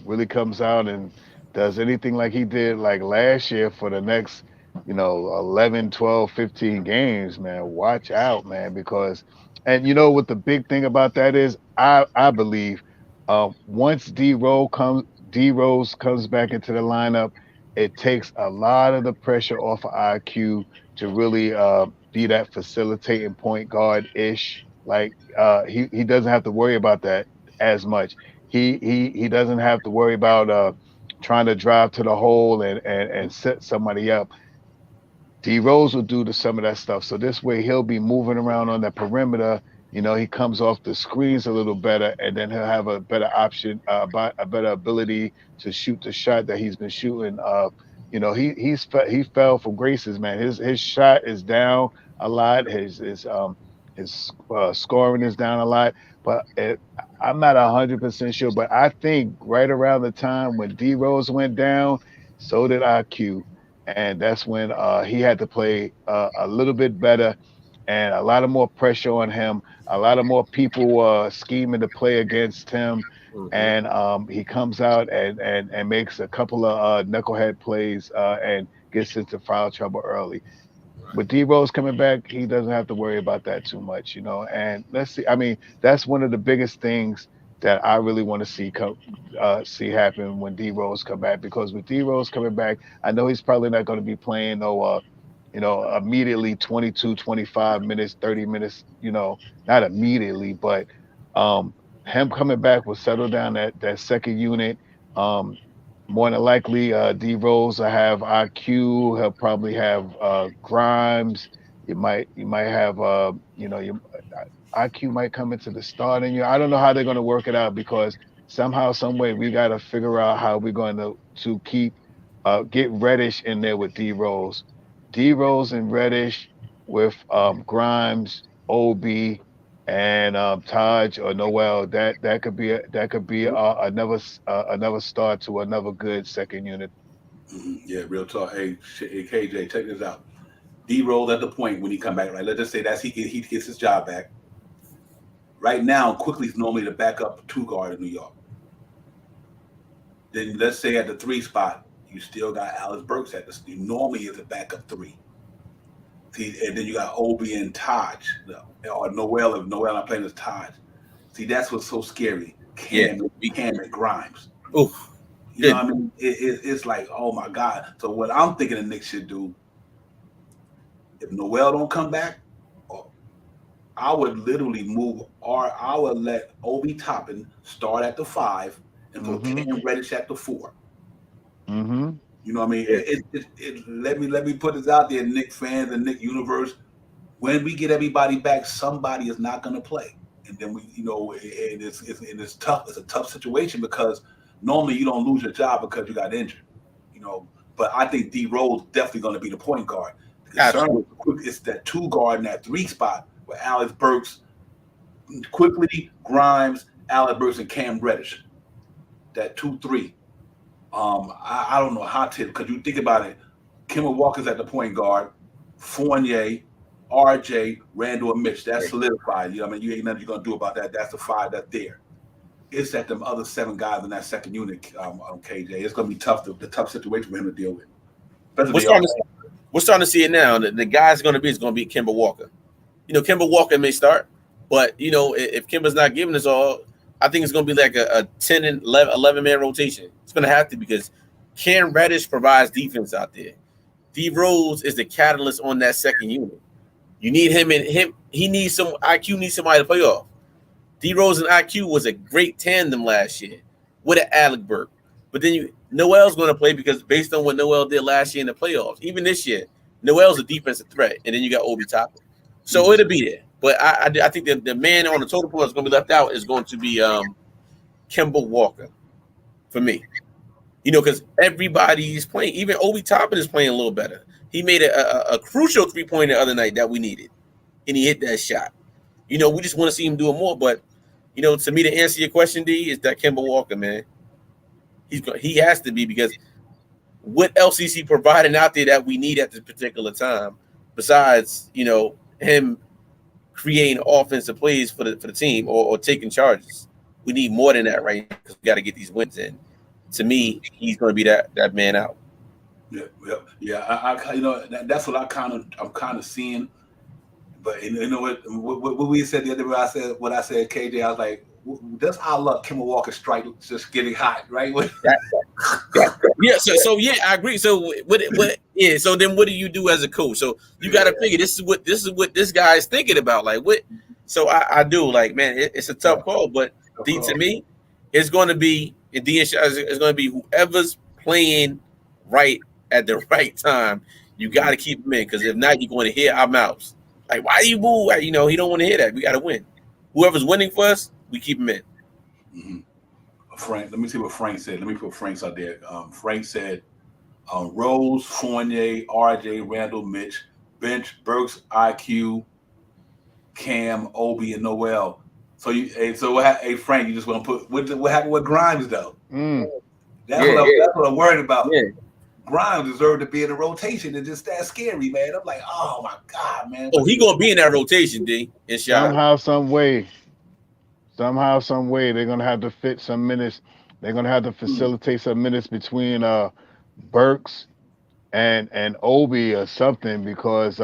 really comes out and does anything like he did like last year for the next, 11, 12, 15 games, man, watch out, man, because, and what the big thing about that is, I believe, once D Rose comes back into the lineup, it takes a lot of the pressure off of IQ to really be that facilitating point guard ish. Like he doesn't have to worry about that as much. He doesn't have to worry about trying to drive to the hole and set somebody up. D Rose will do some of that stuff. So this way he'll be moving around on the perimeter. He comes off the screens a little better, and then he'll have a better option, a better ability to shoot the shot that he's been shooting. He fell from graces, man. His shot is down a lot. His scoring is down a lot. But I'm not 100% sure. But I think right around the time when D Rose went down, so did IQ. And that's when he had to play a little bit better, and a lot of more pressure on him. A lot of more people scheming to play against him, and he comes out and makes a couple of knucklehead plays and gets into foul trouble early. With D Rose coming back, he doesn't have to worry about that too much, And let's see. I mean, that's one of the biggest things that I really want to see happen when D Rose come back, because with D Rose coming back, I know he's probably not going to be playing immediately 22, 25 minutes, 30 minutes, not immediately, but him coming back will settle down that second unit. More than likely, D Rose will have IQ. He'll probably have Grimes. You might have IQ might come into the starting. I don't know how they're going to work it out, because somehow, some way, we got to figure out how we're going to keep get Reddish in there with D Rose. D Rose and Reddish with Grimes, Obi, and Taj or Noel. That could be another start to another good second unit. Yeah, real talk. Hey, KJ, check this out. D Rose at the point when he come back, right? Let's just say he gets his job back. Right now, Quickly's normally the backup two guard in New York. Then let's say at the 3 spot, you still got Alex Burks normally is a backup 3. See, and then you got Obi and Taj, or Noel. If Noel not playing as Taj, see, that's what's so scary. Cam and Grimes. Oof. You know what I mean? It's like, oh my God. So what I'm thinking the Knicks should do, if Noel don't come back, I would literally move, or I would let Obi Toppin start at the 5 and put Cam Reddish at the 4. Mm-hmm. You know what I mean? Let me put this out there, Knicks fans and Knicks universe. When we get everybody back, somebody is not going to play, and then and it's tough. It's a tough situation, because normally you don't lose your job because you got injured, But I think D Rose definitely going to be the point guard. The concern is that 2 guard in that 3 spot with Alex Burks, Quickly, Grimes, Alex Burks, and Cam Reddish. that 2-3. I don't know how to, because you think about it, Kemba Walker's at the point guard, Fournier, RJ, Randall, and Mitch. That's solidified. You know what I mean? You ain't nothing you're gonna do about that. That's the 5 that's there. It's that them other 7 guys in that second unit, KJ. It's gonna be tough, the tough situation for him to deal with. We're starting to see it now. The guy's going to be Kemba Walker. You know, Kemba Walker may start, but, you know, if Kemba's not giving us all, I think it's going to be like a 10 and 11-man rotation. It's going to have to, because Cam Reddish provides defense out there. D Rose is the catalyst on that second unit. You need him, and he needs some IQ, needs somebody to play off. D Rose and IQ was a great tandem last year with an Alec Burke. But then Noel's going to play, because based on what Noel did last year in the playoffs, even this year, Noel's a defensive threat, and then you got Obi Toppin. So it'll be there. But I think the man on the total point that's going to be left out is going to be Kemba Walker for me. You know, because everybody's playing. Even Obi Toppin is playing a little better. He made a crucial 3-pointer the other night that we needed, and he hit that shot. You know, we just want to see him do it more. But, you know, to me, to answer your question, D, is that Kemba Walker, man. He has to be, because what else is he providing out there that we need at this particular time, besides, you know, him creating offensive plays for the team or taking charges? We need more than that, right? Because we got to get these wins in. To me, he's going to be that man out. Yeah. I you know, that's what I'm kind of seeing. But you know what we said the other day, I said, KJ, I was like, that's our luck. Kemba Walker strike just getting hot, right? Yeah. So yeah, I agree. So what? Yeah. So then, what do you do as a coach? So you got to figure this is what this guy is thinking about. Like what? So I do, like, man, it's a tough call, but to me, it's going to be it's going to be whoever's playing right at the right time. You got to keep him in, because if not, you're going to hear our mouths. Like, why do you move? You know, he don't want to hear that. We got to win. Whoever's winning for us, we keep him in. Mm-hmm. Frank, let me see what Frank said. Let me put Frank's out there. Frank said, Rose, Fournier, RJ, Randall, Mitch, bench, Burks, IQ, Cam, Obi, and Noel. So Frank, you just want to put what happened with Grimes though? That's what I'm worried about. Yeah. Grimes deserved to be in the rotation, and just that scary, man. I'm like, oh my God, man. Oh, he gonna be in that rotation, D. Somehow, some way, they're gonna have to fit some minutes. They're gonna have to facilitate some minutes between Burks and Obi or something, because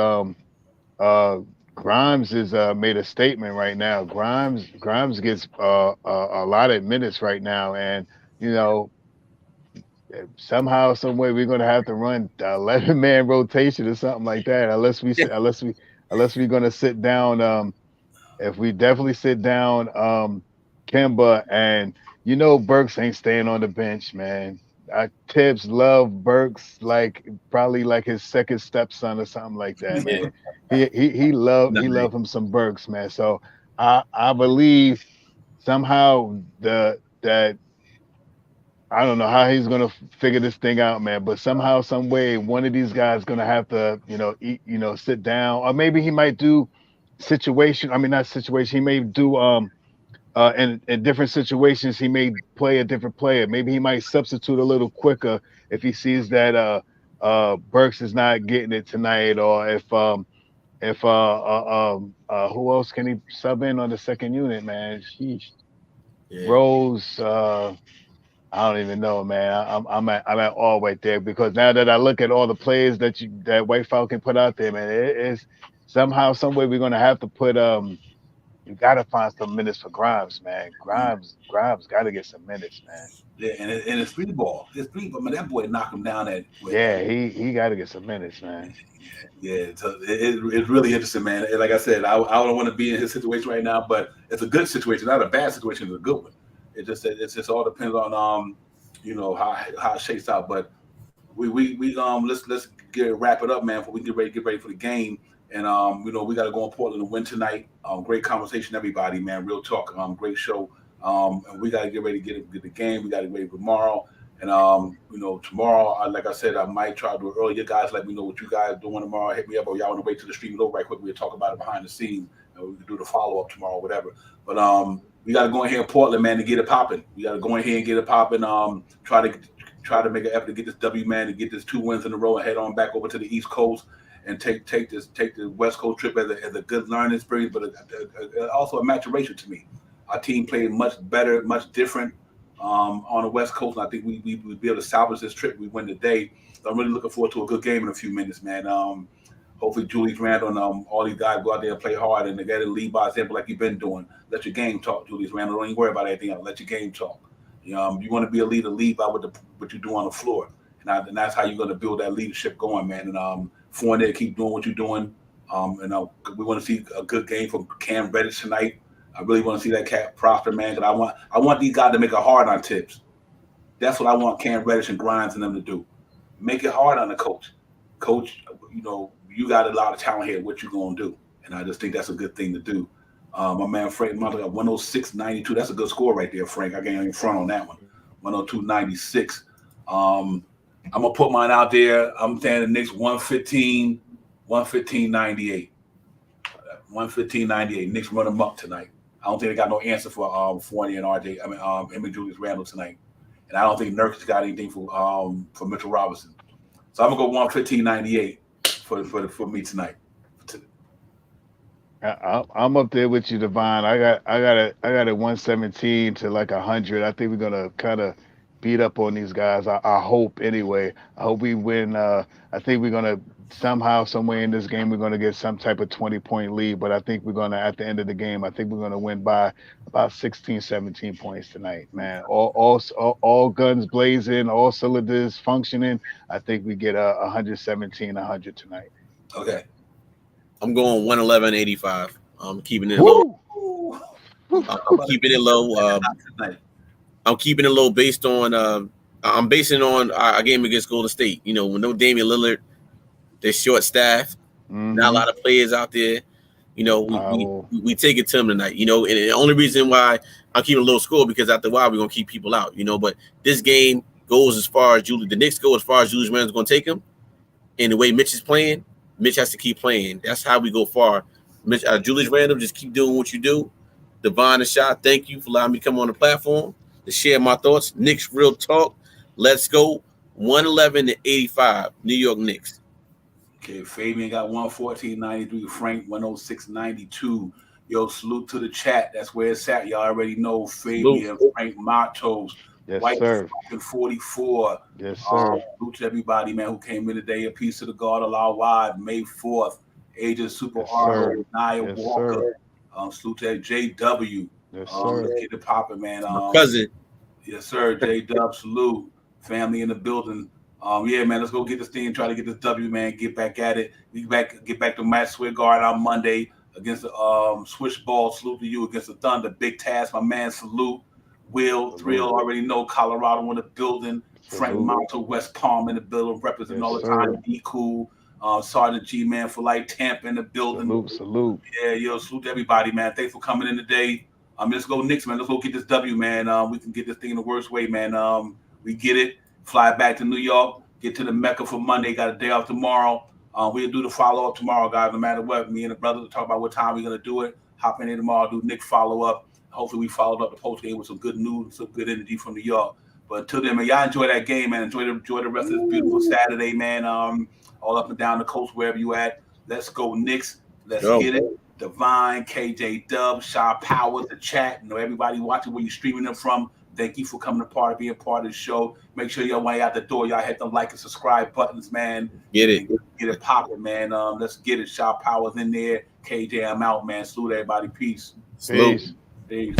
Grimes is made a statement right now. Grimes gets a lot of minutes right now, and you know, somehow, some way, we're gonna have to run 11-man rotation or something like that, unless we're gonna sit down. If we definitely sit down, Kemba, and you know, Burks ain't staying on the bench, man. Tibbs love Burks probably like his second stepson or something like that, man. He loved him some Burks, man. So I believe somehow that I don't know how he's gonna figure this thing out, man. But somehow, some way, one of these guys is gonna have to, sit down, or maybe he might do situation. I mean, not situation. He may do in different situations. He may play a different player. Maybe he might substitute a little quicker if he sees that Burks is not getting it tonight, or if who else can he sub in on the second unit, man? Sheesh. Yeah. Rose. I don't even know, man. I'm at all right there, because now that I look at all the players that White Falcon put out there, man, it is somehow, some way, we're gonna have to put you gotta find some minutes for Grimes, man. Grimes gotta get some minutes, man. Yeah, and it's free ball. It's free ball, man. That boy knocked him down at. Yeah, he gotta get some minutes, man. Yeah, so it's really interesting, man. And like I said, I don't want to be in his situation right now, but it's a good situation, not a bad situation. It's a good one. It just all depends on how it shakes out. But we let's wrap it up, man. Before we get ready for the game. And we got to go in Portland to win tonight. Great conversation, everybody, man. Real talk. Great show. And we got to get ready to get the game. We got to get ready for tomorrow. And tomorrow, like I said, I might try to do it early. You guys let me know what you guys doing tomorrow. Hit me up, or y'all want to wait till the stream is over right quick. We'll talk about it behind the scenes. We can do the follow up tomorrow, whatever. But we got to go in here in Portland, man, to get it popping. We got to go in here and get it popping. Try to make an effort to get this W, man, to get this 2 wins in a row and head on back over to the East Coast and take the West Coast trip as a good learning experience, but also a maturation to me. Our team played much better, much different on the West Coast, and I think we'd be able to salvage this trip. We win today. So I'm really looking forward to a good game in a few minutes, man. Hopefully Julius Randle and all these guys go out there and play hard and they got to lead by example like you've been doing. Let your game talk, Julius Randle. Don't even worry about anything else. Let your game talk. You want to be a leader, lead by what you do on the floor. And that's how you're going to build that leadership going, man. And Fournier, keep doing what you're doing. We want to see a good game from Cam Reddish tonight. I really want to see that cat prosper, man. Because I want these guys to make it hard on Tibbs. That's what I want Cam Reddish and Grimes and them to do. Make it hard on the coach. Coach, you got a lot of talent here. What you gonna do? And I just think that's a good thing to do. My man Frank Monta got 106.92. That's a good score right there, Frank. I can't even front on that one. 102.96. I'm gonna put mine out there. I'm saying the Knicks 115, 115.98. 115.98. Knicks run them up tonight. I don't think they got no answer for Fournier and RJ. Him and Julius Randle tonight. And I don't think Nurkic got anything for Mitchell Robinson. So I'm gonna go 115.98 for me tonight. I'm up there with you, Devon. I got it 117 to like 100. I think we're gonna kind of beat up on these guys. I hope anyway. I hope we win. I think we're gonna somehow, somewhere in this game, we're gonna get some type of 20-point lead. But I think we're gonna, at the end of the game, I think we're gonna win by about 16, 17 points tonight, man. All guns blazing, all cylinders functioning. I think we get 117-100 tonight. Okay. I'm going 111.85. I'm keeping it low. I'm keeping it low. I'm keeping it low based on I'm basing on our game against Golden State. With no Damian Lillard, they're short staffed. Not a lot of players out there. We take it to them tonight. And the only reason why I'm keeping a low score because after a while we're gonna keep people out. But this game goes as far as the Knicks go as far as Julius Randle's gonna take them. And the way Mitch is playing, Mitch has to keep playing. That's how we go far. Julius Randle, just keep doing what you do. Devon and Shah, thank you for allowing me to come on the platform to share my thoughts. Knicks Real Talk. Let's go. 111-85. New York Knicks. Okay, Fabian got 114.93. Frank 106.92. Yo, salute to the chat. That's where it's at. Y'all already know Fabian, Frank Matos. Yes, White sir. 44. Yes, sir. Salute to everybody, man, who came in today. A piece of the God, Allah wide, May 4th. Agent Super Yes, Arnold, sir. Nia Yes, Walker. Salute to JW. Yes, sir. Let's get it popping, man. My cousin. Yes, sir. J-Dub, salute. Family in the building. Yeah, man, let's go get this thing and try to get this W, man. Get back at it. Get back to Matt Swigard on Monday against the Swish Ball. Salute to you against the Thunder. Big task, my man. Salute. Will Thrill already know Colorado in the building. Frank Monto, West Palm in the building, representing all the time. Be cool. Sergeant G, man, for life. Tampa in the building. Salute. Yeah, yo, salute to everybody, man. Thanks for coming in today. Let's go Knicks, man. Let's go get this W, man. We can get this thing in the worst way, man. We get it. Fly back to New York. Get to the Mecca for Monday. Got a day off tomorrow. We'll do the follow-up tomorrow, guys. No matter what, me and the brother will talk about what time we're going to do it. Hop in here tomorrow, do Knicks follow-up. Hopefully we followed up the post game with some good news, some good energy from New York. But until then, man, y'all enjoy that game, man. Enjoy the rest of this beautiful Saturday, man. All up and down the coast, wherever you at. Let's go Knicks. Let's get it. Divine, KJ Dub, Shaw Powers, the chat. Everybody watching where you're streaming them from. Thank you for coming to being part of the show. Make sure y'all, when you're out the door, y'all hit the like and subscribe buttons, man. Get it popping, man. Let's get it. Shaw Powers in there. KJ, I'm out, man. Salute everybody. Peace. Peace. Peace.